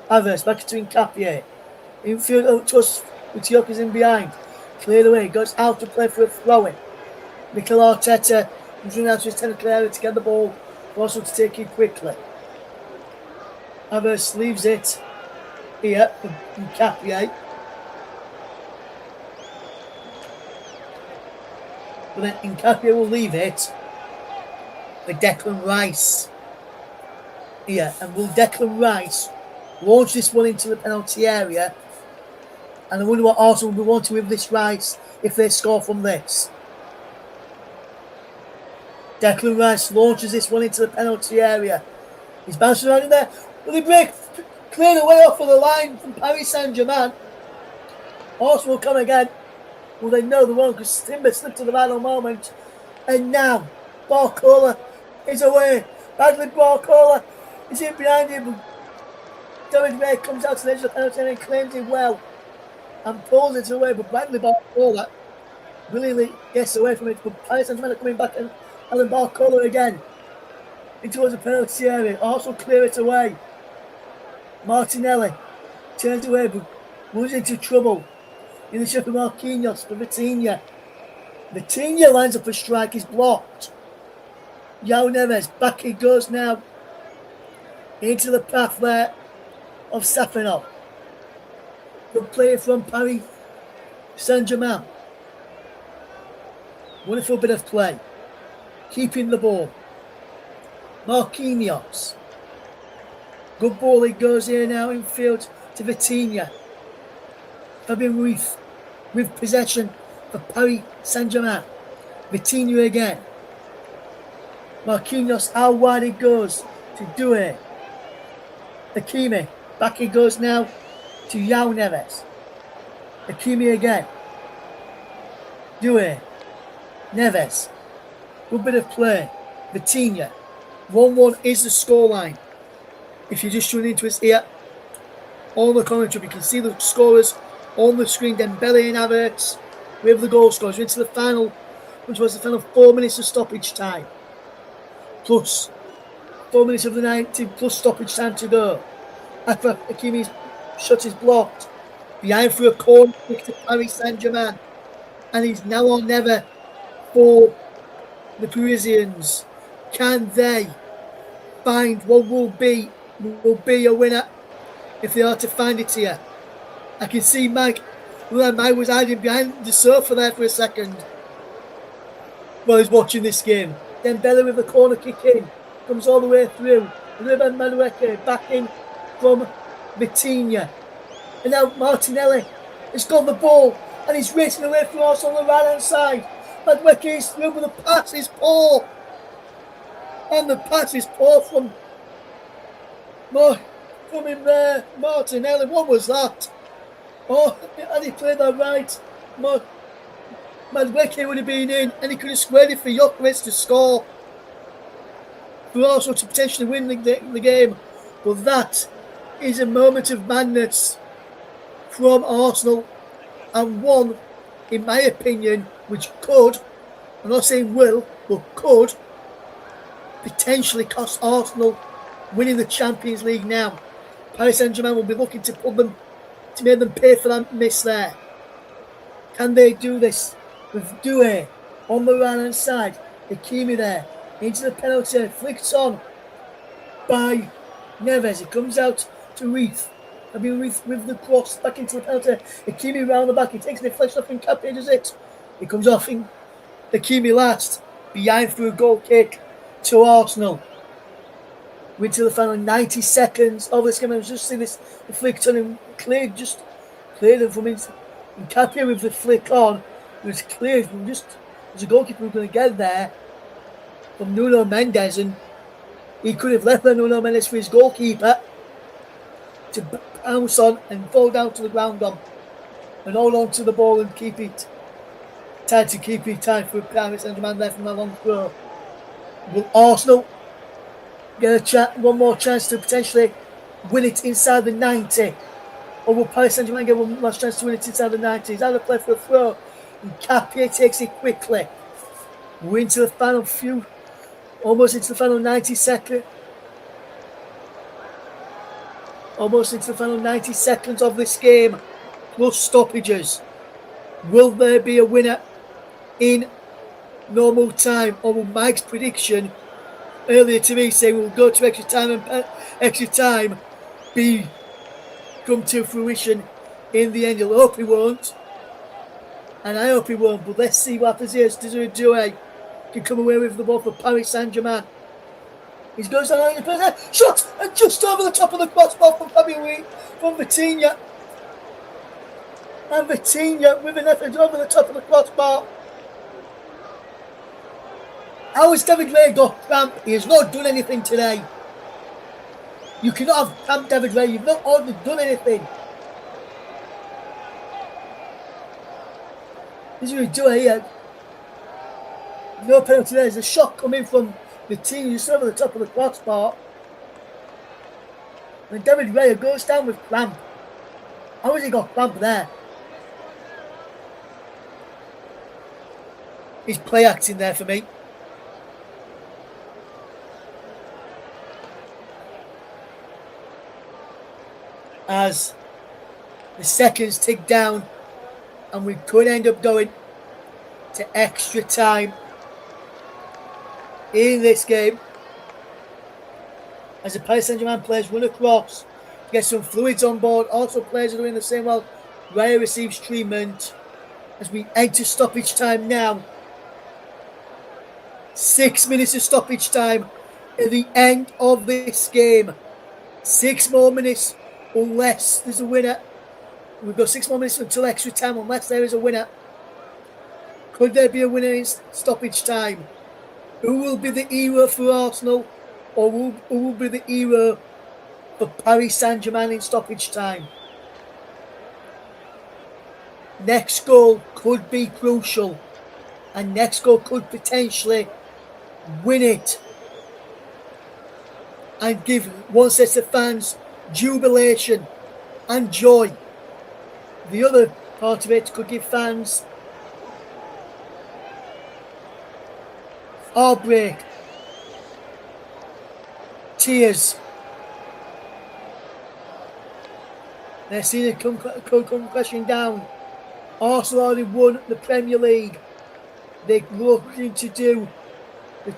Havertz, back to Nkapie. Infield out to us with Gyökeres in behind. Cleared away, goes out to play for a throw-in. Mikel Arteta is running out to his technical area to get the ball, also to take it quickly. Havertz leaves it here for Nkapie. But then Nkapie will leave it for Declan Rice here. And will Declan Rice launch this one into the penalty area? And I wonder what Arsenal will be wanting with this Rice if they score from this. Declan Rice launches this one into the penalty area. He's bouncing around in there. Will he break? Cleared away off of the line from Paris Saint-Germain. Arsenal will come again. Well, they know the one because Timber slipped to the final moment. And now, Barcola is away. Bradley Barcola is in behind him. David Ray comes out to the edge of the penalty and claims it well and pulls it away. But Bradley Barcola really gets away from it. But Paris Saint-Germain are coming back, and Alan Barcola again in towards the penalty area. Also clear it away. Martinelli turns away but moves into trouble. In the shape of Marquinhos for Vitinha. Vitinha lines up a strike, is blocked. João Neves, back he goes now into the path there of Safino. Good player from Paris Saint-Germain. Wonderful bit of play. Keeping the ball. Marquinhos. Good ball, it goes here now in field to Vitinha. Fabian Ruiz with possession for Paris Saint-Germain. Vitinha again. Marquinhos, how wide it goes to Doué. Hakimi, back it goes now to João Neves. Hakimi again. Doué. Neves. Good bit of play. Vitinha. 1-1 is the scoreline. If you just tune into us here on the commentary, you can see the scorers on the screen. Dembele and Havertz with the goal scorers. We're into the final, which was the final 4 minutes of stoppage time. Plus 4 minutes of the 90 plus stoppage time to go. After Hakimi's shot is blocked. Behind for a corner kick to Paris Saint-Germain. And he's now or never for the Parisians. Can they find what will be a winner if they are to find it here? I can see Mike was hiding behind the sofa there for a second while he's watching this game. Dembele with the corner kick in, comes all the way through. Ruben Madueke back in from Vitinha. And now Martinelli has got the ball and he's racing away from us on the right hand side. Madueke is through, but the pass is poor. And the pass is poor from him there. Martinelli, what was that? Oh, had he played that right, Madueke would have been in and he could have squared it for Jokeris to score. But also to potentially win the game. But that is a moment of madness from Arsenal. And one, in my opinion, which could, I'm not saying will, but could potentially cost Arsenal winning the Champions League now. Paris Saint-Germain will be looking to make them pay for that miss there. Can they do this with Doué on the right hand side? Hakimi there into the penalty, flicked on by Neves. It comes out to Ruiz. Ruiz with the cross back into the penalty. Hakimi round the back. He takes the flesh off and Capé does it. It comes off in Hakimi last. Behind through a goal kick to Arsenal. We're into the final 90 seconds of this game. I was just seeing this the flick on him cleared them from inside. And Capé with the flick on. It was cleared from just as a goalkeeper was going to get there from Nuno Mendes, and he could have left Nuno Mendes for his goalkeeper to bounce on and fall down to the ground on and hold on to the ball and keep it tight for Paris Saint-Germain there from that long throw. Will Arsenal get one more chance to potentially win it inside the 90? Or will Paris Saint-Germain get one last chance to win it inside the 90? He's either play for a throw and Capé takes it quickly. We're into the final almost into the final 90 seconds. Almost into the final 90 seconds of this game, plus stoppages. Will there be a winner in normal time, or will Mike's prediction earlier to me saying we'll go to extra time and extra time come to fruition in the end? I hope he won't, and I hope he won't. But let's see what happens here. Doué can come away with the ball for Paris Saint-Germain. He goes down in the shot and just over the top of the crossbar from Vitinha. And Vitinha with an effort over the top of the crossbar. How has David Ray got cramp? He has not done anything today. You cannot have cramp, David Ray. You've not done anything. This is what we do here. No penalty there. There's a shot coming from the team just over the top of the crossbar. And David Ray goes down with cramp. How has he got cramp there? He's play acting there for me. As the seconds tick down and we could end up going to extra time in this game, as the Paris Saint-Germain players run across get some fluids on board. Also, players are doing the same. Well, Raya receives treatment as we enter stoppage time now. 6 minutes of stoppage time at the end of this game. 6 more minutes unless there's a winner. We've got 6 more minutes until extra time unless there is a winner. Could there be a winner in stoppage time? Who will be the hero for Arsenal, or who will be the hero for Paris Saint-Germain in stoppage time? Next goal could be crucial, and next goal could potentially win it and give one set of fans jubilation and joy. The other part of it could give fans heartbreak, tears. They're seeing it come crashing down. Arsenal already won the Premier League. They're looking to do the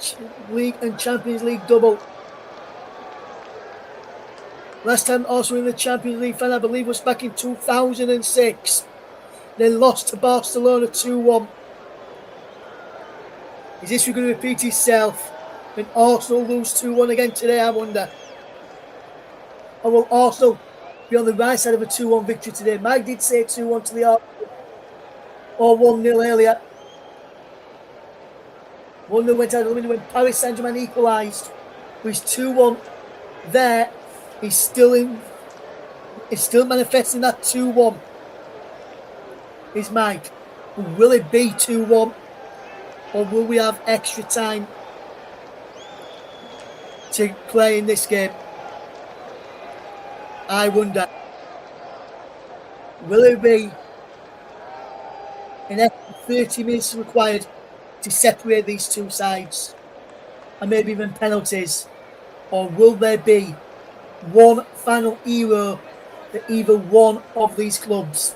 League and Champions League double. Last time Arsenal in the Champions League Final, I believe, was back in 2006. They lost to Barcelona 2-1. Is this going to repeat itself when Arsenal lose 2-1 again today, I wonder? Or will Arsenal be on the right side of a 2-1 victory today? Mike did say 2-1 to the Arsenal, or 1-0 earlier. 1-0 went out of the window when Paris Saint-Germain equalised. He's 2-1 there. He's still manifesting that 2-1. Is Mike. Will it be 2-1? Or will we have extra time to play in this game? I wonder. Will it be an extra 30 minutes required to separate these two sides? And maybe even penalties? Or will there be one final hero for either one of these clubs?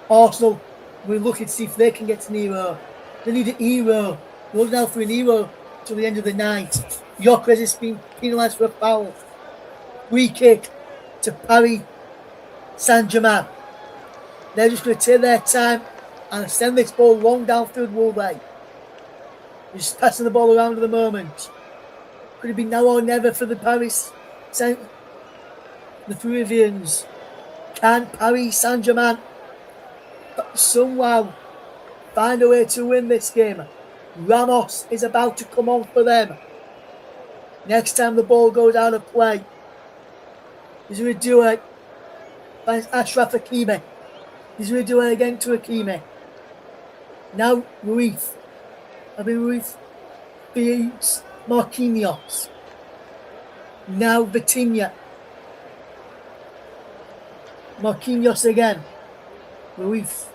Arsenal, we're looking to see if they can get an hero. They need a hero. They're looking out for an hero till the end of the night. Gyökeres has been penalised for a foul. Free kick to Paris Saint-Germain. They're just going to take their time and send this ball long downfield, will they? They're just passing the ball around at the moment. Could it be now or never for the Peruvians? Can Paris Saint-Germain somehow find a way to win this game? Ramos is about to come on for them. Next time the ball goes out of play, he's going to do it by Achraf Hakimi. He's going to do it again to Hakimi. Now Ruiz. Ruiz beats Marquinhos. Now Vitinha. Marquinhos again. Ruiz.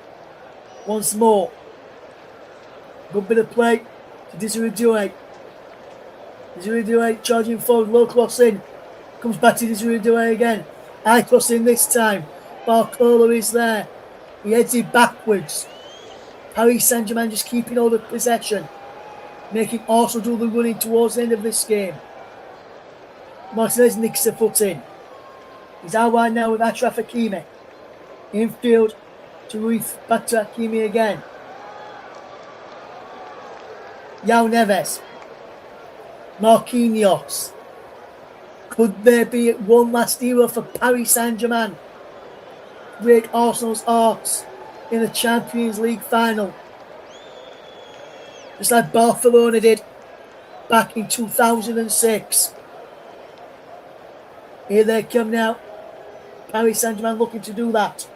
Once more. Good bit of play to Desiree Doué. Desiree Doué charging forward, low cross in. Comes back to Desiree Doué again. High cross in this time. Barcola is there. He heads it backwards. Paris Saint-Germain just keeping all the possession. Making Arsenal do the running towards the end of this game. Martinez nicks the foot in. He's out wide now with Achraf Hakimi. Infield to Ruiz, back to Hakimi again. João Neves. Marquinhos. Could there be one last hero for Paris Saint-Germain? Break Arsenal's hearts in the Champions League Final. Just like Barcelona did back in 2006. Here they come now. Paris Saint-Germain looking to do that.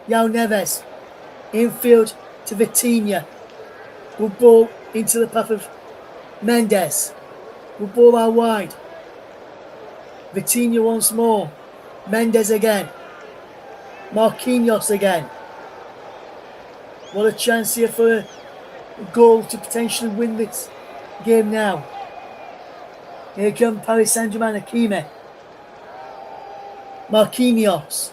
João Neves. Infield to Vitinha. Good ball into the path of Mendes. Good ball out wide. Vitinha once more. Mendes again. Marquinhos again. What a chance here for a goal to potentially win this game now. Here come Paris Saint-Germain, Hakimi. Marquinhos.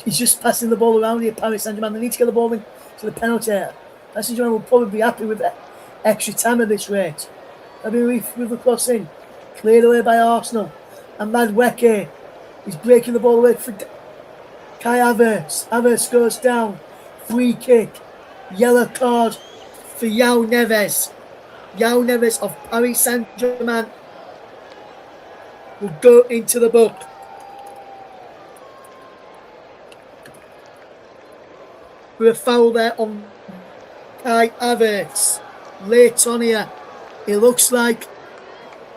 He's just passing the ball around here, Paris Saint-Germain. They need to get the ball into the penalty area. Paris Saint-Germain will probably be happy with the extra time at this rate. With the cross in. Cleared away by Arsenal. And Madueke is breaking the ball away for Kai Havertz. Havertz goes down. Free kick. Yellow card for João Neves. João Neves of Paris Saint-Germain will go into the book. For a foul there on Kai Havertz. Late on here. It looks like,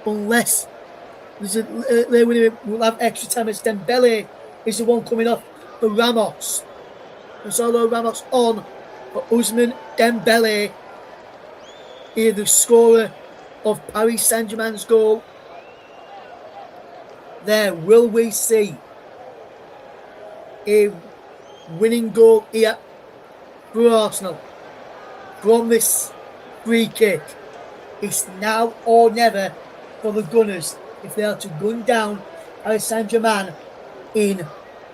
unless we'll have extra time, as Dembele is the one coming off for Ramos. There's although Ramos on, but Ousmane Dembele is the scorer of Paris Saint-Germain's goal. There, will we see a winning goal here for Arsenal from this free kick? It's now or never for the Gunners if they are to gun down Paris Saint-Germain in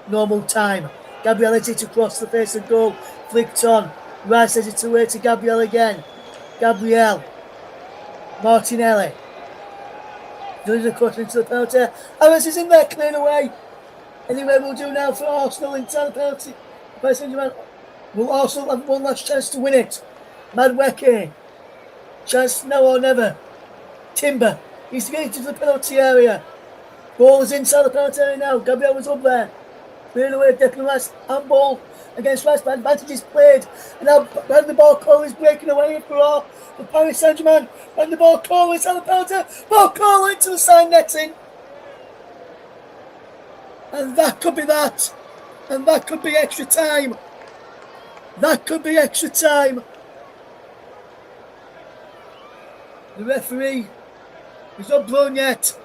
normal time. Gabriel hits it across the face of goal, flicked on. Rice says it's away to Gabriel again. Gabriel, Martinelli, doing the cut into the penalty. Harris is in there, cleared away. Anyway, we'll do now for Arsenal inside the penalty. Paris Saint-Germain will Arsenal have one last chance to win it. Madueke, chance now or never. Timber, he's to get into the penalty area. Ball is inside the penalty area now. Gabriel was up there. Cleared away, Declan Rice, handball against Rice, but advantage is played. And now the ball call is breaking away for Paris Saint-Germain. And the ball call inside the penalty. Ball call into the side netting. And that could be that. And that could be extra time. That could be extra time. The referee is not blown yet.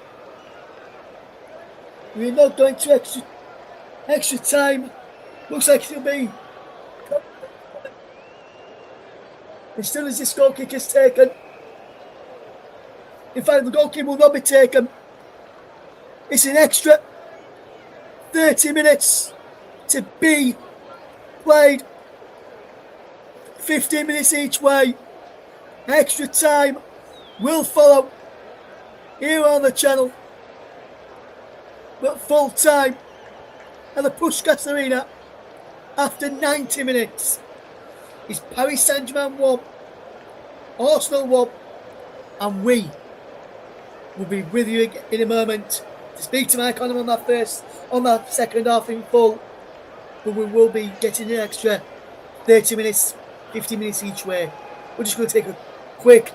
We're not going to extra time. Looks like it'll be. As soon as this goal kick is taken. In fact, the goal kick will not be taken. It's an extra 30 minutes to be played. 15 minutes each way. Extra time will follow here on the channel. But full time at the Puskás Aréna after 90 minutes is Paris Saint-Germain 1, Arsenal 1, and we will be with you in a moment to speak to Mike on that second half in full. But we will be getting an extra 30 minutes, 50 minutes each way. We're just going to take a quick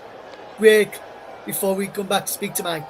break before we come back to speak to Mike.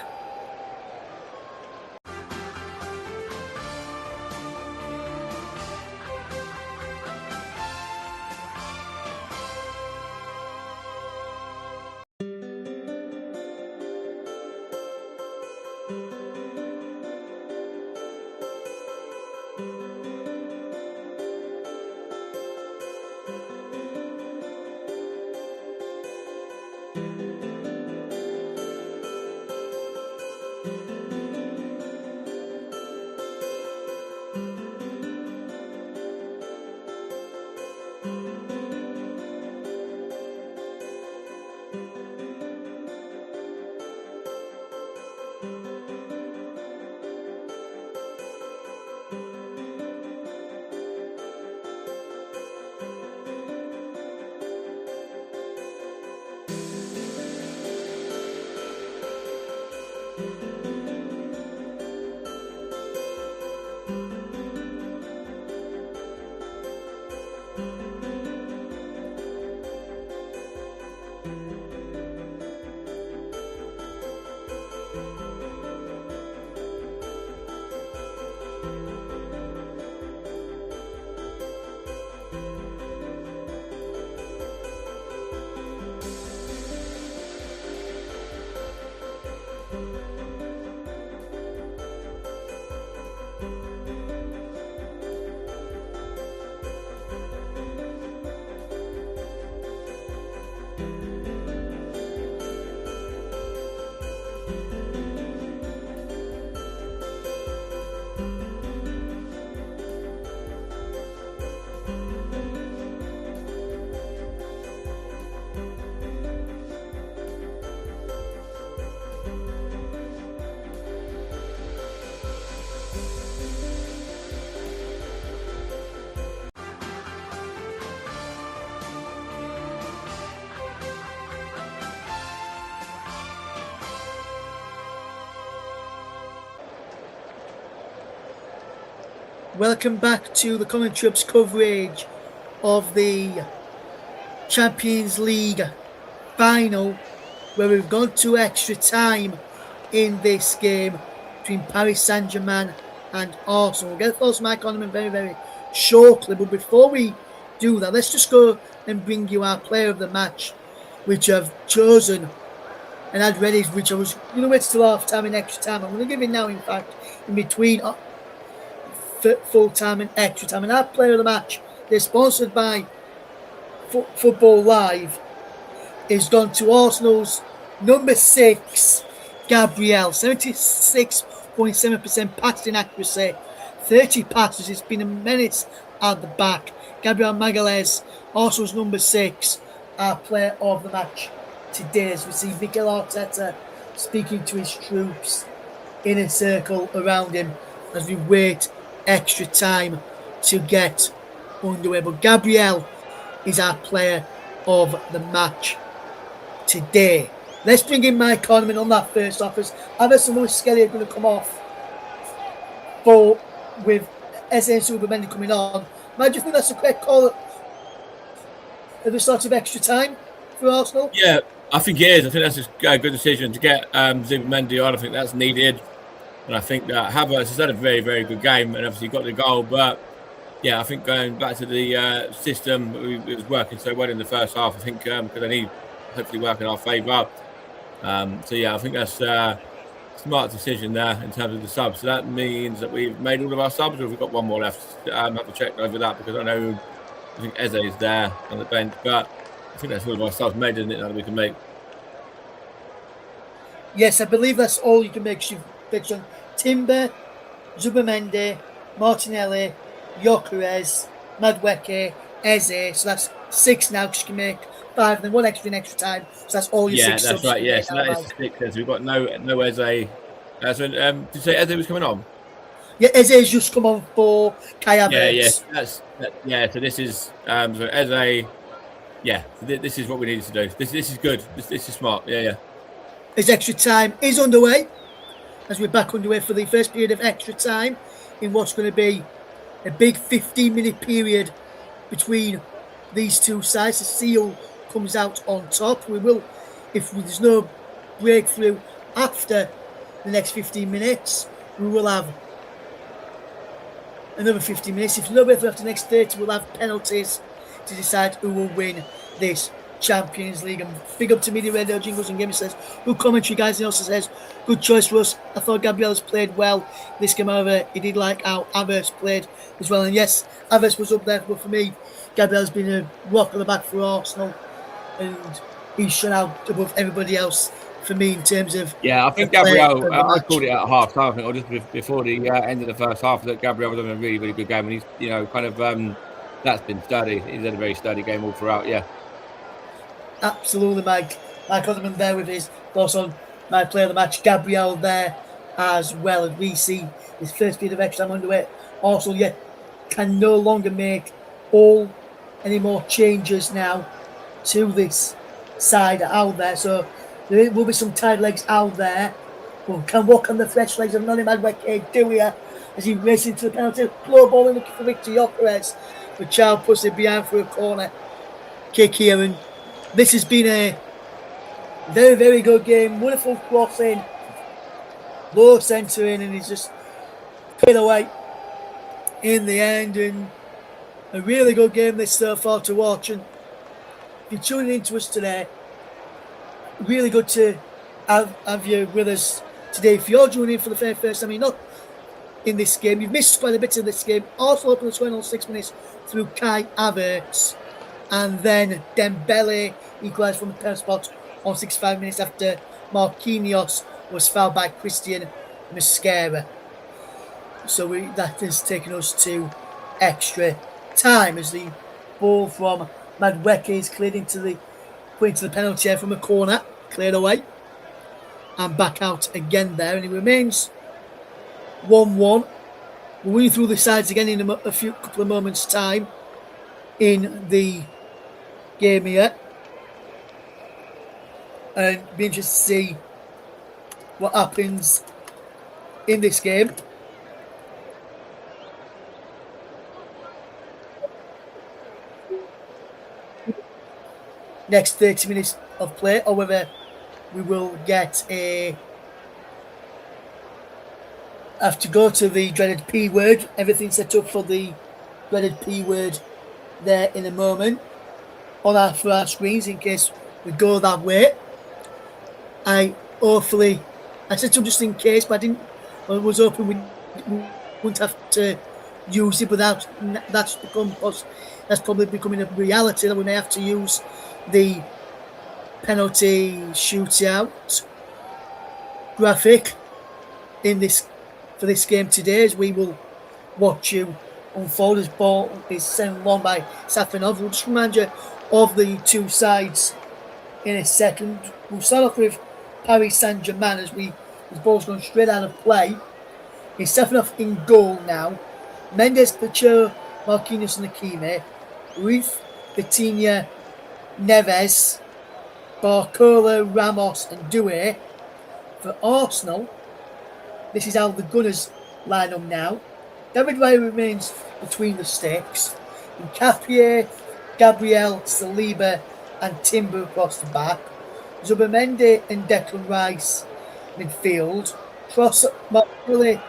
Welcome back to the commentators' coverage of the Champions League Final, where we've gone to extra time in this game between Paris Saint-Germain and Arsenal. We'll get thoughts from my economy very, very shortly, but before we do that, let's just go and bring you our player of the match, which I've chosen and had ready, which I was going to wait till half time and extra time. I'm going to give it now, in fact, in between full time and extra time. And our player of the match, they're sponsored by Football Live, is gone to Arsenal's number 6, Gabriel. 76.7% passing accuracy, 30 passes. It's been a menace at the back. Gabriel Magalhaes, Arsenal's number 6, our player of the match today, as we see Mikel Arteta speaking to his troops in a circle around him as we wait extra time to get underway. But Gabriel is our player of the match today. Let's bring in Mike Conman on that first office. Havertz and Lewis Skelly are going to come off with Eze and Subamendi coming on. Mike, do you think that's a correct call at the start of extra time for Arsenal? Yeah, I think it is. I think that's a good decision to get Subamendi on. I think that's needed. And I think that Havertz has had a very, very good game and obviously got the goal. But yeah, I think going back to the system, it was working so well in the first half. I think because they need hopefully work in our favour. So yeah, I think that's a smart decision there in terms of the subs. So that means that we've made all of our subs, or we've got one more left. I have to check over that because I think Eze is there on the bench. But I think that's all of our subs made, isn't it, that we can make? Yes, I believe that's all you can make. Timber, Zubamendi, Martinelli, Gyökeres, Madueke, Eze. So that's 6 now, because you can make 5 and then 1 extra in extra time. So that's all your 6 subs. Yeah, that's right. Yeah, so that is 6. So we've got no Eze. Did you say Eze was coming on? Yeah, Eze's just come on for Kai Havertz. So this is so Eze. Yeah, this is what we needed to do. This is good. This is smart. Yeah. His extra time is underway, as we're back underway for the first period of extra time in what's going to be a big 15-minute period between these two sides. The seal comes out on top. We will, if there's no breakthrough after the next 15 minutes, we will have another 15 minutes. If there's no breakthrough after the next 30, we'll have penalties to decide who will win this Champions League. And big up to Media Radio Jingles and Gaming says, good commentary, guys. He also says, good choice, Russ. I thought Gabriel has played well this game. However, he did like how Havertz played as well. And yes, Havertz was up there, but for me, Gabriel has been a rock at the back for Arsenal, and he's shut out above everybody else for me in terms of. Yeah, I think Gabriel. I called it at half time. I think, or just before the end of the first half, that Gabriel was having a really, really good game, and he's that's been sturdy. He's had a very sturdy game all throughout. Yeah. Absolutely, Mike Ottoman there with his thoughts on my player of the match, Gabriel there as well. As we see his first period of extra time underway, Arsenal can no longer make any more changes now to this side out there. So there will be some tired legs out there. Well, can walk on the fresh legs of Noni Madueke do here as he races into the penalty. Low ball in looking for Victor Gyökeres, but Child puts it behind for a corner kick here, and this has been a very, very good game. Wonderful crossing, low centering, and he's just put away in the end. And a really good game this so far to watch. And if you're tuning into us today, really good to have you with us today. If you're tuning in for the very first time, you're not in this game, you've missed quite a bit of this game. Arsenal opened the scoring on 6 minutes through Kai Havertz. And then Dembele equalised from the penalty spot on 65 minutes after Marquinhos was fouled by Christian Mosquera. So that has taken us to extra time as the ball from Madueke is cleared into the penalty area from a corner, cleared away, and back out again there, and it remains 1-1. We're winning through the sides again in a couple of moments' time in the game here, and be interested to see what happens in this game. next 30 minutes of play, or whether we will get have to go to the dreaded P word. Everything set up for the dreaded P word there in a moment for our screens in case we go that way. I set up just in case, but I was hoping we wouldn't have to use it, but that's probably becoming a reality that we may have to use the penalty shootout graphic for this game today, as we will watch you unfold as ball is sent along by Safanov. We'll just remind you of the two sides in a second. We'll start off with Paris Saint-Germain as the ball's going straight out of play. It's Safanov in goal now. Mendes, Pacho, Marquinhos and Hakimi. Ruth, Vitinha, Neves, Barcola, Ramos and Doué. For Arsenal, this is how the Gunners line up now. David Raya remains between the sticks. Nkapie, Gabriel, Saliba and Timber across the back. Zubimendi and Declan Rice midfield. Trossard, Martinelli,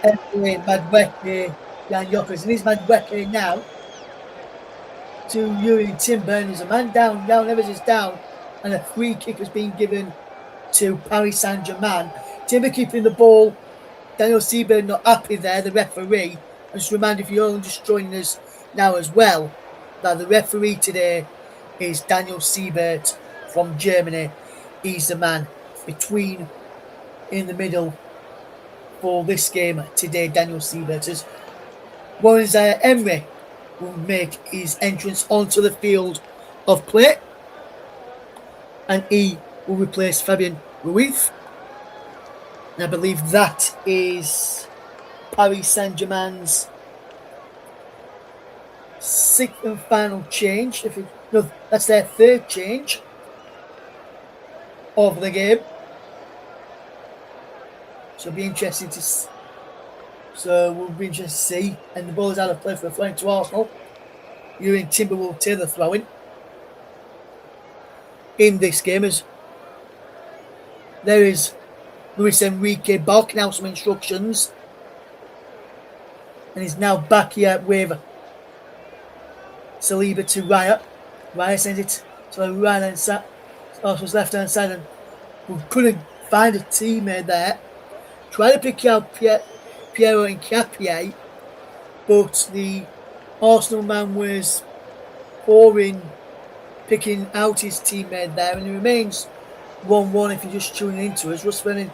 Madueke, Jan Jokkers. And here's Madueke now to Yuri Timber. And there's a man down. Now Neves is down. And a free kick has been given to Paris Saint-Germain. Timber keeping the ball. Daniel Siebert not happy there, the referee. And just remind if you're just joining us now as well, that the referee today is Daniel Siebert from Germany. He's the man in the middle for this game today, Daniel Siebert. As Warren Zaire-Emery will make his entrance onto the field of play. And he will replace Fabian Ruiz. And I believe that is Paris Saint-Germain's sixth and final change. That's their third change of the game. So it'll be interesting to see. And the ball is out of play for a throw to Arsenal. Yuri Timber will take the throw in this game, as there is Luis Enrique barking out some instructions. And he's now back here with Saliba to Raya. Raya sends it to the right hand side, Arsenal's left hand side, and we couldn't find a teammate there. Tried to pick out Piero and Nkapie, but the Arsenal man was poor in picking out his teammate there, and it remains 1-1 if you're just tuning into us. Russ Vernon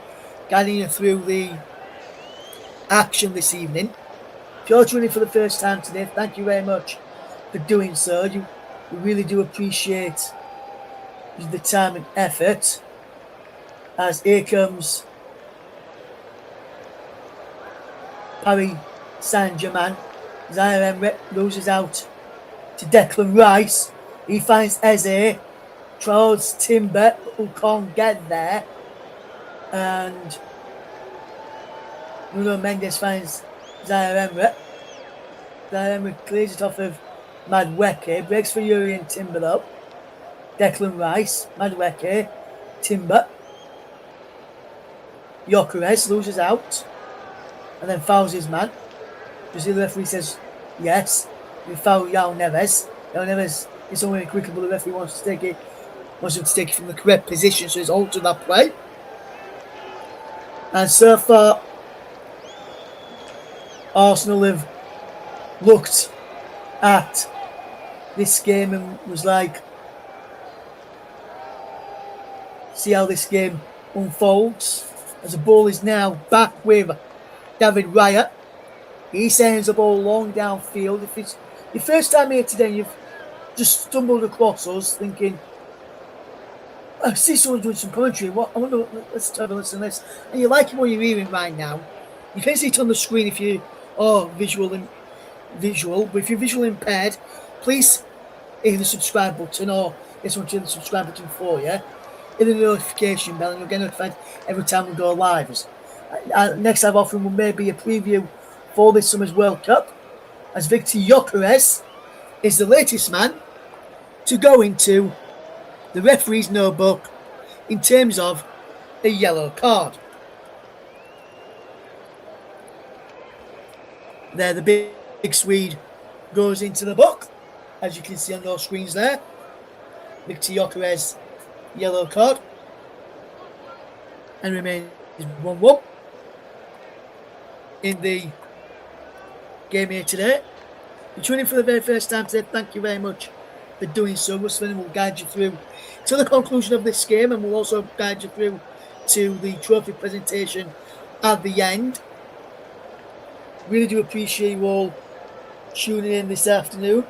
guiding you through the action this evening. If you're tuning in for the first time today, thank you very much for doing so. We really do appreciate the time and effort. As here comes Paris Saint-Germain. Zaire-Emery loses out to Declan Rice. He finds Eze. Tries Timber, who can't get there. And Nuno Mendes finds Zaire-Emery. Zaire-Emery clears it off of Madueke. Breaks for Yuri and Timber though. Declan Rice, Madueke, Timber. Gyökeres loses out. And then fouls his man. You see the referee says yes. We foul João Neves. João Neves is only quicker, but the referee wants him to take it from the correct position, so he's altered that play. And so far, Arsenal have looked at this game and was like, see how this game unfolds. As the ball is now back with David Raya. He sends the ball long downfield. If it's your first time here today and you've just stumbled across us thinking, I see someone doing some commentary. I wonder, let's have a listen to this. And you're liking what you're hearing right now. You can see it on the screen if you are visual. But if you're visually impaired, please hit the subscribe button, or there's one to the subscribe button for you. Hit the notification bell and you'll get notified every time we go live. Next time offering will maybe a preview for this summer's World Cup, as Victor Gyökeres is the latest man to go into the referee's notebook in terms of a yellow card. There, the big Swede goes into the book, as you can see on your screens there. Victor Gyökeres yellow card, and remains 1-1 in the game here today. If you're tuning for the very first time today, thank you very much for doing so. Russ Vernon will guide you through to the conclusion of this game, and we'll also guide you through to the trophy presentation at the end. Really do appreciate you all tuning in this afternoon.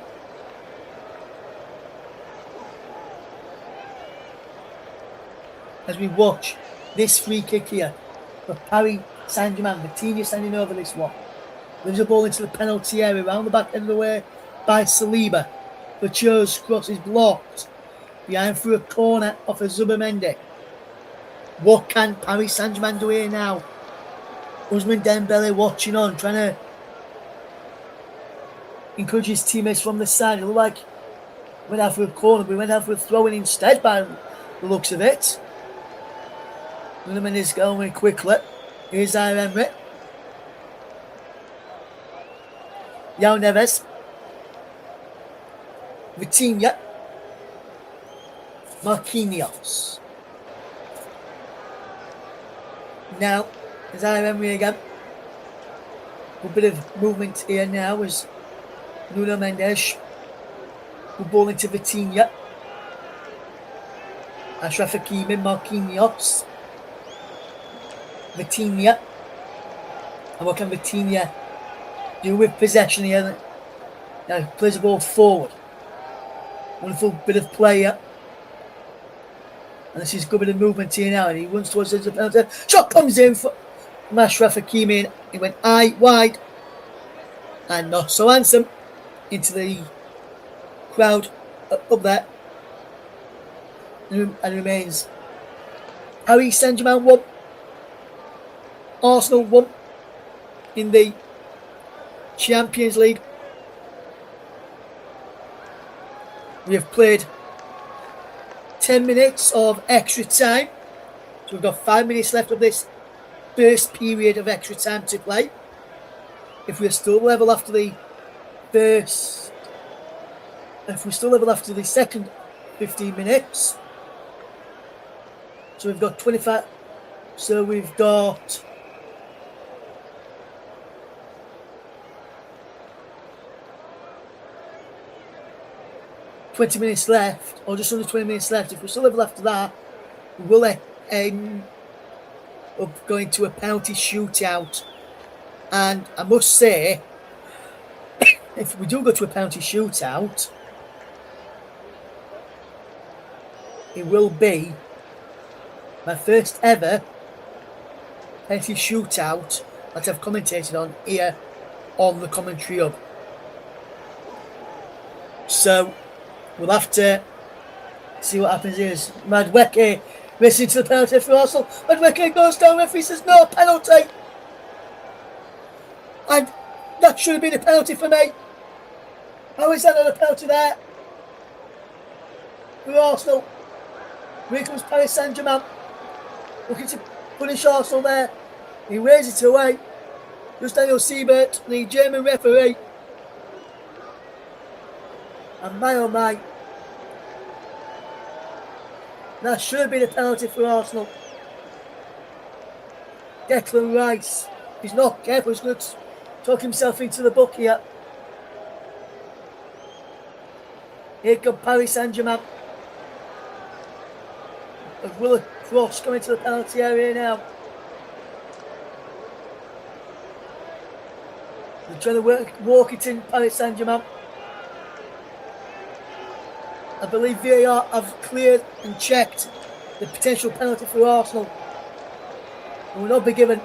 As we watch this free kick here for Paris Saint-Germain, Vitinha standing over this one. Leaves the ball into the penalty area, around the back end of the way by Saliba. Bacho's cross is blocked. Behind through a corner off of Zubimendi. What can Paris Saint-Germain do here now? Usman Dembele watching on, trying to encourage his teammates from the side. It looked like he went out for a corner, but he went out for a throw-in instead by the looks of it. Zubimendi is going quickly. Here's Zaire Emery. João Neves. Vitinha. Marquinhos. Now, Zaire Emery again. A bit of movement here now as Nuno Mendes. Good ball into Vitinha. Achraf Hakimi, Marquinhos. Vitinha. And what can Vitinha do with possession here? Now he plays the ball forward. Wonderful bit of play here. And this is a good bit of movement here now. And he runs towards the penalty. Shot comes in for Achraf Hakimi. He went wide. And not so handsome. Into the crowd up there. And remains Paris Saint-Germain 1. Arsenal 1 in the Champions League. We have played 10 minutes of extra time. So we've got 5 minutes left of this first period of extra time to play. If we're still level after the second 15 minutes. So we've got 25. So we've got 20 minutes left, or just under 20 minutes left. If we're still level after that, we will end up going to a penalty shootout. And I must say, if we do go to a penalty shootout, it will be my first ever penalty shootout that I've commentated on here on the commentary hub. So we'll have to see what happens here. Madueke racing to the penalty for Arsenal. Madueke goes down, referee says no penalty. And that should have been a penalty for me. How is that not a penalty there? For Arsenal. Here comes Paris Saint-Germain. Looking to punish Arsenal there. He raises it away. Just Daniel Siebert, the German referee. And my oh my. That should have been a penalty for Arsenal. Declan Rice. He's not careful. He's going to talk himself into the book here. Here comes Paris Saint-Germain. As Willa Cross coming to the penalty area now. They're trying to walk it in, Paris Saint-Germain. I believe VAR have cleared and checked the potential penalty for Arsenal. It will not be given,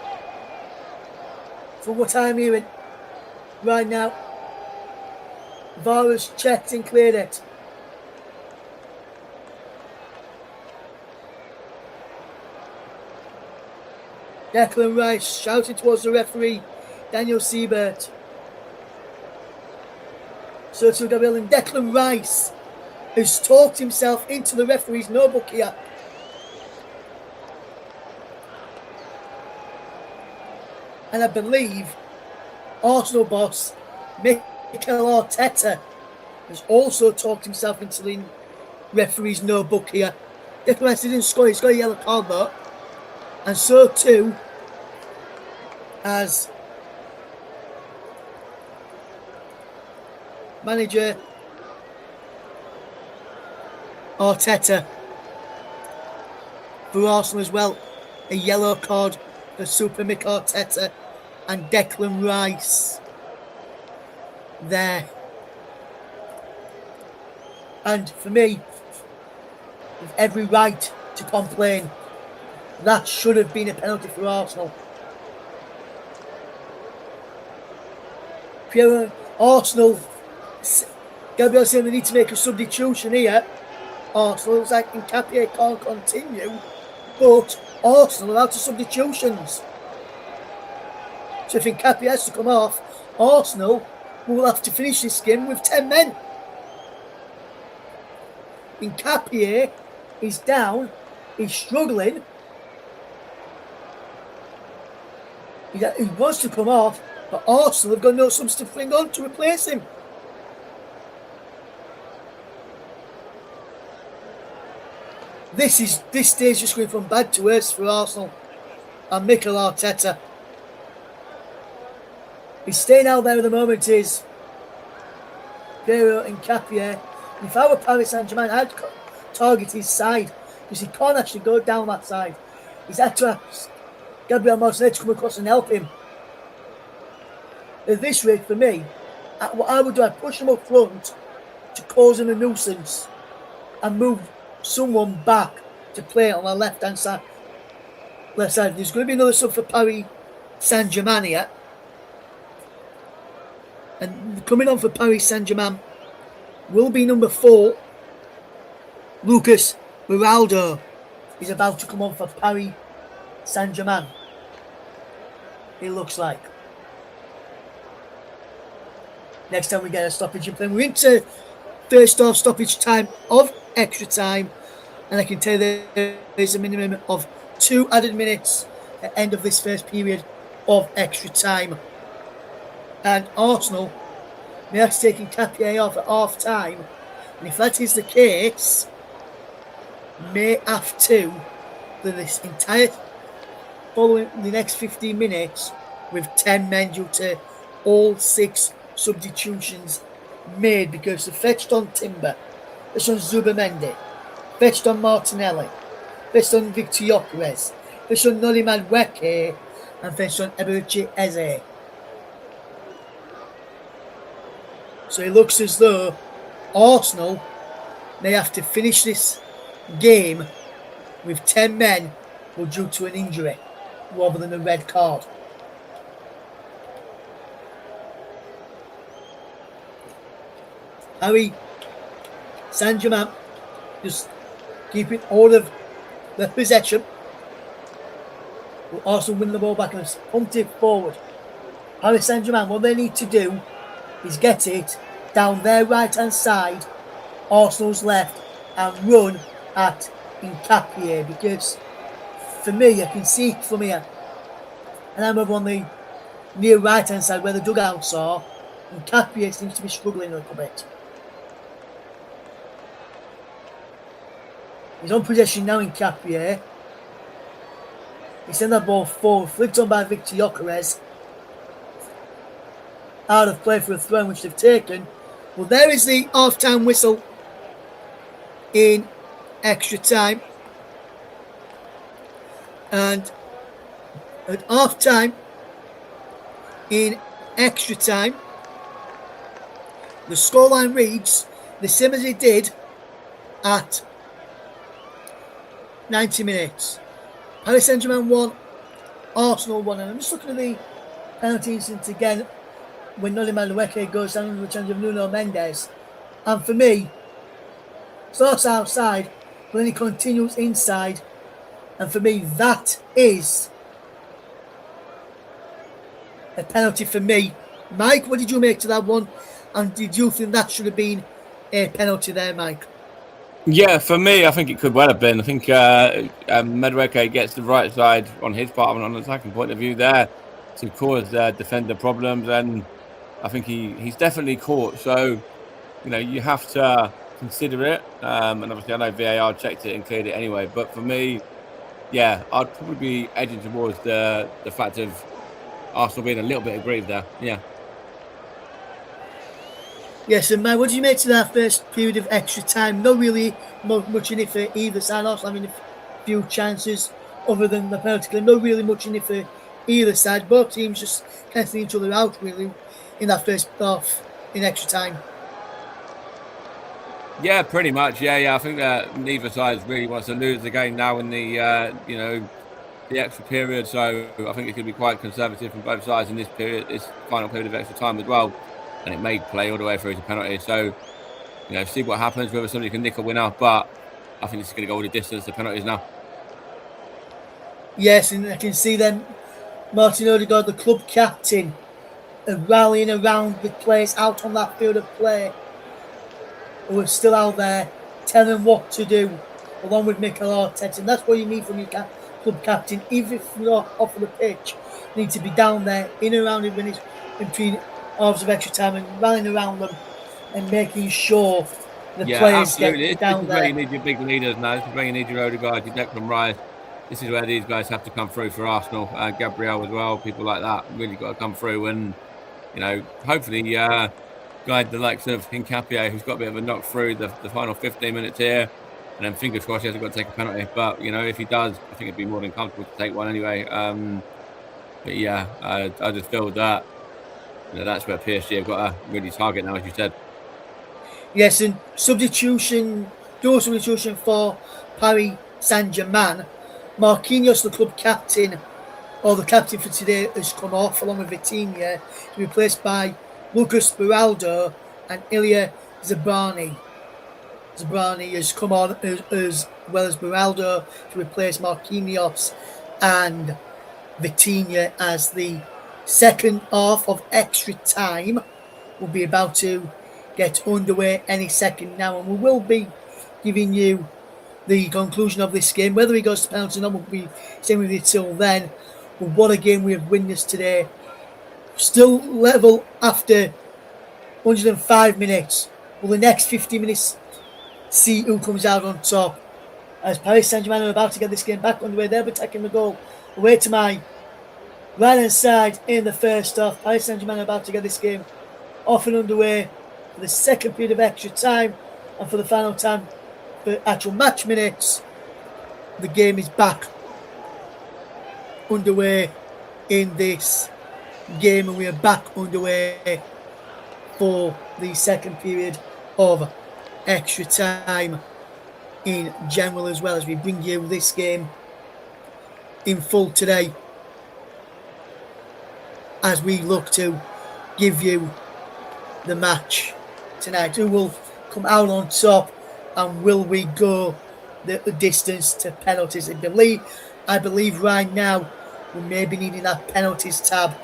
from what I'm hearing right now. VAR has checked and cleared it. Declan Rice shouting towards the referee, Daniel Siebert. Sergio Gabriel and Declan Rice has talked himself into the referee's no book here. And I believe Arsenal boss Mikel Arteta has also talked himself into the referee's no book here. Declan Rice didn't score, he's got a yellow card though. And so too as manager Arteta for Arsenal as well. A yellow card for Super Mikel Arteta and Declan Rice there. And for me, with every right to complain, that should have been a penalty for Arsenal. Arsenal, Gabriel saying they need to make a substitution here. Arsenal, looks like Nketiah can't continue, but Arsenal are out of substitutions. So if Nketiah has to come off, Arsenal will have to finish this game with 10 men. Nketiah is down, he's struggling. He wants to come off, but Arsenal have got no substitute to bring on to replace him. This stage just going from bad to worse for Arsenal and Mikel Arteta. He's staying out there at the moment is Pedro Nketiah. If I were Paris Saint-Germain, I'd target his side because he can't actually go down that side. He's had to ask Gabriel Martinez to come across and help him. At this rate, for me, what I would do, I'd push him up front to cause him a nuisance and move someone back to play on the left side. There's going to be another sub for Paris Saint-Germain here. And coming on for Paris Saint-Germain will be number 4, Lucas Beraldo. Is about to come on for Paris Saint-Germain. It looks like. Next time we get a stoppage in play, we're into first half stoppage time of extra time, and I can tell you there is a minimum of 2 added minutes at the end of this first period of extra time. And Arsenal may have to take Nketiah off at half time, and if that is the case, may have to for this entire following the next 15 minutes with 10 men due to all 6 substitutions made because they fetched on Timber, fetched on Zubamendi, fetched on Martinelli, fetched on Victor Gyökeres, fetched on Noni Madueke, and fetched on Eberechi Eze. So it looks as though Arsenal may have to finish this game with 10 men who are due to an injury rather than a red card. Paris Saint-Germain just keeping all of the possession. Will Arsenal win the ball back and pumped it forward. Paris Saint-Germain, what they need to do is get it down their right hand side, Arsenal's left, and run at Nketiah, because for me, I can see it from here, and I'm over on the near right hand side where the dugouts are. Nketiah seems to be struggling a little bit. He's on possession now in Nketiah. He sent that ball forward, flicked on by Victor Gyökeres. Out of play for a throw which they've taken. Well, there is the half-time whistle in extra time. And at half-time in extra time, the scoreline reads the same as it did at 90 minutes. Paris Saint-Germain 1, Arsenal 1. And I'm just looking at the penalty incident again when Noni Madueke goes down under the challenge of Nuno Mendes. And for me, starts outside, but then he continues inside. And for me, that is a penalty for me. Mike, what did you make to that one? And did you think that should have been a penalty there, Mike? Yeah, for me, I think it could well have been. I think Madueke gets the right side on his part on an attacking point of view there to cause defender problems, and I think he's definitely caught. So, you have to consider it. And obviously, I know VAR checked it and cleared it anyway. But for me, yeah, I'd probably be edging towards the fact of Arsenal being a little bit aggrieved there. Yeah. Yes, and Matt, what do you make to that first period of extra time? Not really much in it for either side. Arsenal having a few chances other than the penalty claim. Not really much in it for either side. Both teams just cancelling each other out, really, in that first half in extra time. Yeah, pretty much. Yeah. I think that neither side really wants to lose the game now in the the extra period. So I think it could be quite conservative from both sides in this final period of extra time as well. And it may play all the way through to penalty. So, see what happens, whether somebody can nick a winner. But I think this is going to go all the distance to penalties now. Yes, and I can see then Martin Odegaard, the club captain, rallying around the players out on that field of play who are still out there, telling them what to do, along with Mikel Arteta. And that's what you need from your club captain. Even if you're not off of the pitch, you need to be down there, in and around in between halves of extra time and rallying around them and making sure the players get down there. This is where you need your big leaders now. This is where you need your Odegaard, your Declan Rice. This is where these guys have to come through for Arsenal. Gabriel as well, people like that really got to come through and, hopefully guide the likes of Hincapié, who's got a bit of a knock through the final 15 minutes here. And then fingers crossed he hasn't got to take a penalty. But, if he does, I think it'd be more than comfortable to take one anyway. But yeah, I just feel that that's where PSG have got to really target now, as you said. Yes, and dual substitution for Paris Saint-Germain. Marquinhos, the club captain, or the captain for today, has come off along with Vitinha, to be replaced by Lucas Beraldo and Ilya Zabrani. Zabrani has come on as well as Beraldo to replace Marquinhos and Vitinha as the second half of extra time will be about to get underway any second now, and we will be giving you the conclusion of this game. Whether he goes to penalty or not, we'll be staying with you till then. But what a game we have witnessed today. Still level after 105 minutes. Will the next 50 minutes see who comes out on top? As Paris Saint-Germain are about to get this game back underway, they'll be taking the goal away to my right-hand side in the first half. Paris Saint-Germain are about to get this game off and underway for the second period of extra time, and for the final time for actual match minutes. The game is back underway in this game, and we are back underway for the second period of extra time in general, as well as we bring you this game in full today, as we look to give you the match tonight. Who will come out on top, and will we go the distance to penalties? I believe right now we may be needing that penalties tab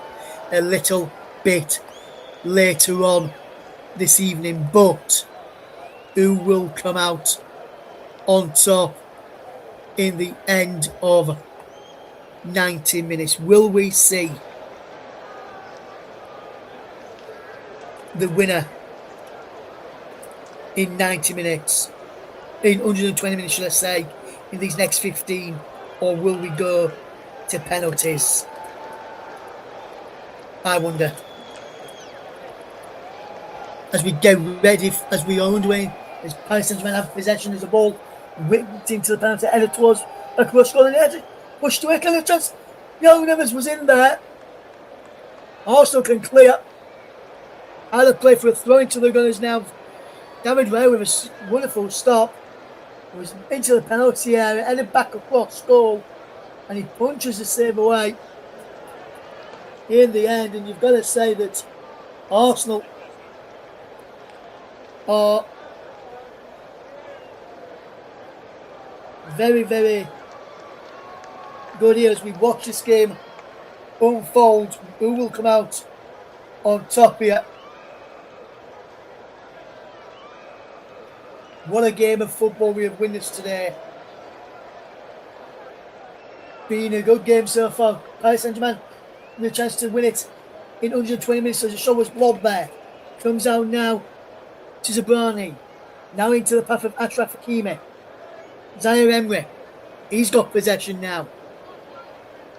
a little bit later on this evening. But who will come out on top in the end of 90 minutes? Will we see the winner in 90 minutes, in 120 minutes, should I say, in these next 15, or will we go to penalties? I wonder. As we get ready, as we are underway, as Paris Saint-Germain have possession of the ball, whipped into the penalty, headed towards a cross goal, and headed, pushed away, clear chance. Young Nevers was in there. Arsenal can clear. Either play for a throw into the gunners now. David Ray with a wonderful stop. It was into the penalty area, headed back across goal, and he punches the save away in the end. And you've got to say that Arsenal are very, very good here as we watch this game unfold. Who will come out on top here? What a game of football we have witnessed today. Been a good game so far. Paris Saint-Germain with a chance to win it in 120 minutes, so the show was blood there. Comes out now to Zabrani. Now into the path of Achraf Hakimi. Zaire Emery. He's got possession now.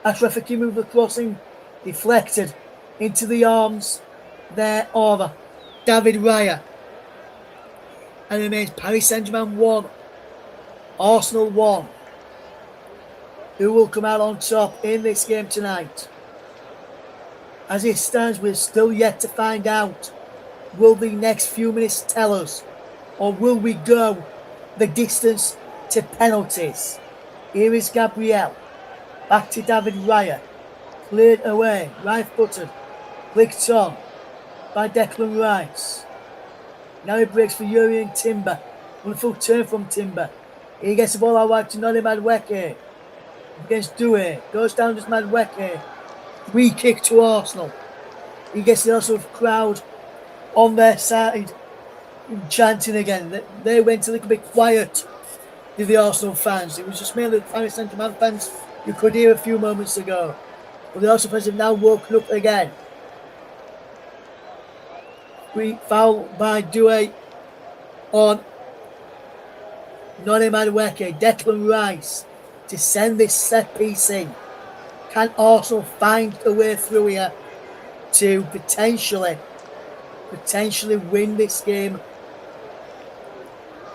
Achraf Hakimi with the crossing deflected into the arms there of David Raya. And it remains Paris Saint-Germain 1, Arsenal 1. Who will come out on top in this game tonight? As it stands, we're still yet to find out. Will the next few minutes tell us? Or will we go the distance to penalties? Here is Gabriel. Back to David Raya. Cleared away. Right-footed. Clicked on by Declan Rice. Now he breaks for Jurien Timber. Wonderful turn from Timber. He gets the ball out wide to Noni Madueke. Against Doué. Goes down to Madueke. Free kick to Arsenal. He gets the Arsenal crowd on their side. Chanting again. They went a little bit quiet to the Arsenal fans. It was just mainly the Paris Saint-Germain fans you could hear a few moments ago. But the Arsenal fans have now woken up again. Foul by Doué on Noni Madueke. Declan Rice to send this set piece in. Can Arsenal find a way through here to potentially win this game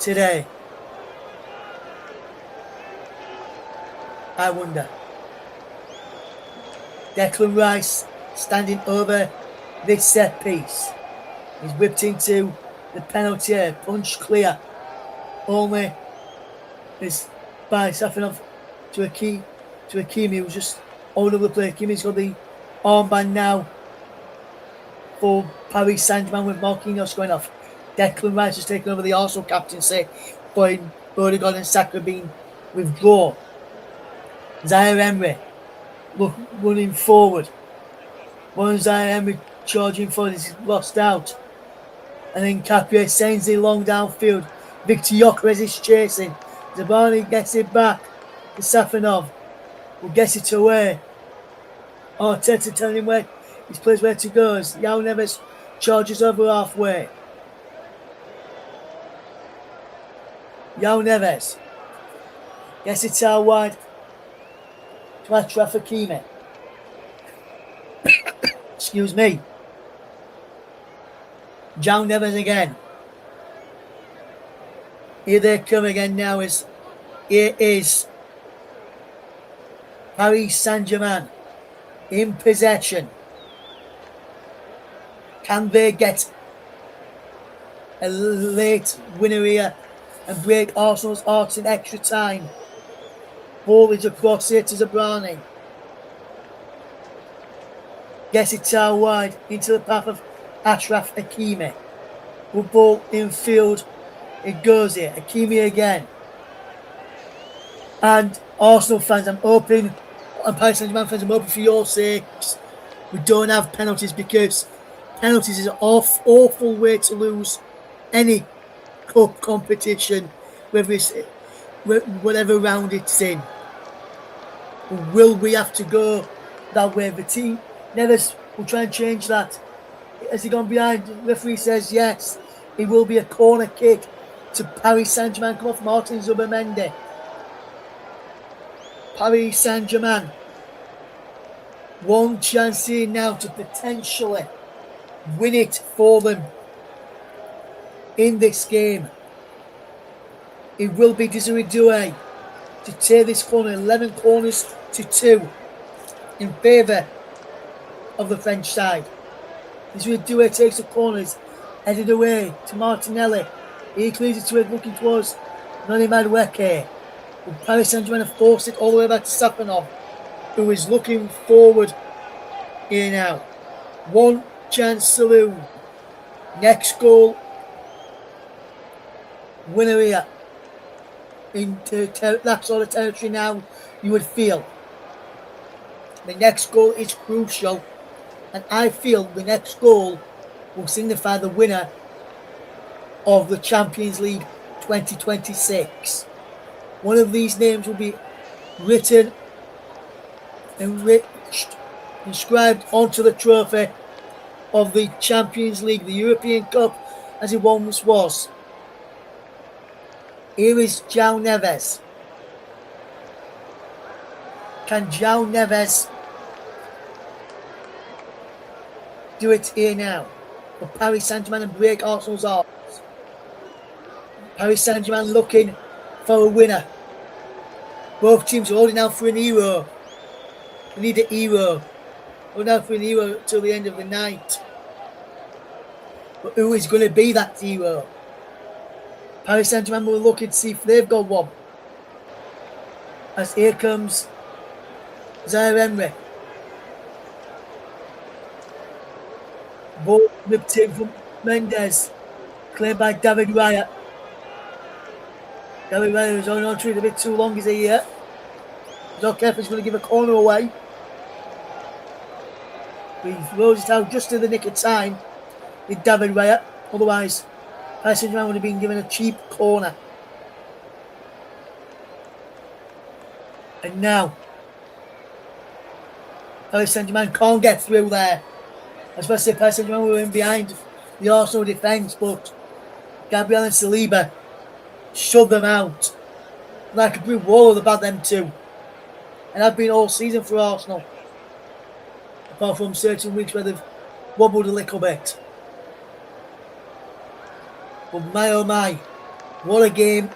today? I wonder. Declan Rice standing over this set piece. He's whipped into the penalty area, punch clear. Only is by Safanov to Hakimi, who's just all over the play. Hakimi's got the armband now for Paris Saint-Germain with Marquinhos going off. Declan Rice has taken over the Arsenal captaincy, but Odegaard and Saka being withdrawn. Zaire Emery running forward. One Zaire Emery charging forward, he's lost out. And then Caprio sends it long downfield. Victor Gyökeres is chasing. Zabani gets it back to Safanov, who gets it away. Arteta telling him where his plays where to go as João Neves charges over halfway. João Neves gets it out wide to Achraf Hakimi. Excuse me. João Neves again. Here they come again now. Here is Paris Saint-Germain in possession. Can they get a late winner here and break Arsenal's hearts in extra time? Ball is across here to Zabrani. Gets it out wide into the path of Achraf Hakimi. Good ball infield. It goes here. Hakimi again. And Arsenal fans, I'm hoping, and Paris Saint-Germain fans, I'm hoping for your sakes, we don't have penalties, because penalties is an awful way to lose any cup competition, whether it's whatever round it's in. Will we have to go that way? The team Neves will try and change that. Has he gone behind? The referee says yes. It will be a corner kick to Paris Saint-Germain. Come off Martin Zubimendi. Paris Saint-Germain. One chance here now to potentially win it for them in this game. It will be Desiree Doué to take this corner. 11 corners to 2 in favour of the French side. Desiree Doué takes the corners, headed away to Martinelli. He clears it to it, looking towards Noni Madueke. But Paris Saint-Germain have forced it all the way back to Safanov, who is looking forward here now. One chance saloon. Next goal. Winner here. Into that sort of territory now, you would feel. The next goal is crucial. And I feel the next goal will signify the winner of the Champions League 2026. One of these names will be written, enriched, inscribed onto the trophy of the Champions League, the European Cup, as it once was. Here is João Neves. Can João Neves do it here now for Paris Saint-Germain and break Arsenal's arms? Paris Saint-Germain looking for a winner. Both teams are holding out for an hero. We need a hero. Holding out for an hero till the end of the night. But who is going to be that hero? Paris Saint-Germain will look and see if they've got one. As here comes Zaire-Emery. Ball nipped in from Mendes. Claimed by David Raya. David Raya is holding on to it a bit too long, is he here? He's not careful, he's going to give a corner away. He throws it out just in the nick of time with David Raya. Otherwise, Paris Saint-Germain would have been given a cheap corner. And now, Paris Saint-Germain can't get through there. Especially Paris Saint-Germain were in behind the Arsenal defence, but Gabriel and Saliba shoved them out. Like a brick wall about them too. And have been all season for Arsenal. Apart from certain weeks where they've wobbled a little bit. But my oh my, what a game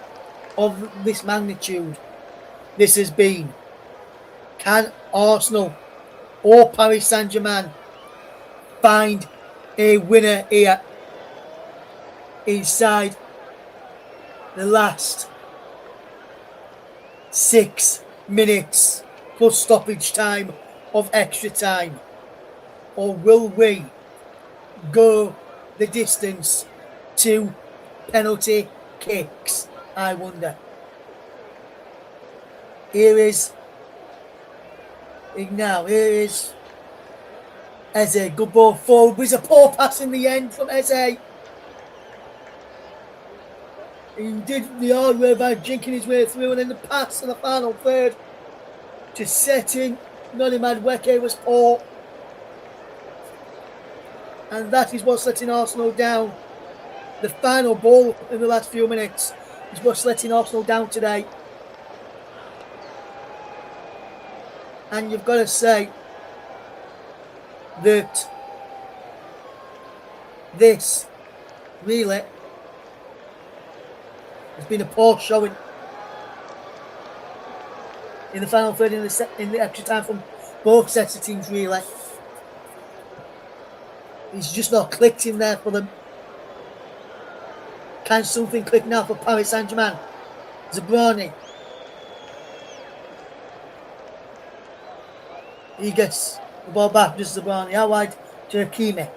of this magnitude this has been. Can Arsenal or Paris Saint-Germain find a winner here inside the last 6 minutes plus stoppage time of extra time? Or will we go the distance to penalty kicks, I wonder? Here is Eze. Good ball forward. There's a poor pass in the end from Eze. He did the hard way by jinking his way through, and then the pass in the final third to setting Noni Madueke was poor. And that is what's letting Arsenal down. The final ball in the last few minutes is what's letting Arsenal down today. And you've got to say that this really has been a poor showing in the final third in the extra time from both sets of teams, really. It's just not clicked in there for them. Can something click now for Paris Saint-Germain? Zabrani. He gets the ball back, just Zabrani. Out wide to Hakimi.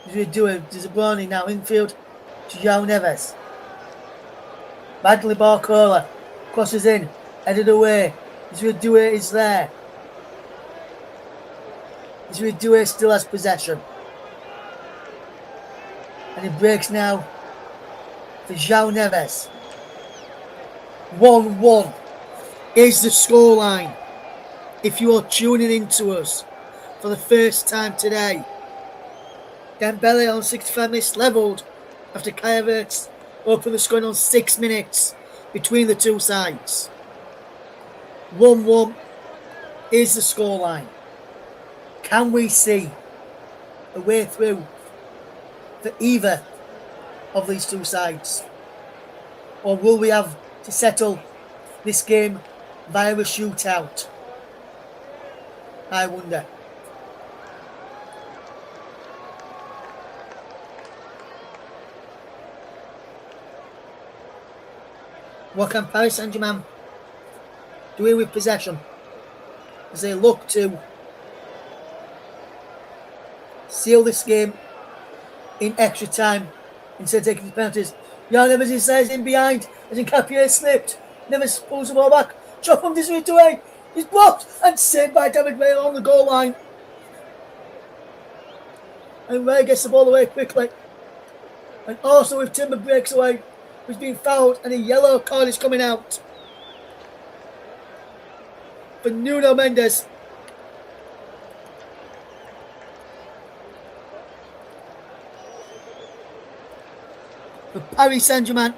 He's going to do it to Zabrani now. Infield to João Neves. Badly Barcola. Crosses in. Headed away. He's going to do it. It's there. He's going to do it. Still has possession. And he breaks now for João Neves. 1-1 is the scoreline. If you are tuning into us for the first time today, Dembele on 65 minutes levelled after Kai Havertz opened the scoring on 6 minutes between the two sides. 1-1 is the scoreline. Can we see a way through for either of these two sides? Or will we have to settle this game via a shootout? I wonder. What can Paris Saint-Germain do with possession as they look to seal this game in extra time instead of taking the penalties? João Neves says in behind as Nkapie slipped. Neves pulls the ball back. Shot from this away. He's blocked and saved by David Raya on the goal line. And Raya gets the ball away quickly. And also if Timber breaks away, he's being fouled and a yellow card is coming out for Nuno Mendes. For Paris Saint-Germain.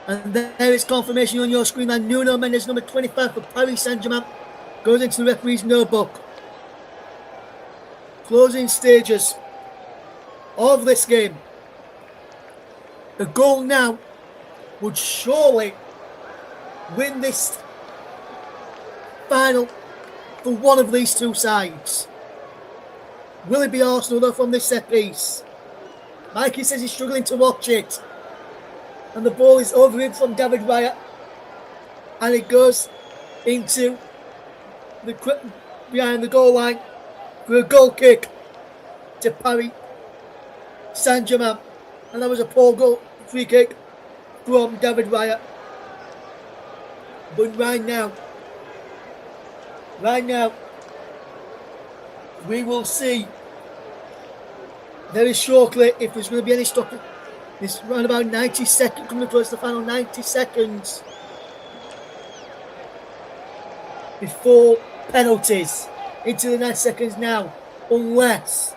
And there is confirmation on your screen that Nuno Mendes, number 25 for Paris Saint-Germain, goes into the referee's notebook. Closing stages of this game. The goal now would surely win this final for one of these two sides. Will it be Arsenal though from this set piece? Mikey says he's struggling to watch it. And the ball is over him from David Raya. And it goes into the behind the goal line for a goal kick to Paris Saint-Germain. And that was a poor goal free kick from David Raya. But right now, we will see very shortly if there's going to be any stopping. It's around about 90 seconds, coming close to the final 90 seconds before penalties into the 90 seconds now, unless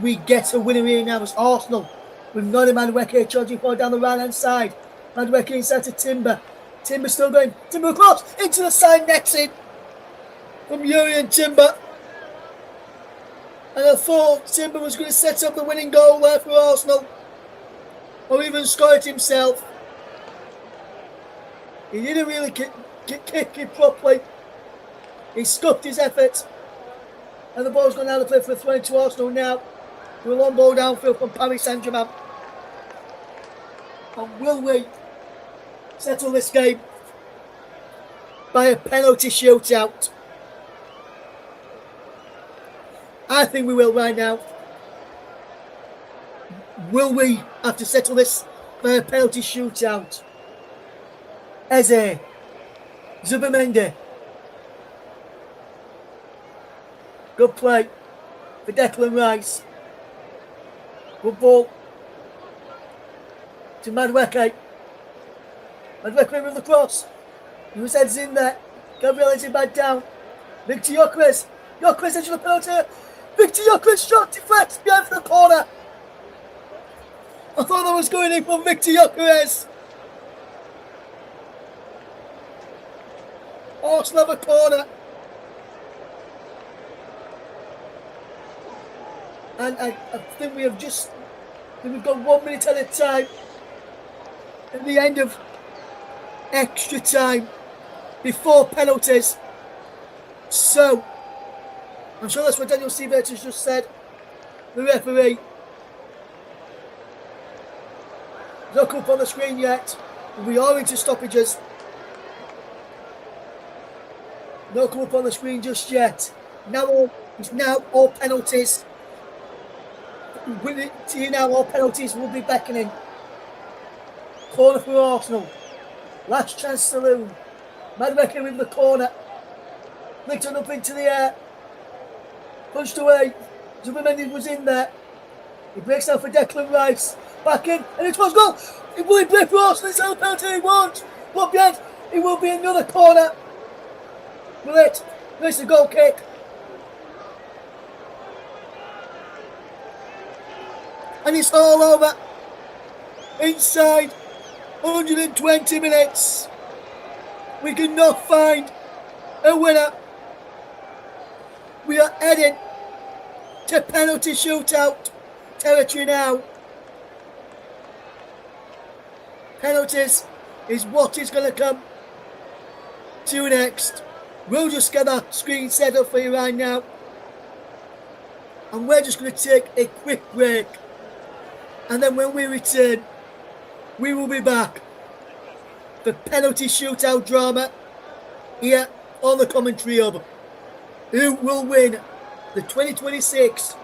we get a winner here now as Arsenal with Noni Madueke charging forward down the right hand side. Madueke inside to Timber. Timber still going. Timber across into the side next in from Jurrien Timber. And I thought Timber was going to set up the winning goal there for Arsenal, or even score it himself. He didn't really kick it properly. He scuffed his effort. And the ball's gone out of play for a throw into Arsenal now. To a long ball downfield from Paris Saint-Germain. And will we settle this game by a penalty shootout? I think we will right now. Will we have to settle this by a penalty shootout? Eze, Zubimendi. Good play for Declan Rice. Good ball to Madueke. Madueke with the cross. Whose head's in there? Gabriel is back down. Victor Gyökeres. Gyökeres into the penalty. Victor Gyökeres shot deflects behind the corner. I thought that was going in from Victor Gyökeres. Arsenal have a corner. And I think we've got 1 minute at a time at the end of extra time before penalties. So, I'm sure that's what Daniel Sievert has just said. The referee. Not up on the screen yet. We are into stoppages. Not come up on the screen just yet. It's now all penalties. All penalties will be beckoning. Corner for Arsenal. Last chance saloon. Madueke with the corner. Lifted up into the air. Punched away. Zubimendi was in there. He breaks down for Declan Rice. Back in, and it was goal. It will be for Arsenal. It's a penalty. He won't. But behind, it will be another corner. Will it? There's the goal kick. And it's all over. Inside 120 minutes. We cannot find a winner. We are heading to penalty shootout territory now. Penalties is what is going to come to next. We'll just get that screen set up for you right now. And we're just going to take a quick break. And then when we return, we will be back for penalty shootout drama here on the Commentary Hub. Who will win the 2026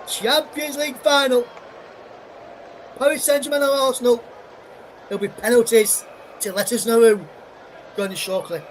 Champions League Final? Paris Saint-Germain or Arsenal? There'll be penalties to let us know who. join us shortly.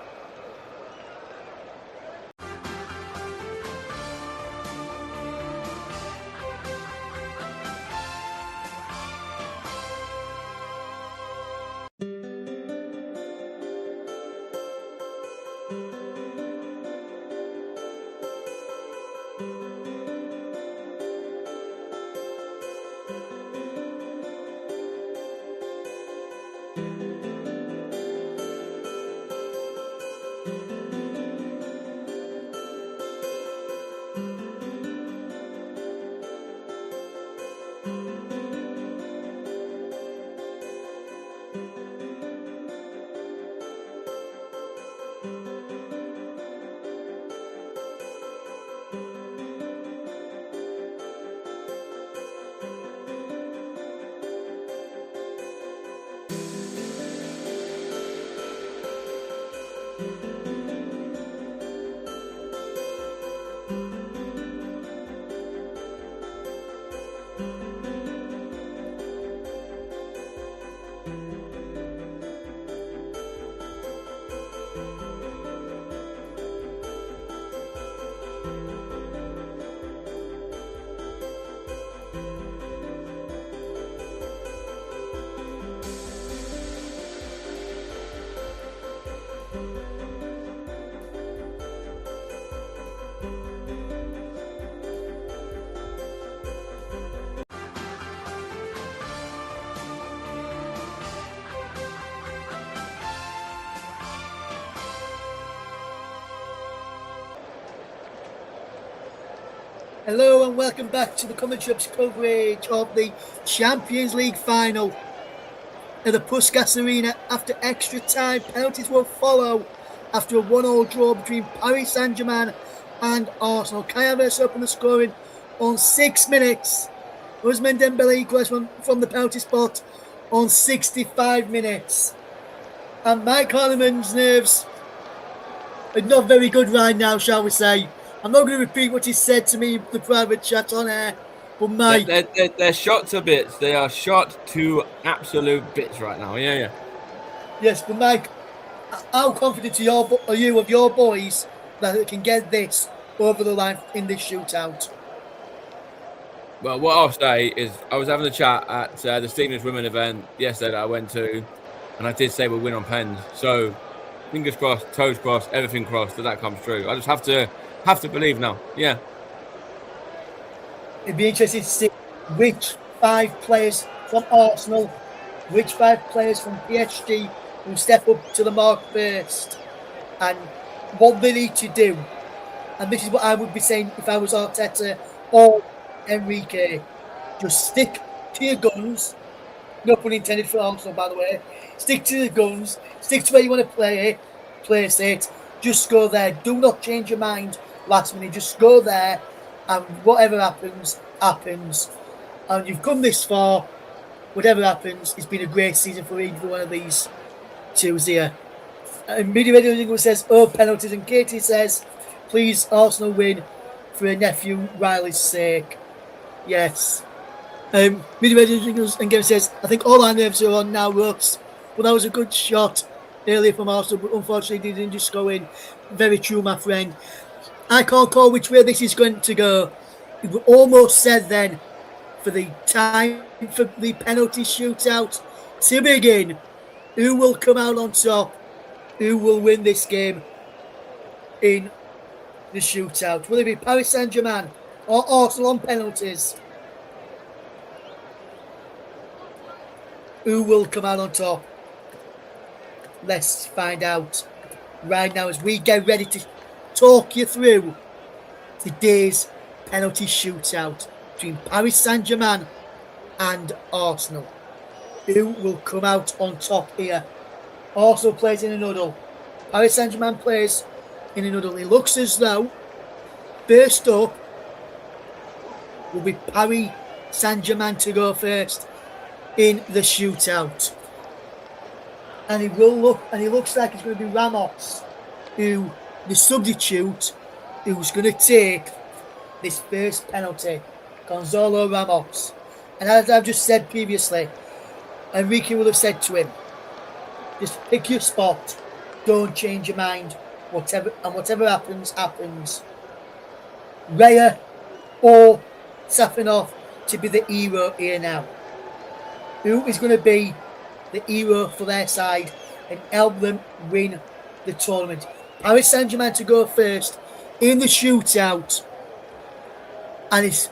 Hello and welcome back to the commentators' coverage of the Champions League Final at the Puskás Aréna. After extra time, penalties will follow after a 1-1 draw between Paris Saint-Germain and Arsenal. Kai Havertz opened the scoring on 6 minutes. Ousmane Dembele equalised from the penalty spot on 65 minutes. And Mike Harleman's nerves are not very good right now, shall we say. I'm not going to repeat what he said to me in the private chat on air, but Mike... They're shot to bits. They are shot to absolute bits right now. Yeah. Yes, but Mike, how confident are you of your boys that they can get this over the line in this shootout? Well, what I'll say is I was having a chat at the Stevenage Women event yesterday that I went to, and I did say we'll win on pens. So fingers crossed, toes crossed, everything crossed that comes true. I just have to believe now. Yeah. It'd be interesting to see which 5 players from Arsenal, which 5 players from PSG will step up to the mark first, and what they need to do. And this is what I would be saying if I was Arteta or Enrique. Just stick to your guns. No pun intended for Arsenal, by the way. Stick to the guns. Stick to where you want to place it. Just go there. Do not change your mind last minute. Just go there, and whatever happens, happens. And you've come this far. Whatever happens, it's been a great season for either one of these two here. And Midi Radio says, oh, penalties. And Katie says, please, Arsenal win for her nephew Riley's sake. Yes. Midi Radio again says, I think all our nerves are on now, Russ. Well, that was a good shot earlier from Arsenal, but unfortunately didn't just go in. Very true, my friend. I can't call which way this is going to go. It was almost said then for the time for the penalty shootout to begin. Who will come out on top? Who will win this game in the shootout? Will it be Paris Saint-Germain or Arsenal on penalties? Who will come out on top? Let's find out right now as we get ready to talk you through today's penalty shootout between Paris Saint-Germain and Arsenal. Who will come out on top here? Arsenal plays in a huddle. Paris Saint-Germain plays in a huddle. It looks as though first up will be Paris Saint-Germain to go first in the shootout. And it looks like it's going to be Ramos, who the substitute who's going to take this first penalty, Gonzalo Ramos. And as I've just said previously, Enrique will have said to him, just pick your spot don't change your mind. Whatever happens, happens. Raya or Safanov to be the hero here now. Who is going to be the hero for their side and help them win the tournament? Paris Saint-Germain to go first in the shootout, and it's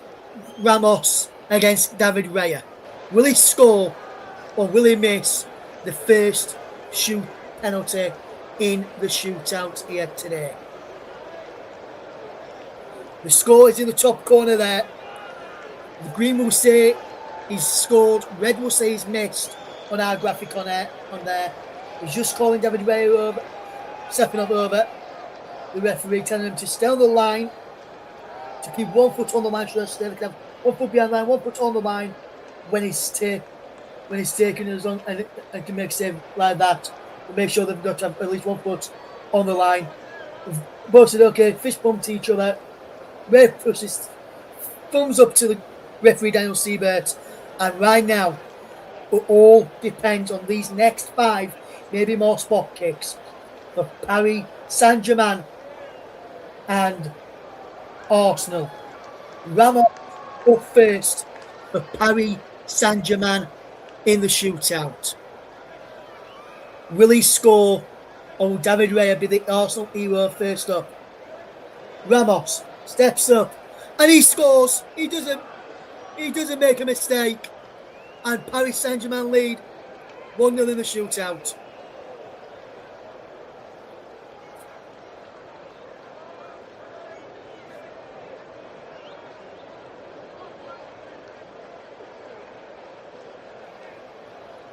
Ramos against David Raya. Will he score or will he miss the first shoot penalty in the shootout here today? The score is in the top corner there. The green will say he's scored, red will say he's missed on our graphic on there. He's just calling David Raya over, stepping up over. The referee telling him to stay on the line, to keep 1 foot on the line, should I stay? They can have 1 foot behind the line, 1 foot on the line when he's taking his own and can make a save like that. We'll make sure they've got to have at least 1 foot on the line. We've both said okay, fist bump to each other. Red pushes thumbs up to the referee Daniel Siebert, and right now it all depends on these next 5, maybe more spot kicks for Paris Saint-Germain and Arsenal. Ramos up first for Paris Saint-Germain in the shootout. Will he score, or will David Raya be the Arsenal hero first up? Ramos steps up and he scores. He doesn't make a mistake, and Paris Saint-Germain lead 1-0 in the shootout.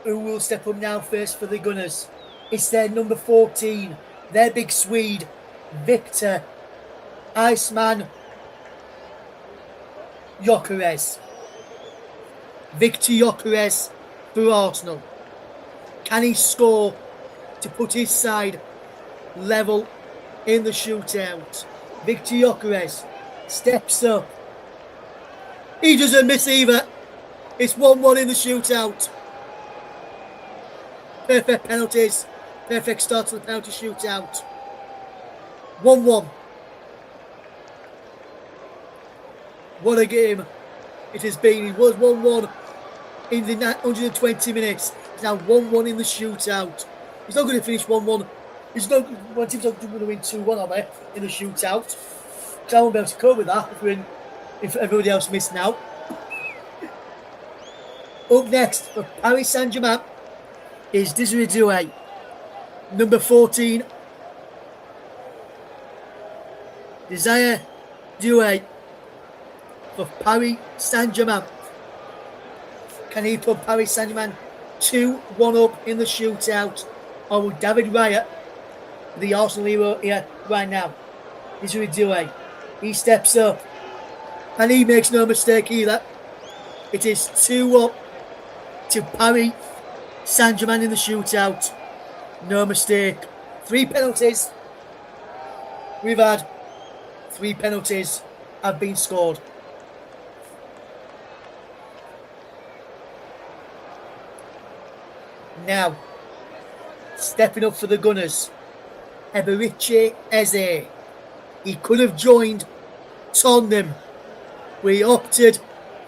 Who will step up now first for the Gunners? It's their number 14, their big Swede, Victor Iceman Gyökeres. Victor Gyökeres for Arsenal. Can he score to put his side level in the shootout? Victor Gyökeres steps up. He doesn't miss either. It's 1-1 in the shootout. Perfect penalties. Perfect start to the penalty shootout. 1-1. What a game it has been. It was 1-1 in the 120 minutes. It's now 1-1 in the shootout. He's not going to finish 1-1. One team's not going to win 2-1, are they, in the shootout? So I won't be able to cope with that if everybody else missed now. Up next for Paris Saint-Germain is Desiree Doué, number 14. Desiree Doué for Paris Saint-Germain. Can he put Paris Saint-Germain 2-1 up in the shootout, or will David Raya, the Arsenal hero here right now? Desiree Doué, he steps up and he makes no mistake either. It is 2-up to Paris Saint-Germain in the shootout. No mistake. 3 penalties. We've had 3 penalties have been scored. Now, stepping up for the Gunners, Eberechi Eze. He could have joined Tottenham, but he opted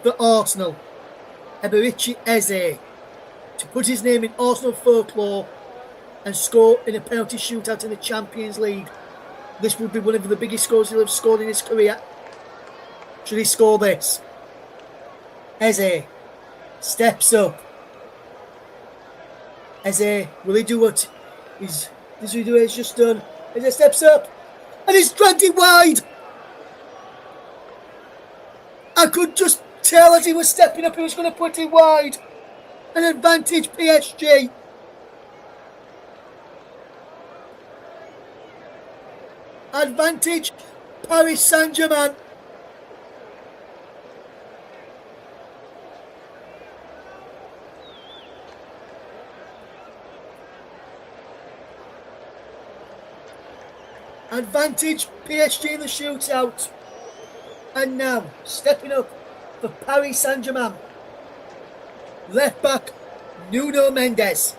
for Arsenal. Eberechi Eze to put his name in Arsenal folklore and score in a penalty shootout in the Champions League. This would be one of the biggest scores he'll have scored in his career. Should he score this? Eze steps up. Eze, will he do what he's just done? Eze steps up and he's dragged it wide. I could just tell as he was stepping up he was going to put it wide. An advantage PSG. Advantage Paris Saint-Germain. Advantage PSG in the shootout. And now, stepping up for Paris Saint-Germain, left back Nuno Mendes.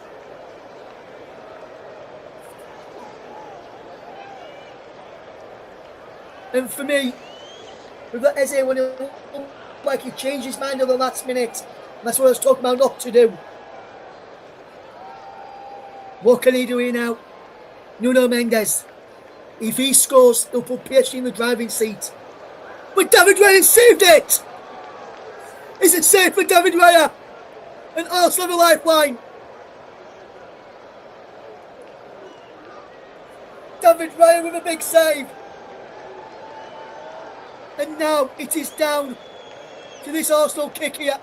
And for me, with that Eze, when it looked like he changed his mind at the last minute, and that's what I was talking about not to do. What can he do here now? Nuno Mendes. If he scores, he'll put PSG in the driving seat. But David Raya saved it! Is it safe for David Raya? And Arsenal have a lifeline. David Raya with a big save. And now it is down to this Arsenal kick here.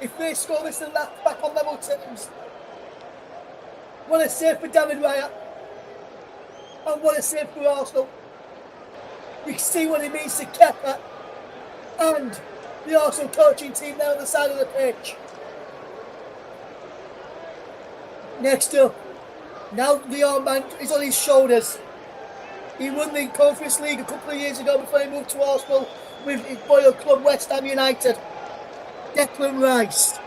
If they score this, then that's back on level terms. What a save for David Raya. And what a save for Arsenal. You can see what it means to Kepa and the Arsenal coaching team there on the side of the pitch. Next up, now the armband is on his shoulders. He won the Conference League a couple of years ago before he moved to Arsenal with his boyhood club West Ham United. Declan Rice.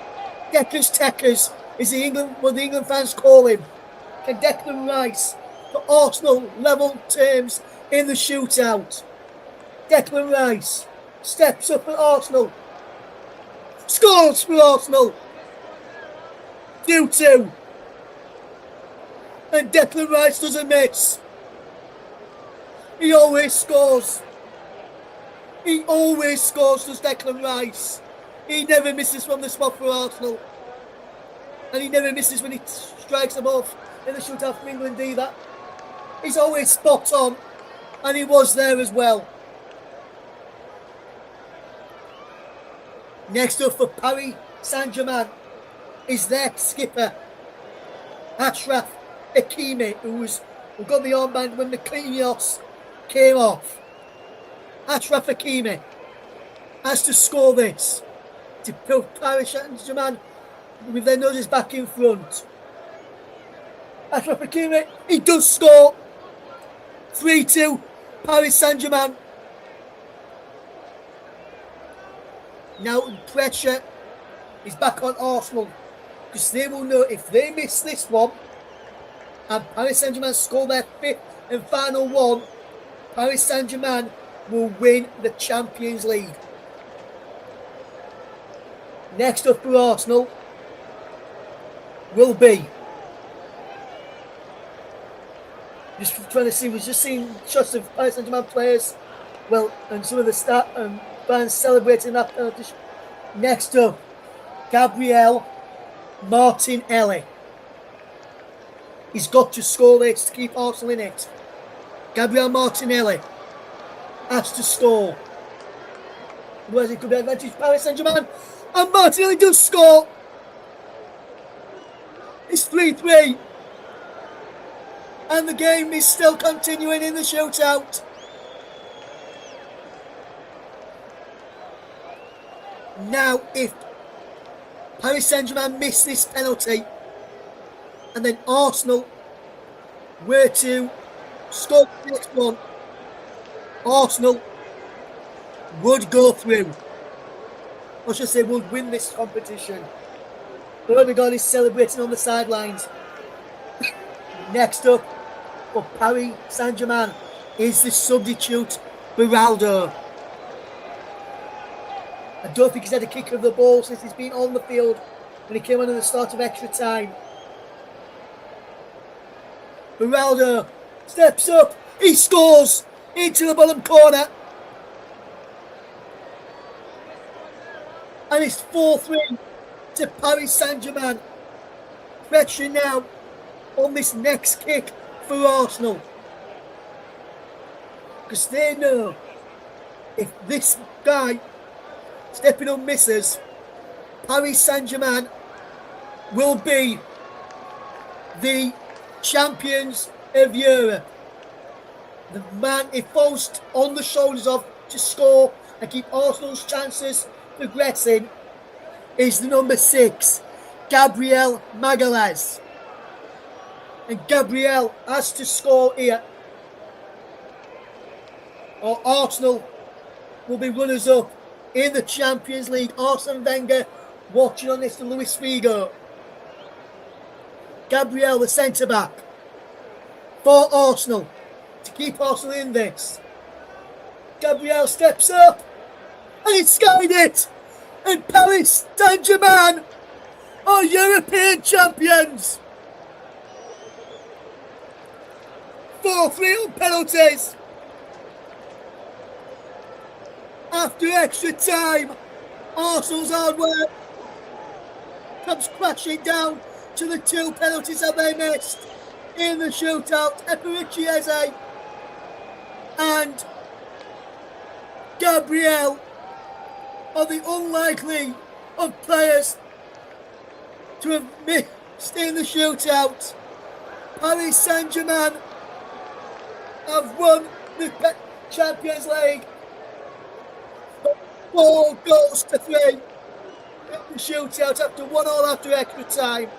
Decker's Tekkers is what the England fans call him. Can Declan Rice for Arsenal level terms in the shootout? Declan Rice steps up for Arsenal. Scores for Arsenal. 2-2. And Declan Rice doesn't miss. He always scores. He always scores, does Declan Rice. He never misses from the spot for Arsenal. And he never misses when he strikes them off in the shootout from England either. He's always spot on. And he was there as well. Next up for Paris Saint-Germain is their skipper, Achraf Hakimi, who got the armband when Marquinhos came off. Achraf Hakimi has to score this to put Paris Saint-Germain with their noses back in front. Achraf Hakimi, he does score. 3-2, Paris Saint-Germain. Now pressure is back on Arsenal because they will know if they miss this one and Paris Saint-Germain score their fifth and final one, Paris Saint-Germain will win the Champions League. Next up for Arsenal will be, just trying to see, we've just seen shots of Paris Saint-Germain players, well, and some of the fans celebrating that penalty. Next up, Gabriel Martinelli. He's got to score this to keep Arsenal in it. Gabriel Martinelli has to score. Otherwise it could be advantage Paris Saint-Germain. And Martinelli does score. It's 3-3. And the game is still continuing in the shootout. Now, if Paris Saint-Germain miss this penalty, and then Arsenal were to score the next one, Arsenal would go through. I should say would win this competition. The Odegaard is celebrating on the sidelines. Next up for Paris Saint-Germain is the substitute Beraldo. I don't think he's had a kick of the ball since he's been on the field when he came on at the start of extra time. Beraldo steps up, he scores into the bottom corner. And it's 4-3 to Paris Saint-Germain. Pressure now on this next kick for Arsenal. Because they know if this guy stepping up misses, Paris Saint-Germain will be the champions of Europe. The man it falls on the shoulders of to score and keep Arsenal's chances progressing is the number 6, Gabriel Magalhaes. And Gabriel has to score here, or Arsenal will be runners-up in the Champions League. Arsene Wenger watching on this to Luis Figo. Gabriel, the centre-back for Arsenal, to keep Arsenal in this. Gabriel steps up and he's skied it. And Paris Saint-Germain are European champions. 4-3 on penalties. After extra time, Arsenal's hard work comes crashing down to the 2 penalties that they missed in the shootout. Eze and Gabriel are the unlikely of players to have missed in the shootout. Paris Saint-Germain have won the Champions League 4-3 in the shootout after 1-1 after extra time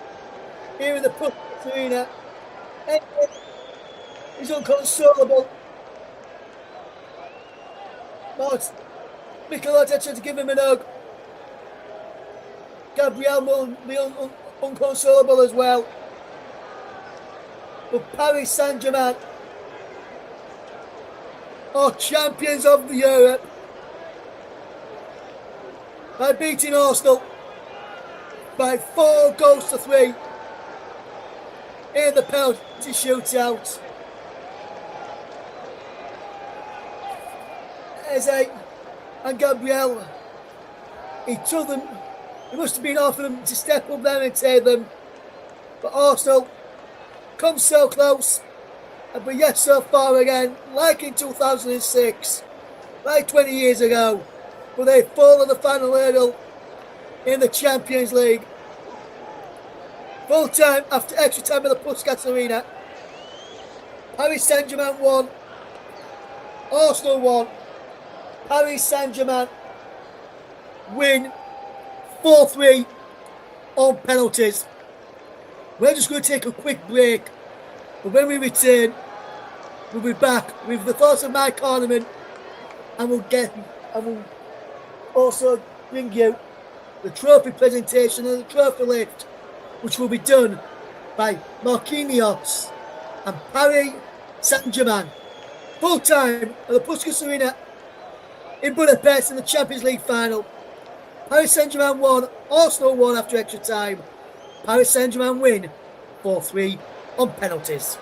here in the Puskás Aréna. He's inconsolable. But Mikel Arteta to give him a hug. Gabriel will be inconsolable as well. But Paris Saint-Germain are champions of Europe by beating Arsenal by 4-3 in the penalty shootout. Eze and Gabriel, he told them, it must have been hard for them to step up there and take them. But Arsenal come so close, but yet so far again, like in 2006, like 20 years ago, but they fall in the final hurdle in the Champions League. Full time after extra time in the Puskás Aréna. Paris Saint-Germain won, Arsenal won. Paris Saint-Germain win 4-3 on penalties. We're just going to take a quick break, but when we return, we'll be back with the thoughts of Mike Harneman, and we'll also bring you the trophy presentation and the trophy lift, which will be done by Marquinhos and Paris Saint-Germain. Full time at the Puskás Aréna in Budapest in the Champions League Final. Paris Saint-Germain won, Arsenal won after extra time. Paris Saint-Germain win 4-3 on penalties.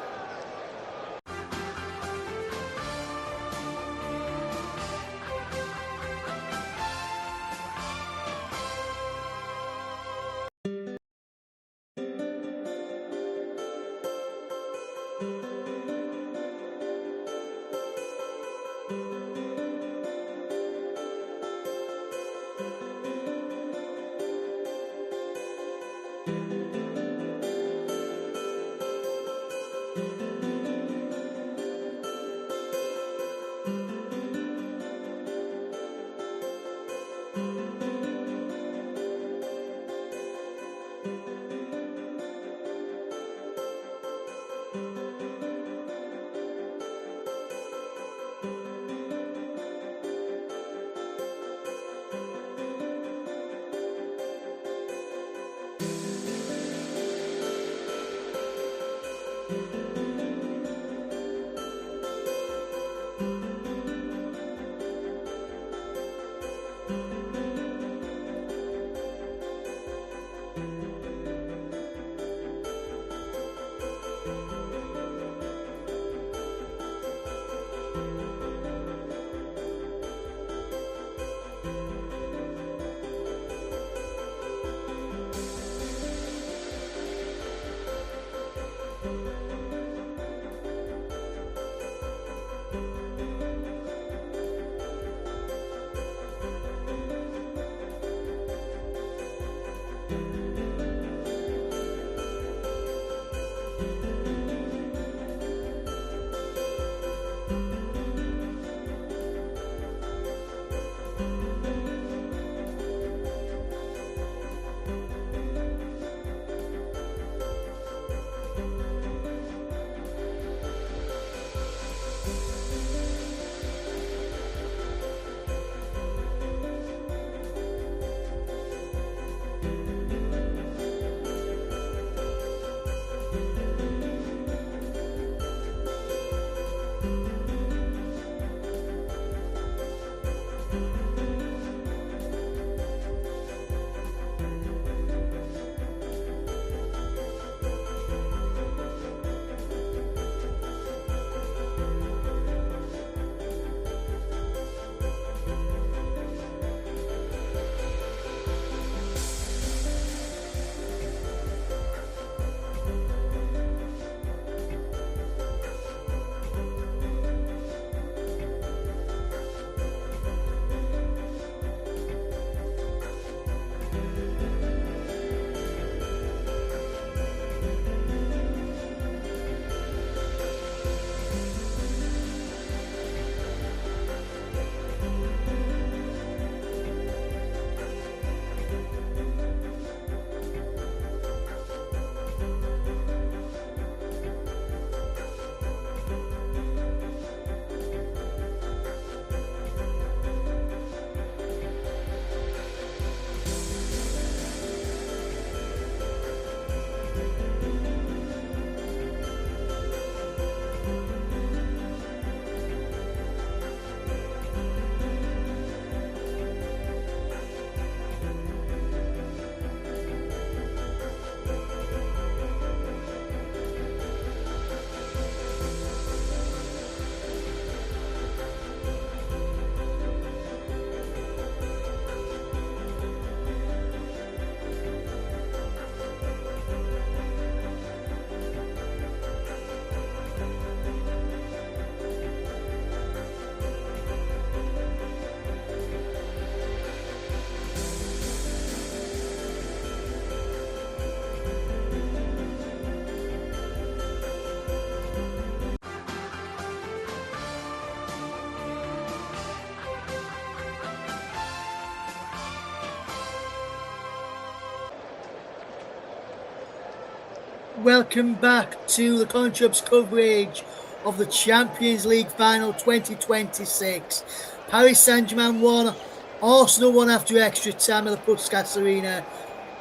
Welcome back to the Conchub's coverage of the Champions League Final 2026. Paris Saint-Germain won, Arsenal won after extra time at the Puskás Aréna.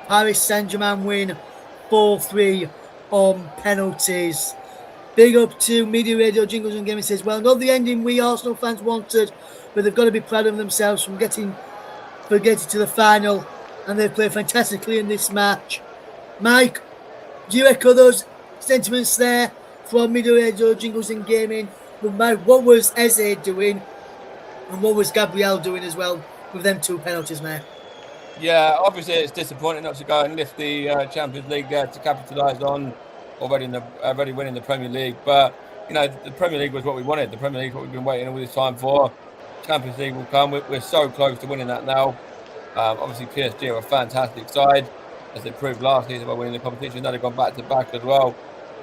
Paris Saint-Germain win 4-3 on penalties. Big up to Media Radio Jingles and Gaming says, well, not the ending we Arsenal fans wanted, but they've got to be proud of themselves for getting to the final, and they've played fantastically in this match. Mike, do you echo those sentiments there from Media Radio Jingles and Gaming? But Mike, what was Eze doing, and what was Gabriel doing as well with them 2 penalties, mate? Yeah, obviously it's disappointing not to go and lift the Champions League there to capitalise on already winning the Premier League. But, you know, the Premier League was what we wanted. The Premier League is what we've been waiting all this time for. Champions League will come. We're so close to winning that now. Obviously, PSG are a fantastic side, as they proved last season by winning the competition. Now they've gone back-to-back as well.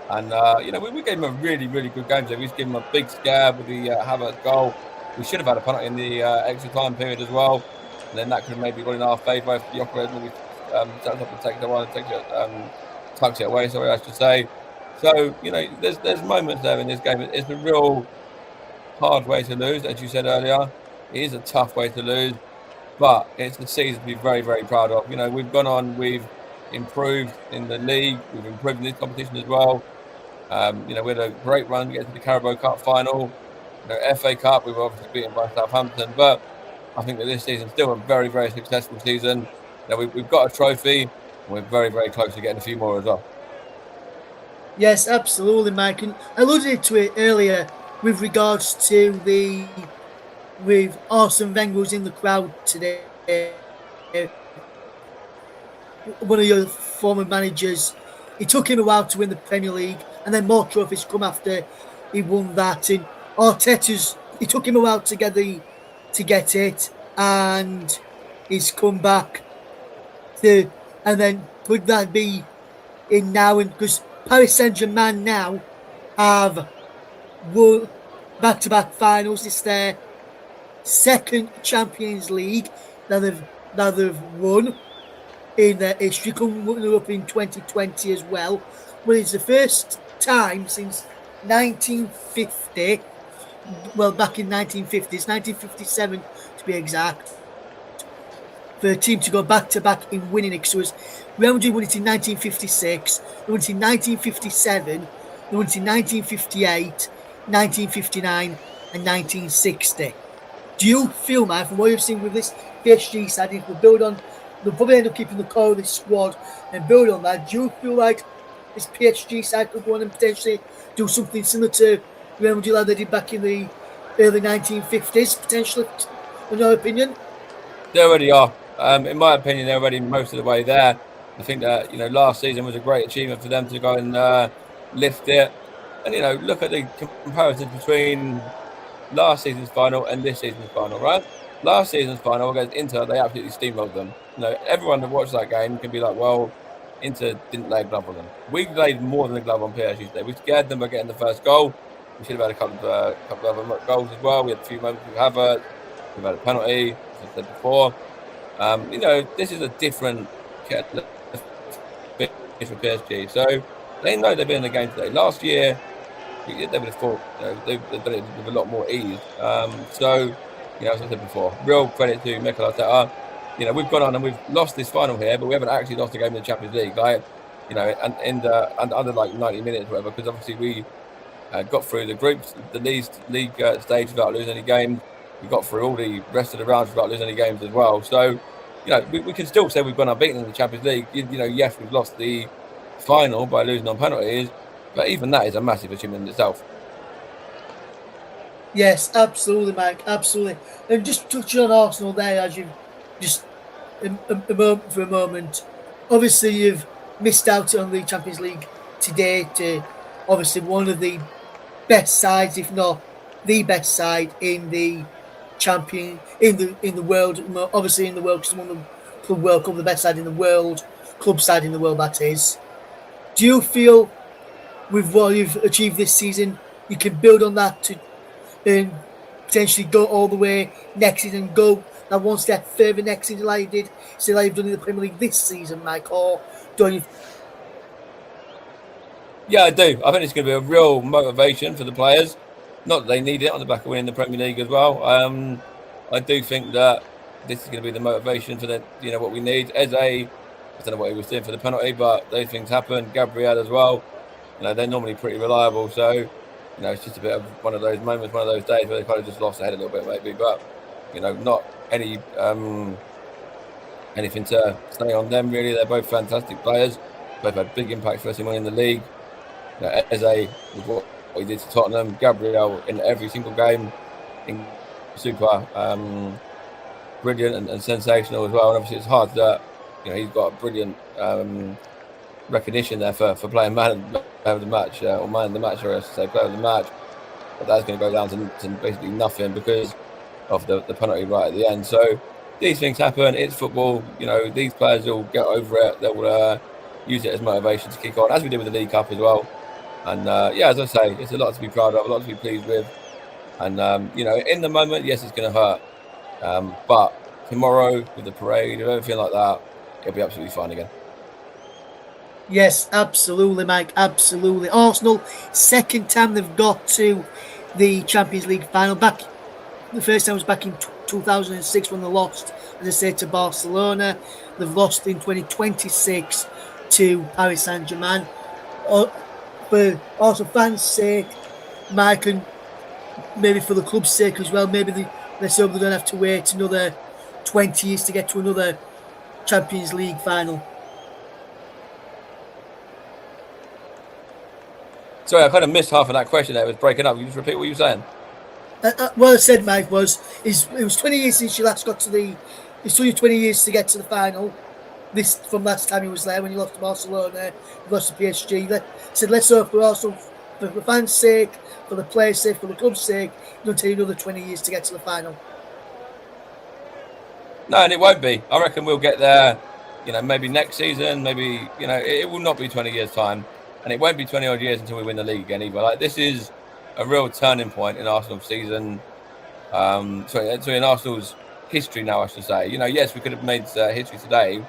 And, you know, we gave them a really, really good game today. We just gave them a big scare with the Havertz goal. We should have had a penalty in the extra time period as well. And then that could have maybe gone in our favour if the operator maybe sets up and takes the one and tucks it away, sorry, I should say. So, you know, there's moments there in this game. It's a real hard way to lose, as you said earlier. It is a tough way to lose, but it's a season to be very, very proud of. You know, we've gone on, we've improved in the league, we've improved in this competition as well. You know, we had a great run to get to the Carabao Cup final. You know, FA Cup, we were obviously beaten by Southampton, but I think that this season's still a very, very successful season. You know, we've got a trophy, and we're very, very close to getting a few more as well. Yes, absolutely, Mike. And I alluded to it earlier with regards to with Arsene Wenger was in the crowd today. One of your former managers. It took him a while to win the Premier League, and then more trophies come after he won that. And Arteta's, it took him a while to get it, and he's come back and then could that be in now? And because Paris Saint-Germain now have won back-to-back finals, it's their second Champions League that they've won in their history, coming up in 2020 as well. But it's the first time since 1950. Well, back in 1950s, 1957 to be exact, for a team to go back-to-back in winning it. So Real Madrid won it in 1956, they won it in 1957, they won it in 1958, 1959 and 1960. Do you feel, man, from what you've seen with this PSG side, if we build on, they'll probably end up keeping the core of this squad and build on that. Do you feel like this PSG side could go on and potentially do something similar to Real Madrid like they did back in the early 1950s, potentially, in your opinion? They already are. In my opinion, they're already most of the way there. I think that, you know, last season was a great achievement for them to go and lift it. And, you know, look at the comparisons between last season's final and this season's final, right? Last season's final against Inter, they absolutely steamrolled them. You know, everyone that watched that game can be like, well, Inter didn't lay a glove on them. We laid more than a glove on PSG today. We scared them by getting the first goal. We should have had a couple of other goals as well. We had a few moments with Havertz. We've had a penalty, as I said before. You know, this is a different kettle for PSG. So they know they've been in the game today. Last year, they would have thought, you know, they've done it with a lot more ease. So, you know, as I said before, real credit to Mikel Arteta. You know, we've gone on and we've lost this final here, but we haven't actually lost a game in the Champions League. Like, you know, and under like 90 minutes or whatever, because obviously we got through the groups, the league stage without losing any games. We got through all the rest of the rounds without losing any games as well. So, you know, we can still say we've gone unbeaten in the Champions League. You know, yes, we've lost the final by losing on penalties, but even that is a massive achievement in itself. Yes, absolutely, Mike, absolutely. And just touching on Arsenal there, as you just for a moment, obviously you've missed out on the Champions League today to obviously one of the best sides, if not the best side in the in the world, obviously in the world, because won the Club World Cup, the best side in the world, club side in the world, that is. Do you feel with what you've achieved this season, you can build on that to potentially go all the way next season, go that one step further next season like you did, say like you've done in the Premier League this season, Mike, or don't you? Yeah, I do. I think it's going to be a real motivation for the players. Not that they need it on the back of winning the Premier League as well. I do think that this is going to be the motivation for what we need. Eze, I don't know what he was doing for the penalty, but those things happen. Gabriel as well. They're normally pretty reliable. So, it's just a bit of one of those moments, one of those days where they kind of just lost their head a little bit, maybe. But, not any anything to say on them, really. They're both fantastic players. Both had big impacts for us in winning the league. Eze, with what he did to Tottenham. Gabriel in every single game. Super brilliant and sensational as well. And obviously, it's hard that he's got a brilliant recognition there for playing man of the match, or man of the match, or I should say player of the match. But that's going to go down to basically nothing because of the penalty right at the end. So these things happen. It's football. These players will get over it. They will use it as motivation to kick on, as we did with the League Cup as well. And as I say, it's a lot to be proud of, a lot to be pleased with. And in the moment, yes, it's going to hurt. But tomorrow with the parade and everything like that, it'll be absolutely fine again. Yes, absolutely, Mike. Absolutely. Arsenal, second time they've got to the Champions League final. The first time was back in 2006 when they lost, as I said, to Barcelona. They've lost in 2026 to Paris Saint-Germain. For Arsenal fans' sake, Mike, and maybe for the club's sake as well, maybe let's hope they don't have to wait another 20 years to get to another Champions League final. Sorry, I kind of missed half of that question there. It was breaking up. Can you just repeat what you were saying? What I said, Mike, it was 20 years since you last got to it's took you 20 years to get to the final. This from last time he was there when you lost to Barcelona, you lost to PSG. Said let's hope for Arsenal, for the fans' sake, for the players' sake, for the club's sake, it don't take another 20 years to get to the final. No, and it won't be. I reckon we'll get there, maybe next season, maybe, it will not be 20 years' time. And it won't be 20 odd years until we win the league again either. This is a real turning point in Arsenal's season. In Arsenal's history now, I should say. Yes, we could have made history today,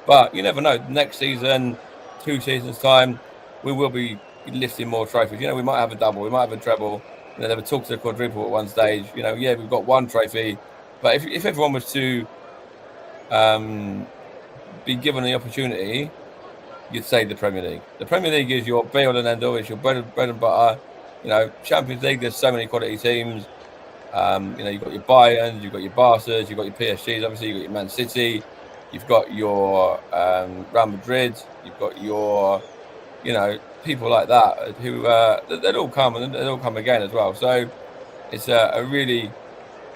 but you never know. Next season, 2 seasons' time, we will be lifting more trophies. We might have a double, we might have a treble. They were talking to a quadruple at one stage. We've got one trophy, but if everyone was to be given the opportunity, you'd say the Premier League. The Premier League is your be-all and end-all. It's your bread and butter. Champions League, there's so many quality teams. You've got your Bayerns, you've got your Barças, you've got your PSGs, obviously you've got your Man City, you've got your Real Madrid, you've got your, people like that who, they'll all come and they'll all come again as well. So it's a really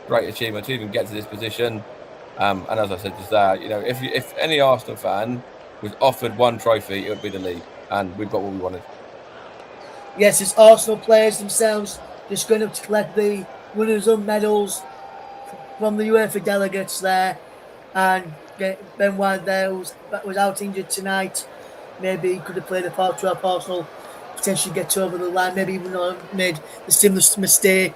great achievement to even get to this position. And as I said just there, if any Arsenal fan was offered one trophy, it would be the league, and we've got what we wanted. Yes, it's Arsenal players themselves just going up to collect the winners of medals from the UEFA delegates there, and Ben White there was out injured tonight. Maybe he could have played a part to help Arsenal potentially get over the line. Maybe he would not have made the similar mistake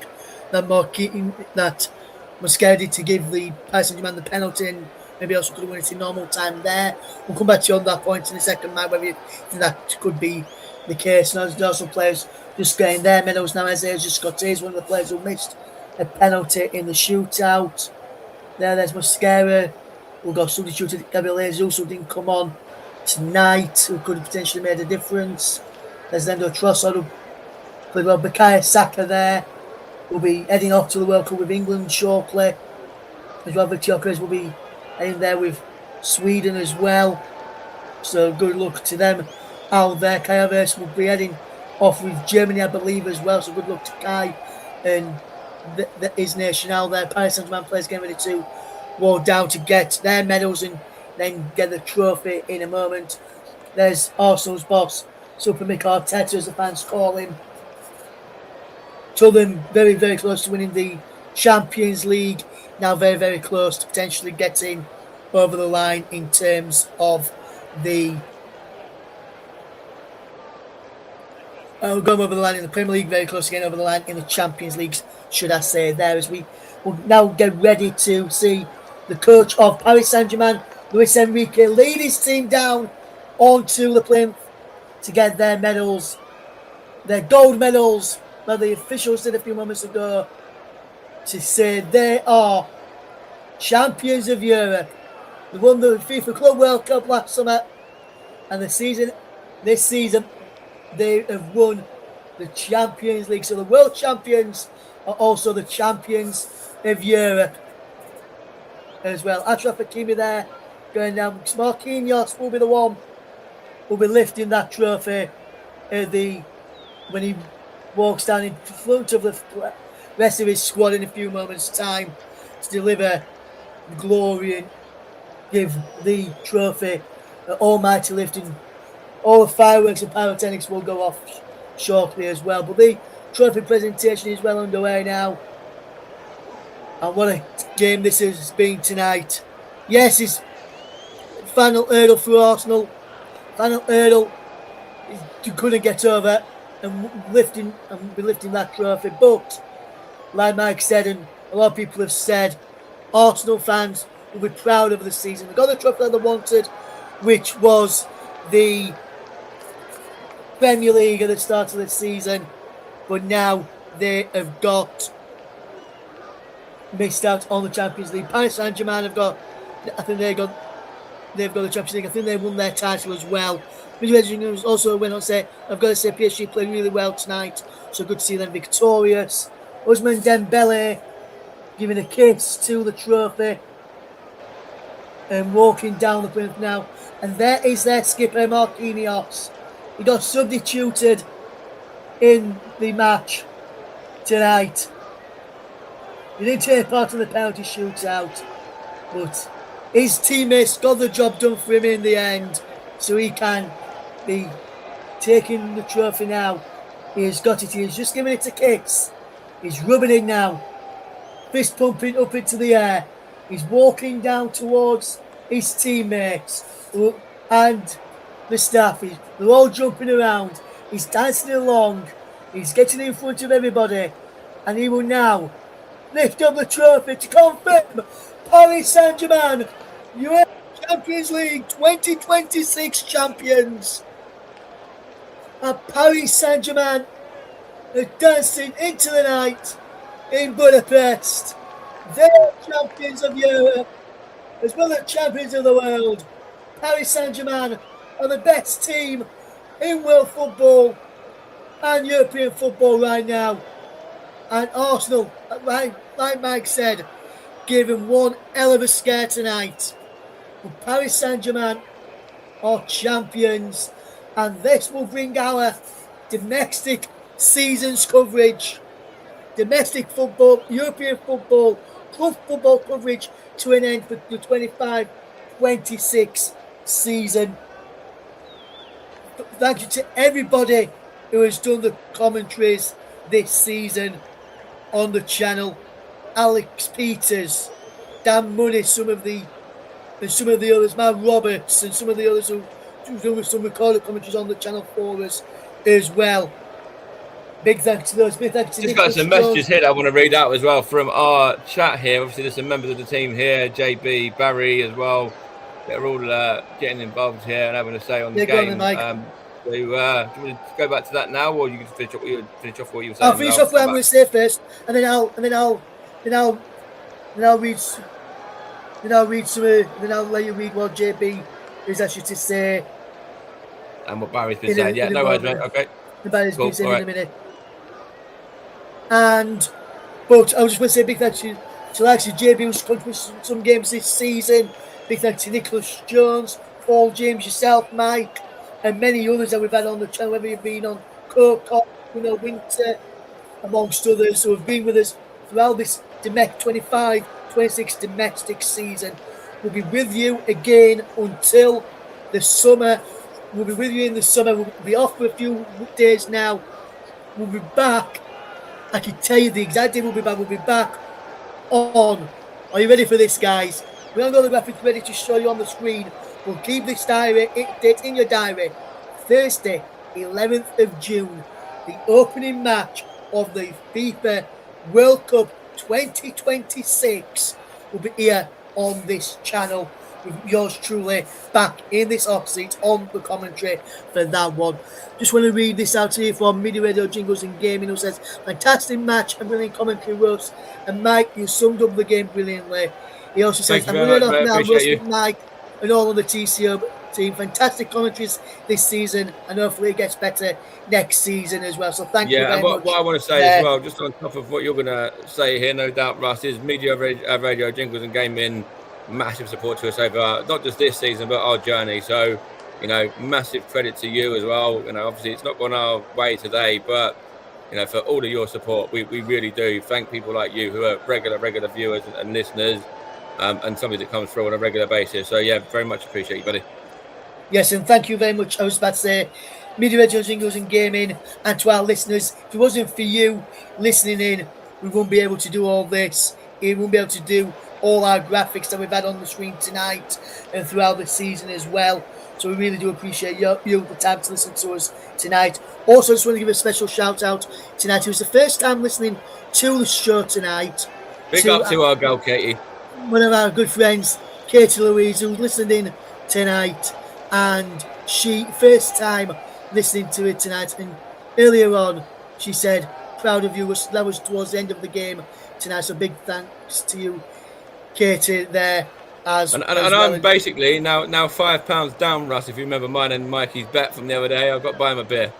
that Mosquera did to give the Paris Saint-Germain the penalty, and maybe also could have won it in normal time there. We'll come back to you on that point in a second, Mike, whether you think that could be the case. Now, there's also players just getting their medals now. Eze has just got his, one of the players who missed a penalty in the shootout. There's Mosquera, who got substituted. Gabriel Jesus, who didn't come on tonight, who could have potentially made a difference. There's Lendo Trossard, who played well. Bukayo Saka there, will be heading off to the World Cup with England shortly. As well, Victor Gyökeres will be heading there with Sweden as well. So good luck to them out there. Kai Havertz will be heading off with Germany, I believe, as well. So good luck to Kai and his nation out there. Paris Saint-Germain players getting ready to walk down to get their medals and then get the trophy in a moment. There's Arsenal's boss, Super Mick Arteta, as the fans call him. Told them very, very close to winning the Champions League. Now very, very close to potentially getting over the line in terms of the going over the line in the Premier League, very close to getting over the line in the Champions League, should I say, there, as we will now get ready to see the coach of Paris Saint-Germain, Luis Enrique, lead his team down onto the plinth to get their medals their gold medals, that the officials said a few moments ago, to say they are champions of Europe. They won the FIFA Club World Cup last summer, and this season they have won the Champions League. So the world champions are also the champions of Europe as well. Achraf Hakimi there going down. Marquinhos will be the one who will be lifting that trophy when he walks down in front of the rest of his squad in a few moments' time to deliver glory and give the trophy an almighty lifting. All the fireworks and pyrotechnics will go off shortly as well. But the trophy presentation is well underway now. And what a game this has been tonight. Yes, it's final hurdle for Arsenal. Final hurdle you couldn't get over and be lifting that trophy. But like Mike said, and a lot of people have said, Arsenal fans will be proud of the season. They got the trophy that they wanted, which was the Premier League at the start of the season, but now they have missed out on the Champions League. Paris Saint-Germain they've got the Champions League. I think they won their title as well. Which also went on to say, I've got to say PSG played really well tonight, so good to see them victorious. Ousmane Dembele giving a kiss to the trophy and walking down the plinth now. And there is their skipper, Marquinhos. He got substituted in the match tonight. He didn't take part in the penalty shootout, but his teammates got the job done for him in the end, so he can be taking the trophy now. He has got it. He's just giving it a kiss. He's rubbing it now. Fist pumping up into the air. He's walking down towards his teammates and the staff. They're all jumping around. He's dancing along. He's getting in front of everybody. And he will now lift up the trophy to confirm Paris Saint-Germain, UEFA Champions League 2026 champions. And Paris Saint-Germain are dancing into the night in Budapest. They're champions of Europe as well as champions of the world. Paris Saint-Germain are the best team in world football and European football right now. And Arsenal, like Mike said, gave him one hell of a scare tonight. But Paris Saint-Germain are champions, and this will bring our domestic season's coverage, domestic football, European football, club football coverage to an end for the 25-26 season. Thank you to everybody who has done the commentaries this season on the channel. Alex Peters, Dan Money, some of the others, Matt Roberts, and some of the others who do some recorded commentaries on the channel for us as well. Big thanks to those. Big thanks to Just got some messages here that I want to read out as well from our chat here. Obviously, there's some members of the team here, JB, Barry as well. They're all getting involved here and having a say on the game. So, do you want to go back to that now, or you can finish off what you were saying? I'll finish off what I'm going to say first, and then I'll read some. Then I'll let you read what JB is actually to say. And what Barry's been saying. Yeah, no worries, mate. Okay. The Barry's been saying in a minute. But I was just going to say big thanks to actually JB who's contributed some games this season. Big thanks to Nicholas Jones, Paul James, yourself, Mike, and many others that we've had on the channel, whether you've been on Coke, Winter, amongst others who have been with us throughout this 25-26 domestic season. We'll be with you again until the summer. We'll be with you in the summer. We'll be off for a few days now. We'll be back. I can tell you the exact day we'll be back. We'll be back on. Are you ready for this, guys? We haven't got the graphics ready to show you on the screen. We'll keep this date in your diary. Thursday, 11th of June, the opening match of the FIFA World Cup 2026 will be here on this channel. with yours truly back in this hot seat on the commentary for that one. Just want to read this out here from Media Radio Jingles and Gaming, who says, fantastic match and brilliant commentary, Russ. And Mike, you summed up the game brilliantly. He also says, I'm going off now, Russ and Mike and all on the TCHub team. Fantastic commentaries this season, and hopefully it gets better next season as well. So thank you very much. What I want to say as well, just on top of what you're going to say here, no doubt, Russ, is Media Radio Jingles and Gaming, massive support to us over not just this season, but our journey. So, massive credit to you as well. Obviously it's not gone our way today, but, for all of your support, we really do thank people like you who are regular viewers and listeners, and somebody that comes through on a regular basis. So, yeah, very much appreciate you, buddy. Yes, and thank you very much. I was about to say, Media Radio Jingles and Gaming, and to our listeners, if it wasn't for you listening in, we wouldn't be able to do all this. We wouldn't be able to do all our graphics that we've had on the screen tonight and throughout the season as well. So we really do appreciate you the time to listen to us tonight. Also, just want to give a special shout out tonight. It was the first time listening to the show tonight. Big up to our girl, Katie. One of our good friends, Katie Louise, who listened in tonight. And she, first time listening to it tonight. And earlier on, she said, proud of you. That was towards the end of the game tonight. So big thanks to you, Katie, there. I'm basically now £5 down, Russ. If you remember mine and Mikey's bet from the other day, I've got to buy him a beer.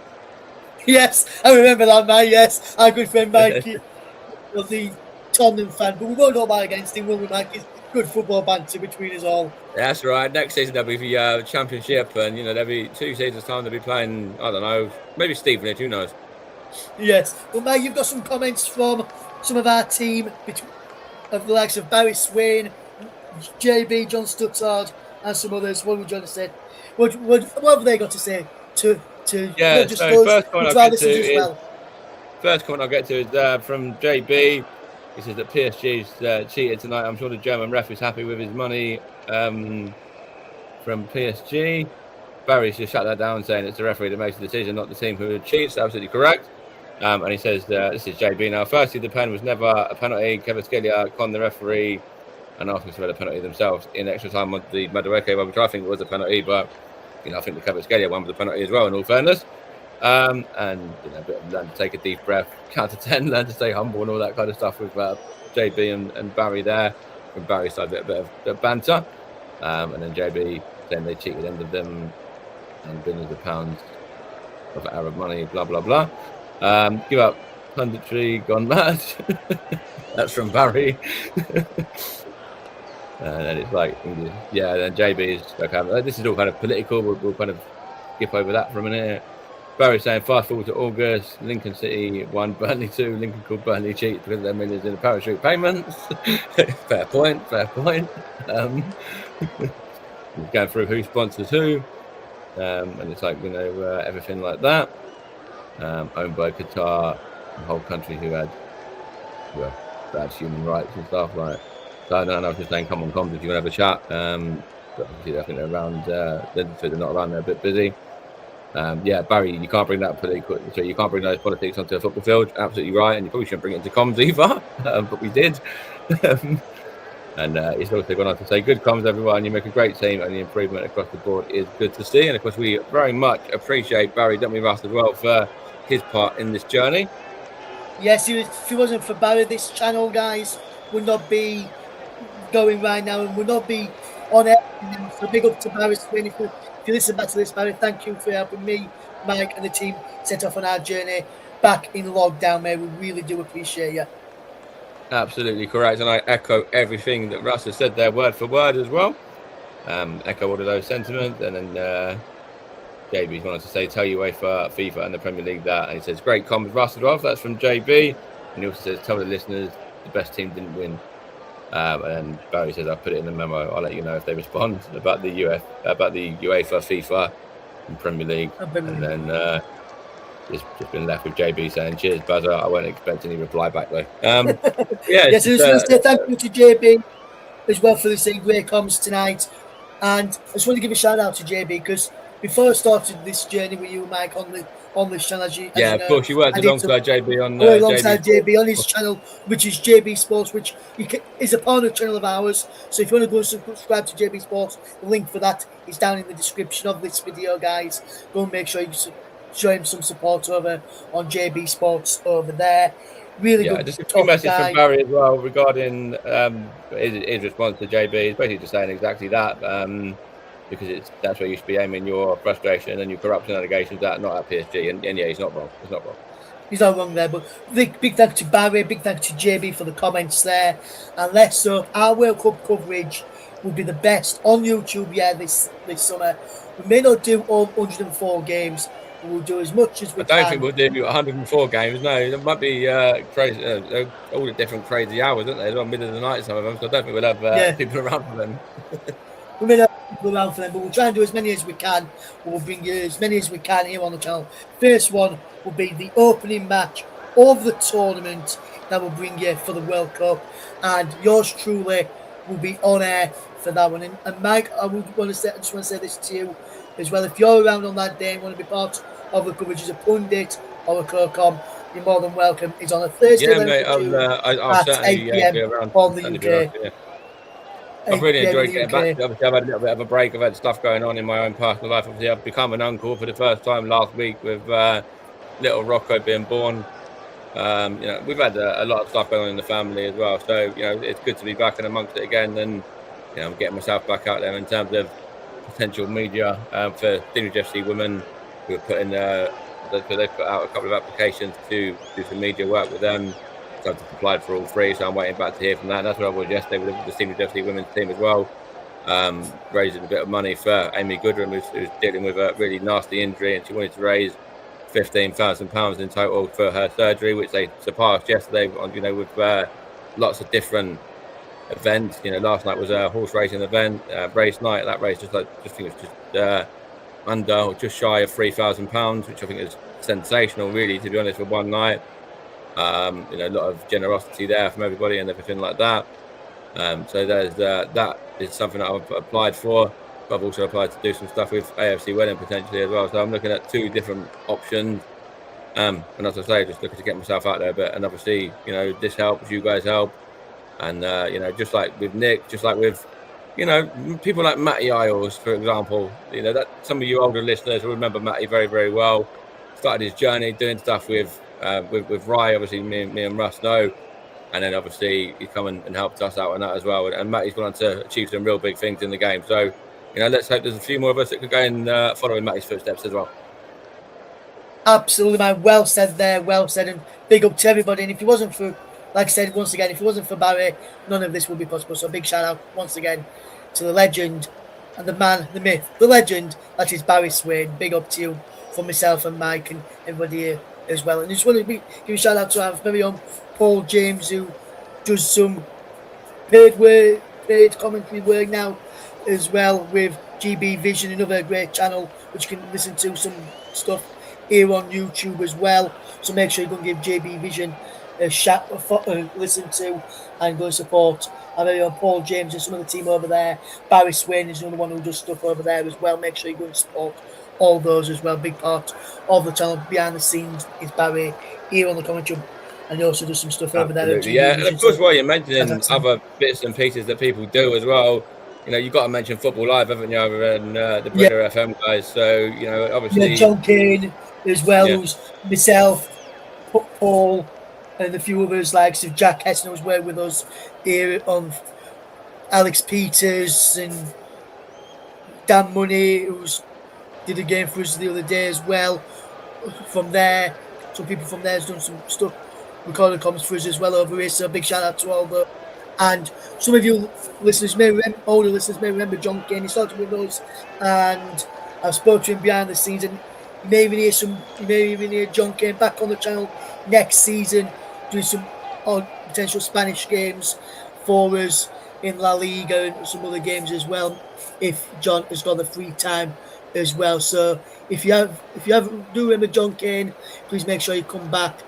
Yes, I remember that, mate. Yes, our good friend Mikey, the Tottenham fan, but we won't go back against him, will we, Mikey? Good football banter between us all. That's right. Next season there'll be the championship, and there'll be 2 seasons time they'll be playing. I don't know, maybe Stevenage. Who knows? Yes. Well, mate, you've got some comments from some of our team, of the likes of Barry Swain, JB, John Stuttard, and some others. What would you want to say? What have they got to say to yeah? Just so us, first comment I'll get to is from JB. He says that PSG's cheated tonight. I'm sure the German ref is happy with his money from PSG. Barry's just shut that down, saying it's the referee that makes the decision, not the team who cheats. Absolutely correct. And he says, this is JB now. Firstly, the pen was never a penalty. Kvaratskhelia conned the referee and asked him to read a penalty themselves in extra time on the Madueke one, which I think was a penalty, but I think the Kvaratskhelia one was a penalty as well, in all fairness. And learn to take a deep breath, count to 10, learn to stay humble and all that kind of stuff with JB and Barry there. From Barry's side, a bit of banter. And then JB saying they cheated, ended them and billions of pounds of Arab money, blah, blah, blah. Give up punditry, gone mad. That's from Barry. And it's like, yeah, then JB is okay. This is all kind of political. We'll kind of skip over that for a minute. Barry saying, fast forward to August, Lincoln City 1, Burnley 2. Lincoln called Burnley cheat because of their millions in the parachute payments. Fair point. Going through who sponsors who. And it's like, everything like that. Owned by Qatar, the whole country who had bad human rights and stuff like. So I was just saying, come on, comms if you want to have a chat. But obviously I think they're around. They're not around. They're a bit busy. Barry, you can't bring that so you can't bring those politics onto a football field. Absolutely right, and you probably shouldn't bring it into comms either. But we did. And he's also gone on to say, good comms, everyone. You make a great team, and the improvement across the board is good to see. And of course, we very much appreciate Barry, don't we, Russ, as well, for his part in this journey. Yes, if it wasn't for Barry, this channel, guys, would not be going right now and would not be on air. So big up to Barry. If you listen back to this, Barry, thank you for helping me, Mike, and the team set off on our journey back in lockdown, mate. We really do appreciate you. Absolutely correct, and I echo everything that Russ has said there, word for word as well. Echo all of those sentiments, and then JB's wanted to say, tell UEFA, FIFA, and the Premier League that, and he says, great comments, Russ as well. So that's from JB, and he also says, tell the listeners the best team didn't win. And Barry says, I'll put it in the memo. I'll let you know if they respond about the UEFA, FIFA, and Premier League, and then. Just been left with JB saying, cheers, Buzzer. I won't expect any reply back, though. Yes, I just want to say thank you to JB as well for the great comms tonight. And I just want to give a shout out to JB because before I started this journey with you, Mike, on the on this channel, as you of know. course, you worked I did alongside JB on alongside JB JB on his channel, which is JB Sports, which is a partner channel of ours. So if you want to go and subscribe to JB Sports, the link for that is down in the description of this video, guys. Go and make sure you show him some support over on JB Sports over there. Really good. Just a quick message from Barry as well regarding his response to JB. He's basically just saying exactly that, because that's where you should be aiming your frustration and your corruption allegations at, not at PSG. And yeah, he's not wrong. He's not wrong. He's not wrong there. But big thanks to Barry, big thanks to JB for the comments there. And let's hope our World Cup coverage will be the best on YouTube. This summer. We may not do all 104 games. We'll do as much as we can. I don't think we'll do 104 games. No, there might be crazy, all the different crazy hours, aren't they? They're on middle of the night, some of them. So I don't think we'll have people around for them. We may not have people around for them, but we'll try and do as many as we can. We'll bring you as many as we can here on the channel. First one will be the opening match of the tournament that will bring you for the World Cup, and yours truly will be on air for that one. And Mike, I just want to say this to you as well. If you're around on that day and want to be part of the coverage as a pundit or a co-com, you're more than welcome. It's on a Thursday. Yeah, mate, I'll certainly be around on the UK. I've really enjoyed getting back. Obviously, I've had a little bit of a break. I've had stuff going on in my own personal life. Obviously, I've become an uncle for the first time last week with little Rocco being born. We've had a lot of stuff going on in the family as well. So, it's good to be back and amongst it again. And, I'm getting myself back out there in terms of potential media for Stevenage FC women who are putting they've put out a couple of applications to do some media work with them. So I've applied for all three, so I'm waiting back to hear from that. And that's what I was yesterday with the Stevenage FC women's team as well, raising a bit of money for Amy Goodrum, who's dealing with a really nasty injury, and she wanted to raise £15,000 in total for her surgery, which they surpassed yesterday on, with lots of different events. Last night was a horse racing event, race night. That race under or just shy of £3,000, which I think is sensational, really, to be honest, for one night. A lot of generosity there from everybody and everything like that. So there's that is something that I've applied for. But I've also applied to do some stuff with AFC Wedding potentially as well. So I'm looking at two different options. And as I say, just looking to get myself out there a bit. And obviously, this helps, you guys help. And, just like with Nick, just like with, people like Matty Isles, for example, that some of you older listeners will remember Matty very, very well. Started his journey doing stuff with Rye, obviously me and Russ know. And then obviously he come and helped us out on that as well. And Matty's gone on to achieve some real big things in the game. So, let's hope there's a few more of us that could go and follow in Matty's footsteps as well. Absolutely, man. Well said there. Well said. And big up to everybody. And if it wasn't for, like I said, once again, if it wasn't for Barry, none of this would be possible. So big shout out once again to the legend and the man, the myth, the legend, that is Barry Swain. Big up to you from myself and Mike and everybody here as well. And I just want to give a shout out to our very own Paul James, who does some paid commentary work now as well with GB Vision, another great channel which you can listen to some stuff here on YouTube as well. So make sure you go and give GB Vision a listen to and go and support our very own Paul James and some of the team over there. Barry Swain is another one who does stuff over there as well. Make sure you go and support all those as well. Big part of the channel behind the scenes is Barry here on the commentary, and he also does some stuff over there. Yeah, and of course, while you're mentioning other bits and pieces that people do as well, you've got to mention Football Live, haven't you, and the Breeder FM guys. So, obviously, John Kane as well, who's myself, Paul, and a few others like Jack Heston, who's worked with us here on Alex Peters and Dan Money, who's did a game for us the other day as well. From there, some people from there has done some stuff, recorded comments for us as well over here. So big shout out to all the. And some of you listeners older listeners may remember John Kane. He started with us, and I've spoken to him behind the scenes, and you may even hear John Kane back on the channel next season, doing some potential Spanish games for us in La Liga and some other games as well, if John has got the free time as well. So if you do remember John Kane, please make sure you come back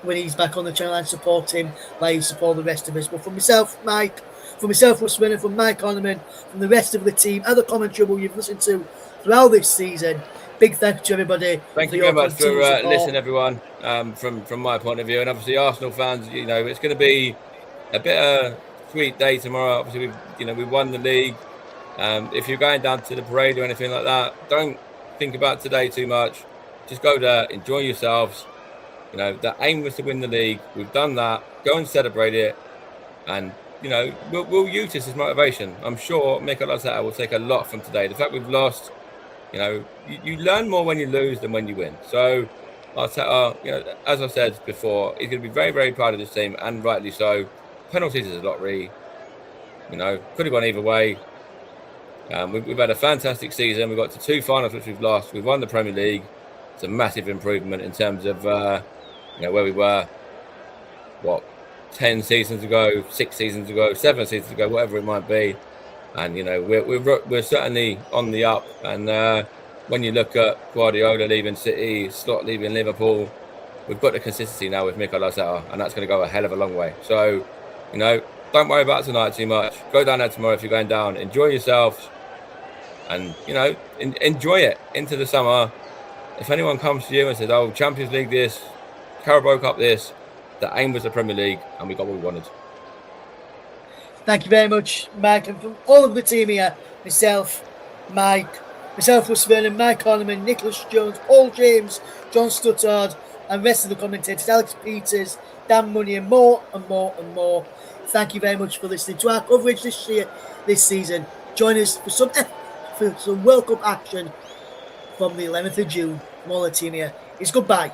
when he's back on the channel and support him like you support the rest of us. But from myself, Russ Vernon, from Mike Ornament, from the rest of the team and the commentary you've listened to throughout this season, big thank you to everybody. Thank you very much for listening, everyone. From my point of view, and obviously Arsenal fans, it's going to be a bit of a sweet day tomorrow. Obviously, we won the league. If you're going down to the parade or anything like that, don't think about today too much. Just go there, enjoy yourselves. The aim was to win the league. We've done that. Go and celebrate it, and we'll use this as motivation. I'm sure Mikel Arteta will take a lot from today. The fact we've lost, you learn more when you lose than when you win. So Arteta, as I said before, he's going to be very, very proud of this team, and rightly so. Penalties is a lottery. Could have gone either way. We've had a fantastic season. We've got to 2 finals which we've lost. We've won the Premier League. It's a massive improvement in terms of where we were. 10 seasons ago, 6 seasons ago, 7 seasons ago, whatever it might be. And we're certainly on the up. And when you look at Guardiola leaving City, Slot leaving Liverpool, we've got the consistency now with Mikel Arteta, and that's going to go a hell of a long way. So, don't worry about tonight too much. Go down there tomorrow if you're going down. Enjoy yourselves, and enjoy it into the summer. If anyone comes to you and says, "Oh, Champions League this, Carabao Cup this," the aim was the Premier League, and we got what we wanted. Thank you very much, Mike, and from all of the team here, myself, Russ Vernon, Mike Horniman, Nicholas Jones, Paul James, John Stuttard, and rest of the commentators, Alex Peters, Dan Money, and more and more and more. Thank you very much for listening to our coverage this season. Join us for some World Cup action from the 11th of June from all the team here. It's goodbye.